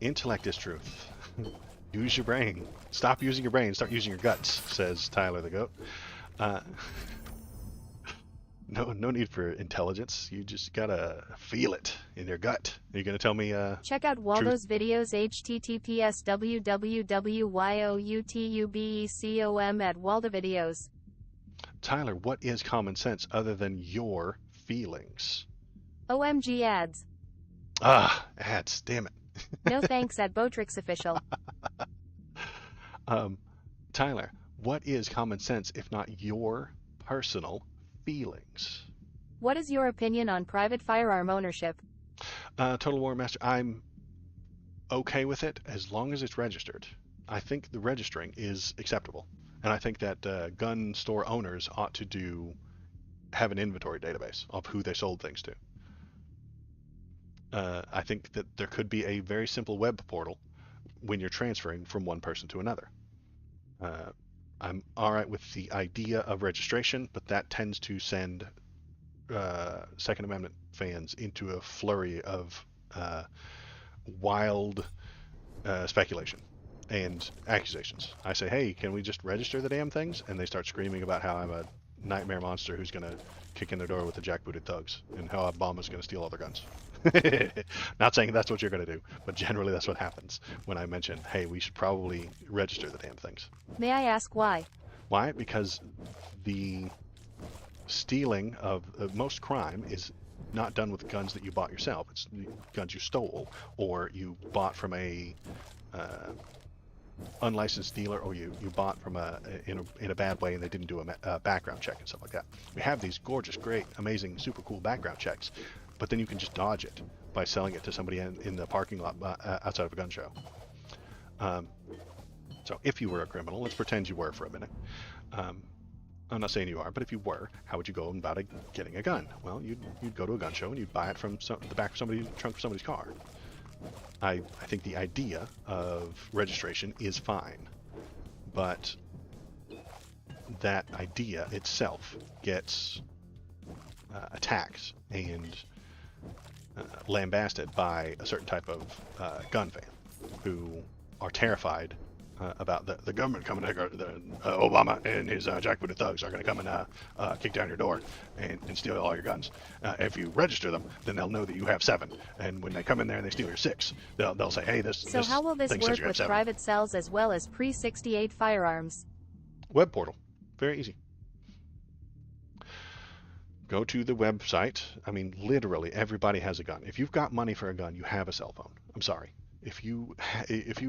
Intellect is truth. Use your brain. Stop using your brain. Start using your guts, says Tyler the Goat. No need for intelligence. You just gotta feel it in your gut. Are you gonna tell me? Check out Waldo's videos. https www.youtubecom at Waldo videos. Tyler, what is common sense other than your feelings? OMG ads. Ads. Damn it. No thanks at Botrix official. Tyler, what is common sense if not your personal feelings? What is your opinion on private firearm ownership? Total War Master, I'm okay with it as long as it's registered. I think the registering is acceptable. And I think that gun store owners ought to have an inventory database of who they sold things to. I think that there could be a very simple web portal when you're transferring from one person to another. I'm all right with the idea of registration, but that tends to send Second Amendment fans into a flurry of wild speculation and accusations. I say, hey, can we just register the damn things? And they start screaming about how I'm a nightmare monster who's going to kick in the door with the jackbooted thugs and how Obama's going to steal all their guns. Not saying that's what you're going to do, but generally that's what happens when I mention, hey, we should probably register the damn things. May I ask why? Why? Because the stealing of most crime is not done with guns that you bought yourself. It's guns you stole or you bought from a unlicensed dealer, or you bought from in a bad way and they didn't do a background check and stuff like that. We have these gorgeous, great, amazing, super cool background checks, but then you can just dodge it by selling it to somebody in the parking lot outside of a gun show. So if you were a criminal, let's pretend you were for a minute. I'm not saying you are, but if you were, how would you go about getting a gun? Well, you'd go to a gun show and you'd buy it from the back of the trunk of somebody's car. I think the idea of registration is fine, but that idea itself gets attacked and lambasted by a certain type of gun fan who are terrified about the government coming to Obama and his jackbooted thugs are going to come and kick down your door and steal all your guns. If you register them, then they'll know that you have 7. And when they come in there and they steal your 6, they'll say, hey, this So how will this work with 7. private cells as well as pre-68 firearms? Web portal. Very easy. Go to the website. I mean, literally everybody has a gun. If you've got money for a gun, you have a cell phone. I'm sorry. If you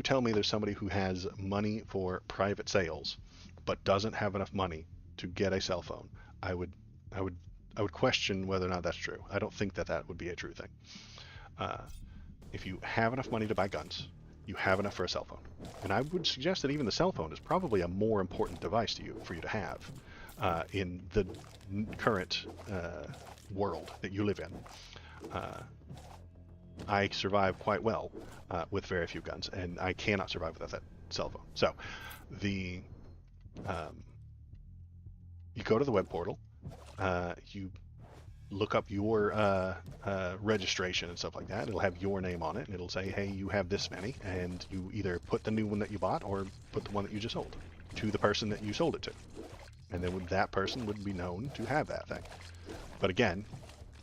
tell me there's somebody who has money for private sales but doesn't have enough money to get a cell phone, I would question whether or not that's true. I don't think that would be a true thing. If you have enough money to buy guns, you have enough for a cell phone. And I would suggest that even the cell phone is probably a more important device for you to have in the current world that you live in. I survive quite well with very few guns, and I cannot survive without that cell phone. So, you go to the web portal, you look up your registration and stuff like that. It'll have your name on it, and it'll say, hey, you have this many, and you either put the new one that you bought or put the one that you just sold to the person that you sold it to. And then that person would be known to have that thing. But again,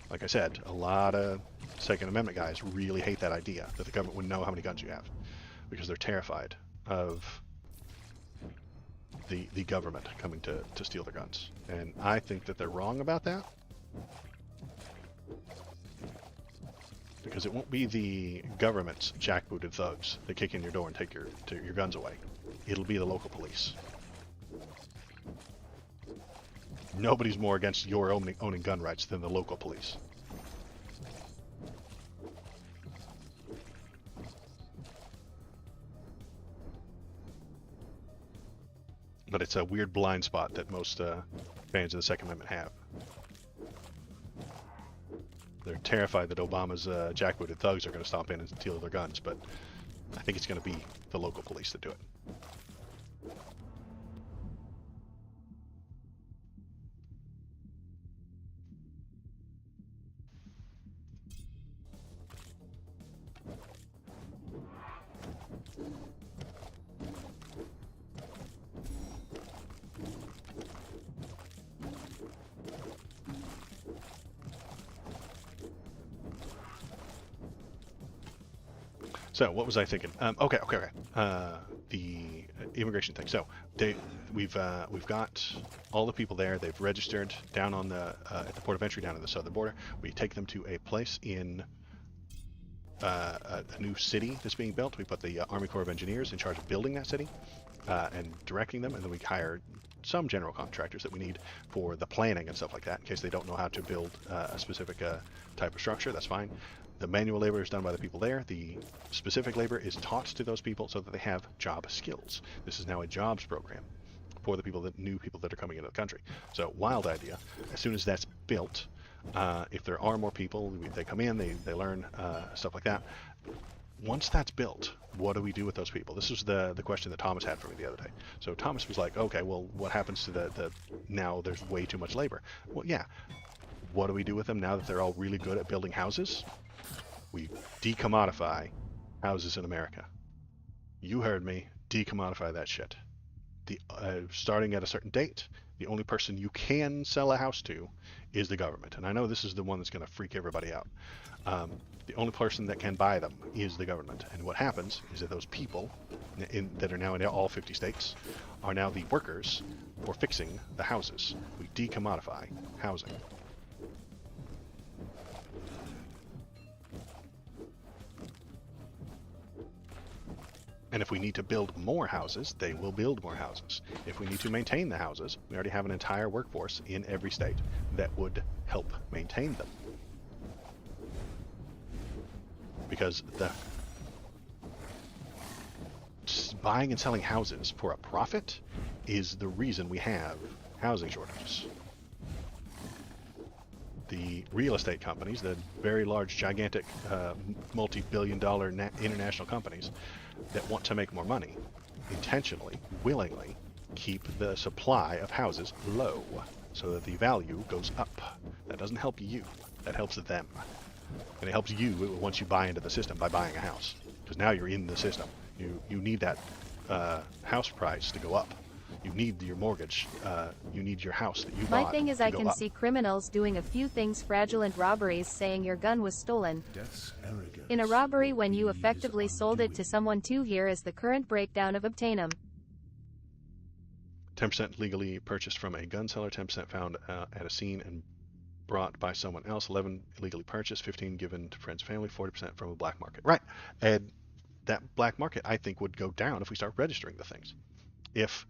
like I said, a lot of Second Amendment guys really hate that idea that the government would know how many guns you have because they're terrified of the government coming to steal their guns. And I think that they're wrong about that, because it won't be the government's jackbooted thugs that kick in your door and take your guns away. It'll be the local police. Nobody's more against your owning gun rights than the local police. But it's a weird blind spot that most fans of the Second Amendment have. They're terrified that Obama's jackbooted thugs are going to stop in and steal their guns, but I think it's going to be the local police that do it. So what was I thinking? Okay. The immigration thing. So we've got all the people there. They've registered down on the at the port of entry down on the southern border. We take them to a place in a new city that's being built. We put the Army Corps of Engineers in charge of building that city and directing them, and then we hire some general contractors that we need for the planning and stuff like that in case they don't know how to build a specific type of structure. That's fine. The manual labor is done by the people there. The specific labor is taught to those people so that they have job skills. This is now a jobs program for the new people that are coming into the country. So, wild idea. As soon as that's built, if there are more people, they come in, they learn stuff like that. Once that's built, what do we do with those people? This was the question that Thomas had for me the other day. So Thomas was like, okay, well, what happens to now there's way too much labor? Well, yeah. What do we do with them now that they're all really good at building houses? We decommodify houses in America. You heard me. Decommodify that shit. Starting at a certain date, the only person you can sell a house to is the government. And I know this is the one that's going to freak everybody out. The only person that can buy them is the government. And what happens is that those people that are now in all 50 states are now the workers for fixing the houses. We decommodify housing. And if we need to build more houses, they will build more houses. If we need to maintain the houses, we already have an entire workforce in every state that would help maintain them. Because buying and selling houses for a profit is the reason we have housing shortages. The real estate companies, the very large, gigantic, multi-billion-dollar international companies that want to make more money, intentionally, willingly, keep the supply of houses low so that the value goes up. That doesn't help you. That helps them. And it helps you once you buy into the system by buying a house. Because now you're in the system. You need that house price to go up. You need your mortgage. You need your house that you bought. My thing is I can see criminals doing a few things fraudulent robberies saying your gun was stolen. In a robbery when you effectively sold it to someone too. Here is the current breakdown of obtainum. 10% legally purchased from a gun seller, 10% found at a scene and brought by someone else, 11 illegally purchased, 15 given to friends, family, 40% from a black market. Right. And that black market, I think, would go down if we start registering the things. If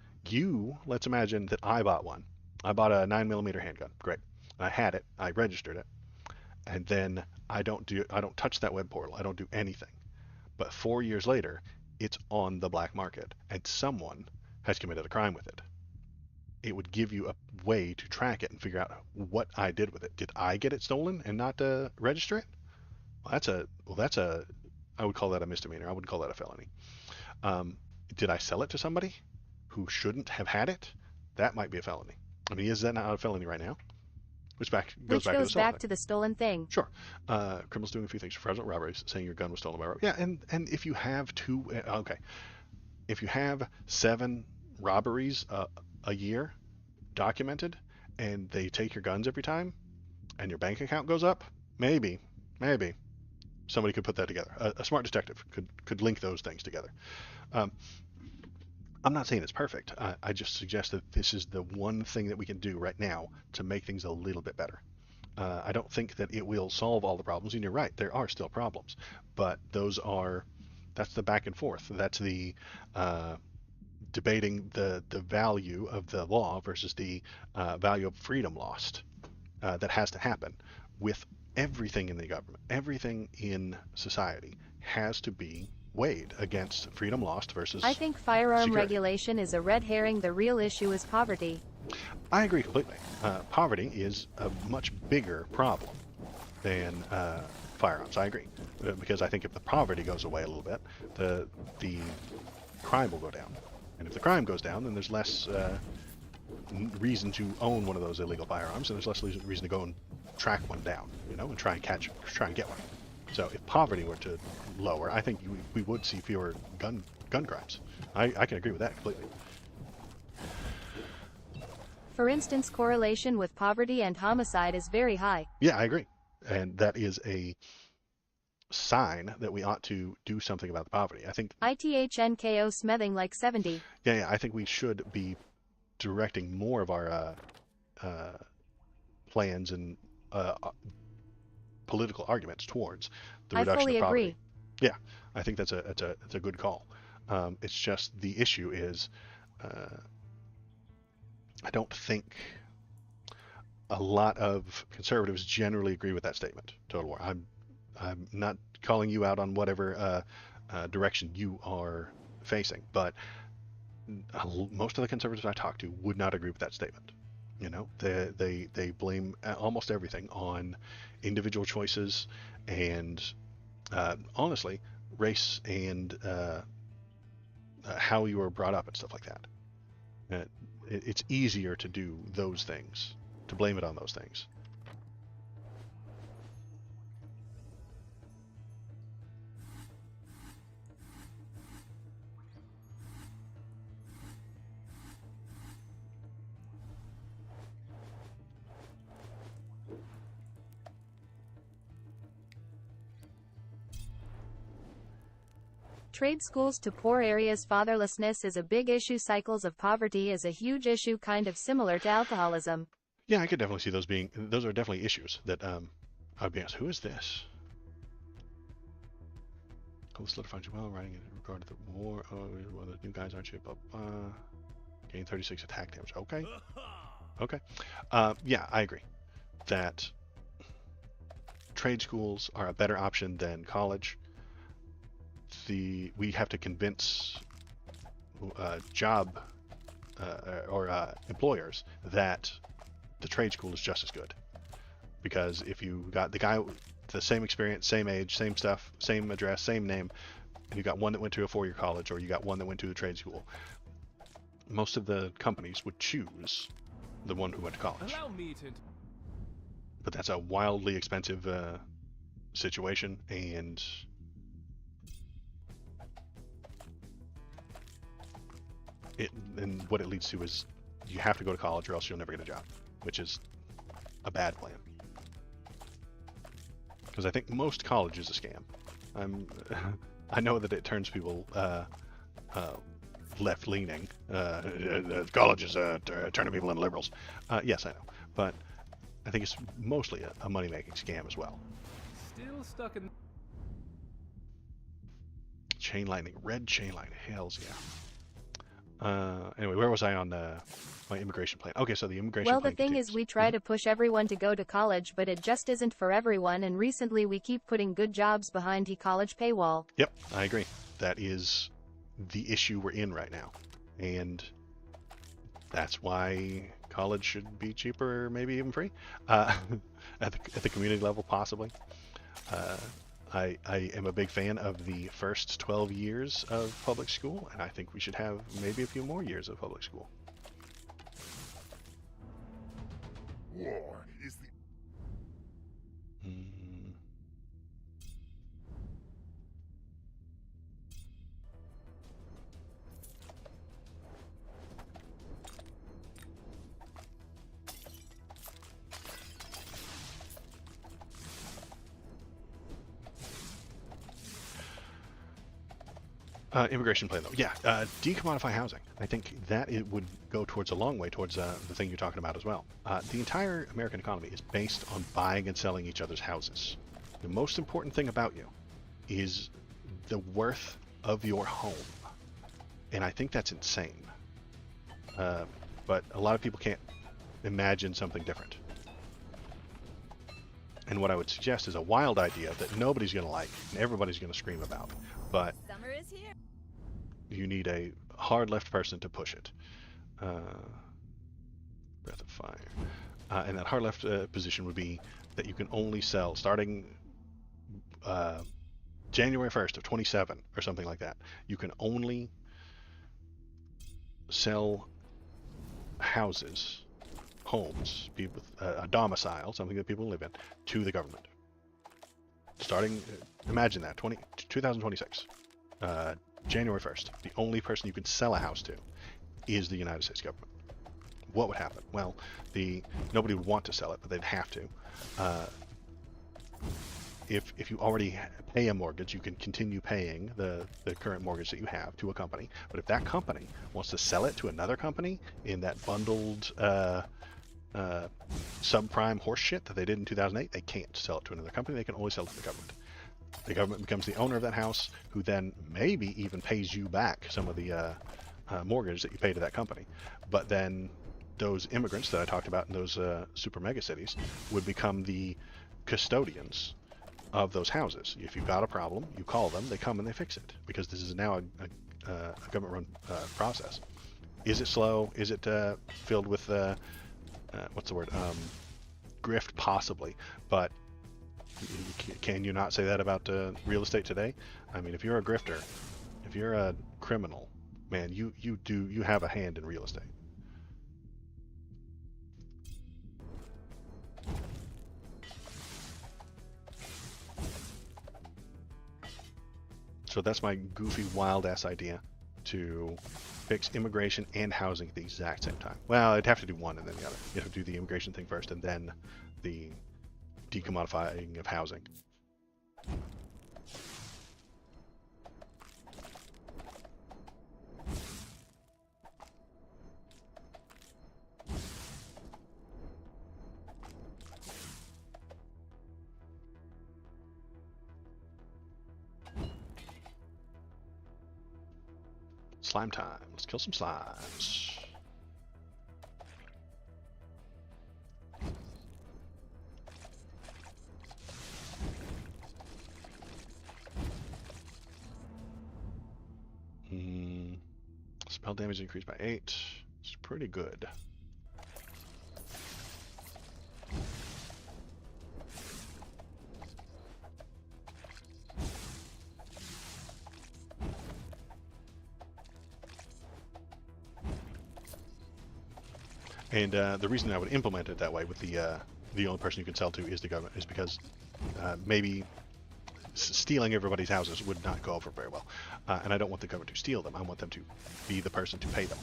let's imagine that I bought one. I bought a 9mm handgun. Great. I had it. I registered it. And then I don't touch that web portal. I don't do anything. But 4 years later, it's on the black market and someone has committed a crime with it. It would give you a way to track it and figure out what I did with it. Did I get it stolen and not register it? Well, I would call that a misdemeanor. I wouldn't call that a felony. Did I sell it to somebody who shouldn't have had it? That might be a felony. I mean, is that not a felony right now? Which goes back to the stolen thing. Sure. Criminals doing a few things for fraudulent robberies, saying your gun was stolen by robbery. Yeah, and if you have if you have 7 robberies a year documented, and they take your guns every time, and your bank account goes up, maybe somebody could put that together. A smart detective could link those things together. I'm not saying it's perfect. I just suggest that this is the one thing that we can do right now to make things a little bit better. I don't think that it will solve all the problems, and you're right, there are still problems, but that's the back and forth. That's the debating the value of the law versus the value of freedom lost that has to happen with everything in the government. Everything in society has to be weighed against freedom lost versus I think firearm security. regulation is a red herring. The real issue is poverty. I agree completely. Poverty is a much bigger problem than firearms. I agree, because I think if the poverty goes away a little bit, the crime will go down, and if the crime goes down, then there's less reason to own one of those illegal firearms, and there's less reason to go and track one down, and try and get one. So if poverty were to lower, I think we would see fewer gun crimes. I can agree with that completely. For instance, correlation with poverty and homicide is very high. Yeah, I agree. And that is a sign that we ought to do something about the poverty. I think ITHNKO smething like 70. Yeah, I think we should be directing more of our plans and political arguments towards the reduction of poverty. I fully agree. Yeah, I think that's a good call. It's just the issue is I don't think a lot of conservatives generally agree with that statement. Total war. I'm not calling you out on whatever direction you are facing, but most of the conservatives I talk to would not agree with that statement. They blame almost everything on individual choices and honestly race and how you were brought up and stuff like that. It's easier to do those things, to blame it on those things. Trade schools to poor areas. Fatherlessness is a big issue. Cycles of poverty is a huge issue, kind of similar to alcoholism. Yeah, I could definitely see those are definitely issues that I'd be asked, who is this? Let's find you well, writing in regard to the war. Oh, well, the new guys aren't you? Gain 36 attack damage. Okay. Okay. Yeah, I agree that trade schools are a better option than college. We have to convince employers that the trade school is just as good, because if you got the guy with the same experience, same age, same stuff, same address, same name, and you got one that went to a four-year college, or you got one that went to a trade school, most of the companies would choose the one who went to college. But that's a wildly expensive situation, and what it leads to is you have to go to college or else you'll never get a job, which is a bad plan. Because I think most college is a scam. I know that it turns people left-leaning. College is turning people into liberals. Yes, I know, but I think it's mostly a money-making scam as well. Still stuck in chain lightning, red chain lightning. Hells yeah. Anyway, where was I on my immigration plan? Okay, so the immigration plan. Well, the thing is, we try to push everyone to go to college, but it just isn't for everyone, and recently we keep putting good jobs behind the college paywall. Yep, I agree. That is the issue we're in right now, and that's why college should be cheaper, or maybe even free, at the community level, possibly. I am a big fan of the first 12 years of public school, and I think we should have maybe a few more years of public school. War is the... Immigration plan, though. Yeah, decommodify housing. I think that it would go towards a long way towards the thing you're talking about as well. The entire American economy is based on buying and selling each other's houses. The most important thing about you is the worth of your home. And I think that's insane. But a lot of people can't imagine something different. And what I would suggest is a wild idea that nobody's going to like and everybody's going to scream about. But Summer is here. you need a hard left person to push it. Breath of Fire. And that hard left position would be that you can only sell, starting January 1st of 27 or something like that, you can only sell houses, homes, people, a domicile, something that people live in, to the government. Starting, imagine that, 2026, January 1st, the only person you can sell a house to is the United States government. What would happen? Well, nobody would want to sell it, but they'd have to. If you already pay a mortgage, you can continue paying the current mortgage that you have to a company. But if that company wants to sell it to another company in that bundled subprime horse shit that they did in 2008, they can't sell it to another company. They can only sell it to the government. The government becomes the owner of that house, who then maybe even pays you back some of the mortgage that you pay to that company. But then those immigrants that I talked about in those super mega cities would become the custodians of those houses. If you've got a problem, you call them, they come and they fix it, because this is now a government-run process. Is it slow? Is it filled with what's the word? Grift, possibly, but can you not say that about real estate today? I mean, if you're a grifter, if you're a criminal, man, you have a hand in real estate. So that's my goofy, wild-ass idea, to fix immigration and housing at the exact same time. Well, I'd have to do one and then the other. You have to do the immigration thing first and then the decommodifying of housing. Slime time. Let's kill some slimes. Spell damage increased by 8. It's pretty good. And the reason I would implement it that way with the only person you can sell to is the government is because maybe stealing everybody's houses would not go over very well. And I don't want the government to steal them. I want them to be the person to pay them.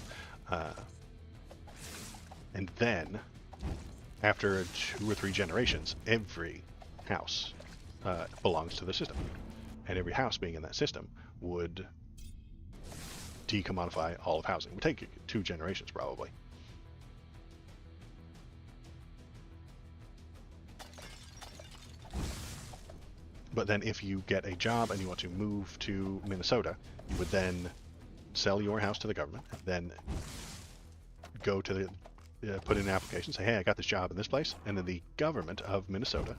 And then, after 2 or 3 generations, every house belongs to the system. And every house being in that system would decommodify all of housing. It would take 2 generations probably. But then if you get a job and you want to move to Minnesota, you would then sell your house to the government, then go to the, put in an application, say, hey, I got this job in this place, and then the government of Minnesota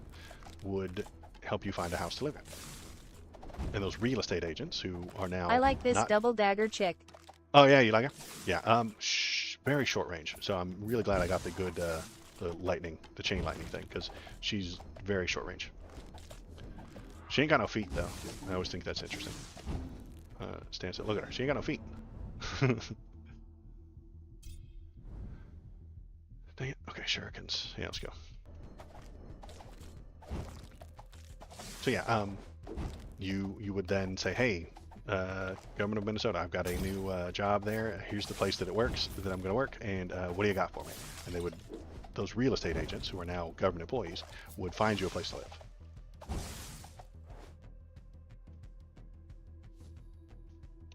would help you find a house to live in. And those real estate agents who are now... I like this double dagger chick. Oh, yeah, you like her? Yeah, very short range. So I'm really glad I got the good, the chain lightning thing, because she's very short range. She ain't got no feet, though. I always think that's interesting. Stand still. Look at her. She ain't got no feet. Dang it. Okay, shurikens. Yeah, let's go. So yeah, you would then say, hey, government of Minnesota, I've got a new job there. Here's the place that it works, that I'm going to work, and what do you got for me? And they would, those real estate agents, who are now government employees, would find you a place to live.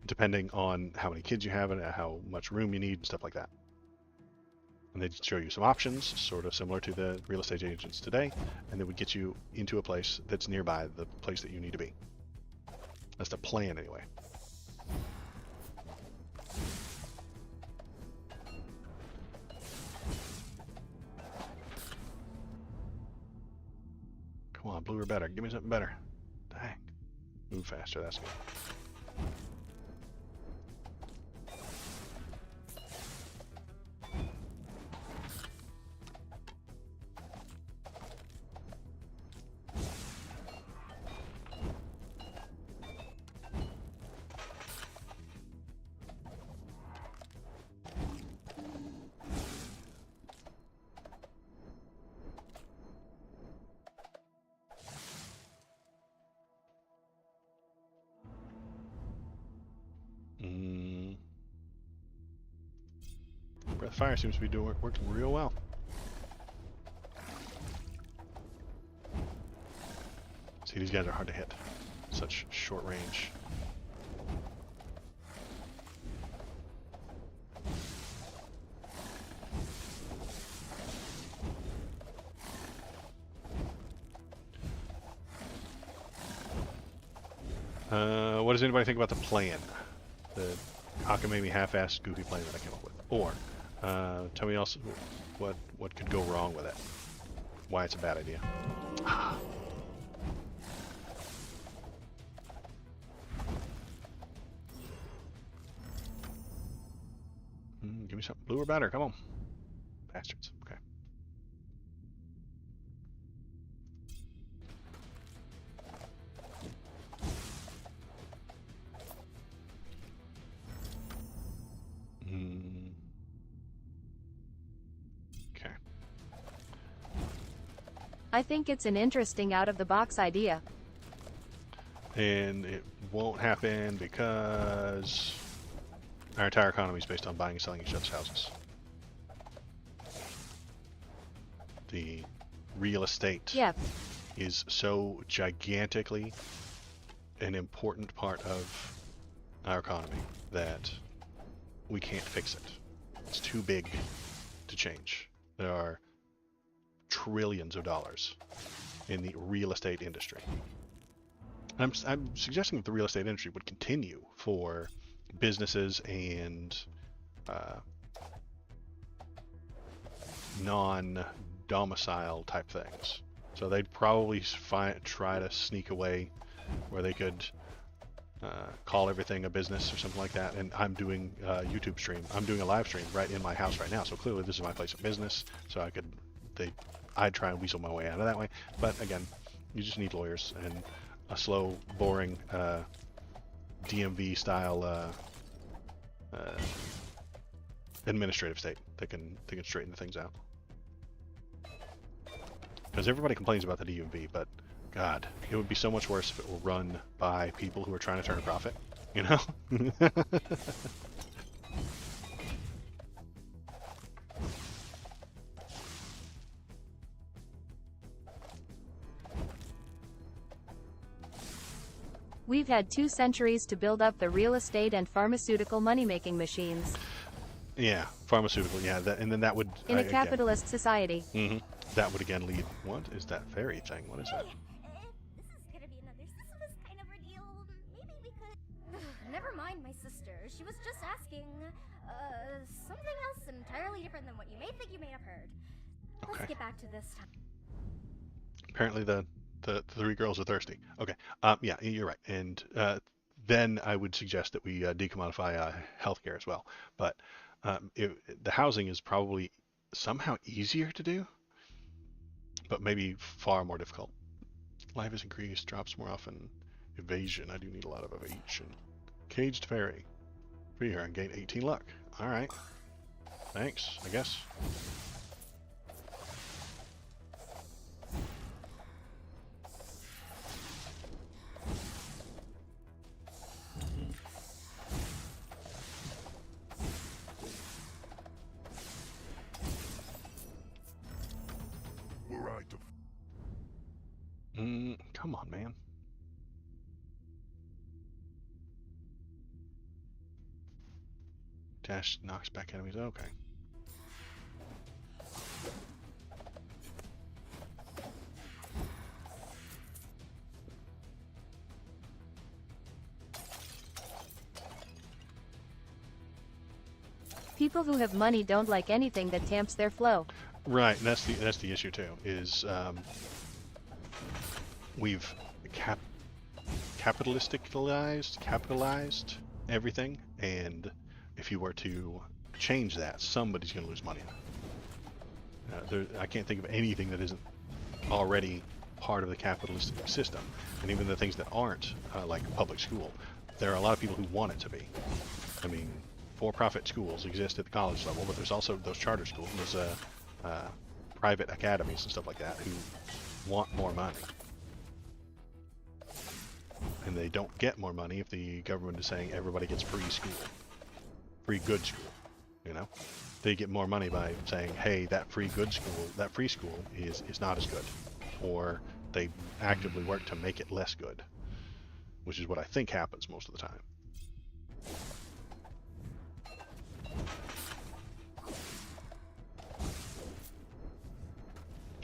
Depending on how many kids you have and how much room you need and stuff like that. And they'd show you some options, sort of similar to the real estate agents today, and they would get you into a place that's nearby the place that you need to be. That's the plan, anyway. Come on, blue or better. Give me something better. Dang. Move faster, that's good. Breath of Fire seems to be working real well. See, these guys are hard to hit. Such short range. What does anybody think about the plan? The cockamamie half-assed goofy plan that I came up with. Or, tell me else what could go wrong with it. Why it's a bad idea. Give me something blue or better, come on. Bastards, okay. I think it's an interesting out-of-the-box idea. And it won't happen because our entire economy is based on buying and selling each other's houses. The real estate is so gigantically an important part of our economy that we can't fix it. It's too big to change. There are trillions of dollars in the real estate industry. I'm suggesting that the real estate industry would continue for businesses and non-domicile type things. So they'd probably try to sneak away where they could call everything a business or something like that. And I'm doing a YouTube stream. I'm doing a live stream right in my house right now. So clearly this is my place of business. So I'd try and weasel my way out of that way. But again, you just need lawyers and a slow, boring DMV style administrative state that can straighten things out. Because everybody complains about the DMV, but God, it would be so much worse if it were run by people who are trying to turn a profit, you know? We've had 2 centuries to build up the real estate and pharmaceutical money-making machines. Yeah, pharmaceutical, yeah, and then that would... In a capitalist society. That would again lead... What is that fairy thing? What is that? This is gonna be another Sisyphus kind of ordeal. Maybe we could... Never mind my sister. She was just asking, something else entirely different than what you may think you may have heard. Let's get back to this time. Apparently the 3 girls are thirsty. Okay. Yeah, you're right. And then I would suggest that we decommodify healthcare as well. But the housing is probably somehow easier to do, but maybe far more difficult. Life is increased, drops more often. Evasion. I do need a lot of evasion. Caged fairy. Free her and gain 18 luck. All right. Thanks, I guess. Come on, man. Dash knocks back enemies. Okay. People who have money don't like anything that tamps their flow. Right, and that's the issue too. Is we've capitalized everything, and if you were to change that, somebody's going to lose money. I can't think of anything that isn't already part of the capitalistic system, and even the things that aren't, like public school, there are a lot of people who want it to be. I mean, for-profit schools exist at the college level, but there's also those charter schools, and there's private academies and stuff like that who want more money. And they don't get more money if the government is saying everybody gets free school, free good school, you know? They get more money by saying, hey, that free good school, that free school is not as good. Or they actively work to make it less good, which is what I think happens most of the time.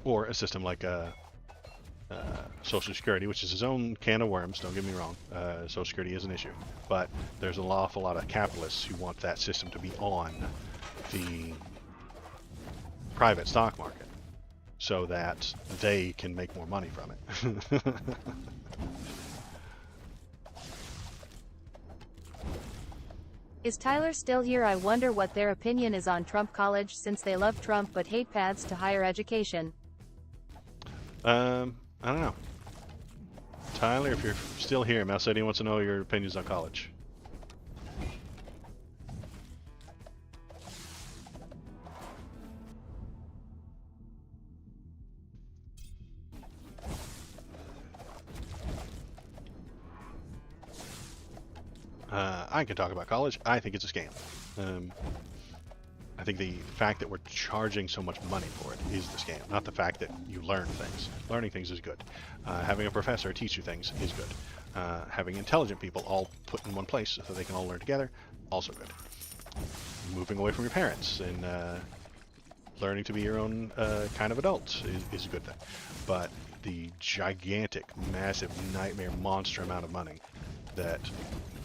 Or a system like Social Security, which is its own can of worms, don't get me wrong. Social Security is an issue. But there's an awful lot of capitalists who want that system to be on the private stock market so that they can make more money from it. Is Tyler still here? I wonder what their opinion is on Trump College, since they love Trump but hate paths to higher education. I don't know. Tyler, if you're still here, Mouse Eddie wants to know your opinions on college. I can talk about college. I think it's a scam. I think the fact that we're charging so much money for it is the scam, not the fact that you learn things. Learning things is good. Having a professor teach you things is good. Having intelligent people all put in one place so that they can all learn together, also good. Moving away from your parents and learning to be your own kind of adult is a good thing. But the gigantic, massive, nightmare, monster amount of money that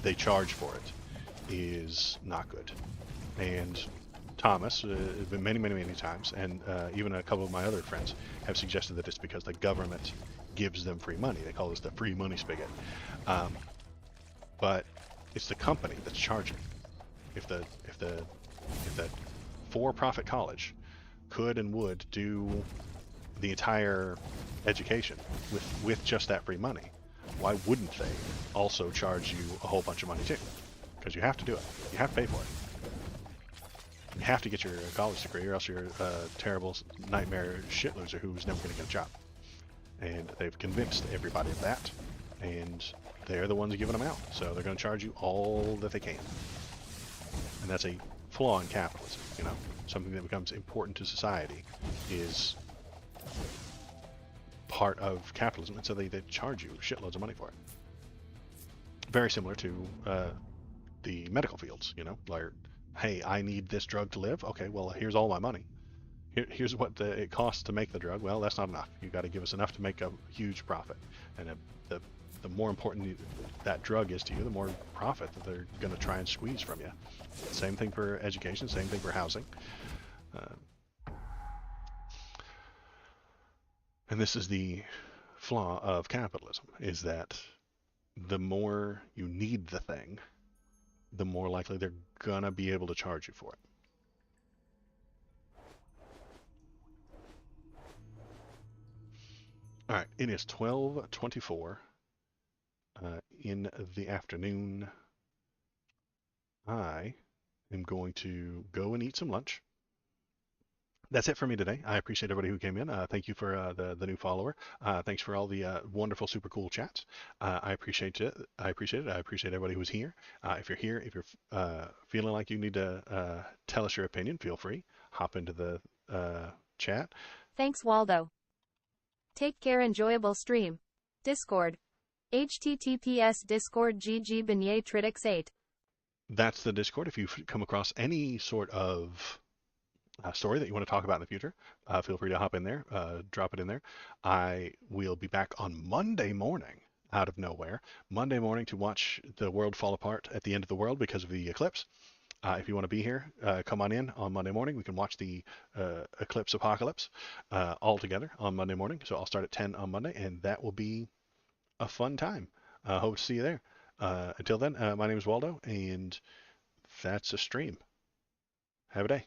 they charge for it is not good. And Thomas, many times, and even a couple of my other friends have suggested that it's because the government gives them free money. They call this the free money spigot. But it's the company that's charging. If the for-profit college could and would do the entire education with just that free money, why wouldn't they also charge you a whole bunch of money too? Because you have to do it. You have to pay for it. You have to get your college degree, or else you're a terrible nightmare shit loser who's never going to get a job. And they've convinced everybody of that, and they're the ones giving them out. So they're going to charge you all that they can. And that's a flaw in capitalism, you know? Something that becomes important to society is part of capitalism, and so they charge you shitloads of money for it. Very similar to the medical fields, you know? Like, hey, I need this drug to live. Okay, well, here's all my money. Here's what it costs to make the drug. Well, that's not enough. You got to give us enough to make a huge profit. And the more important that drug is to you, the more profit that they're going to try and squeeze from you. Same thing for education. Same thing for housing. And this is the flaw of capitalism: is that the more you need the thing, the more likely they're gonna be able to charge you for it. All right, it is 12:24 in the afternoon. I am going to go and eat some lunch. That's it for me today. I appreciate everybody who came in. Thank you for the new follower. Thanks for all the wonderful, super cool chats. I appreciate it. I appreciate it. I appreciate everybody who's here. If you're here, if you're feeling like you need to tell us your opinion, feel free. Hop into the chat. Thanks, Waldo. Take care. Enjoyable stream. Discord. https Discord GG Beignet Tridix 8. That's the Discord. If you come across any sort of story that you want to talk about in the future, feel free to hop in there, drop it in there. I will be back on Monday morning, out of nowhere, Monday morning, to watch the world fall apart at the end of the world because of the eclipse. If you want to be here, come on in on Monday morning. We can watch the Eclipse Apocalypse all together on Monday morning. So I'll start at 10 on Monday, and that will be a fun time. Hope to see you there. Until then, my name is Waldo, and that's a stream. Have a day.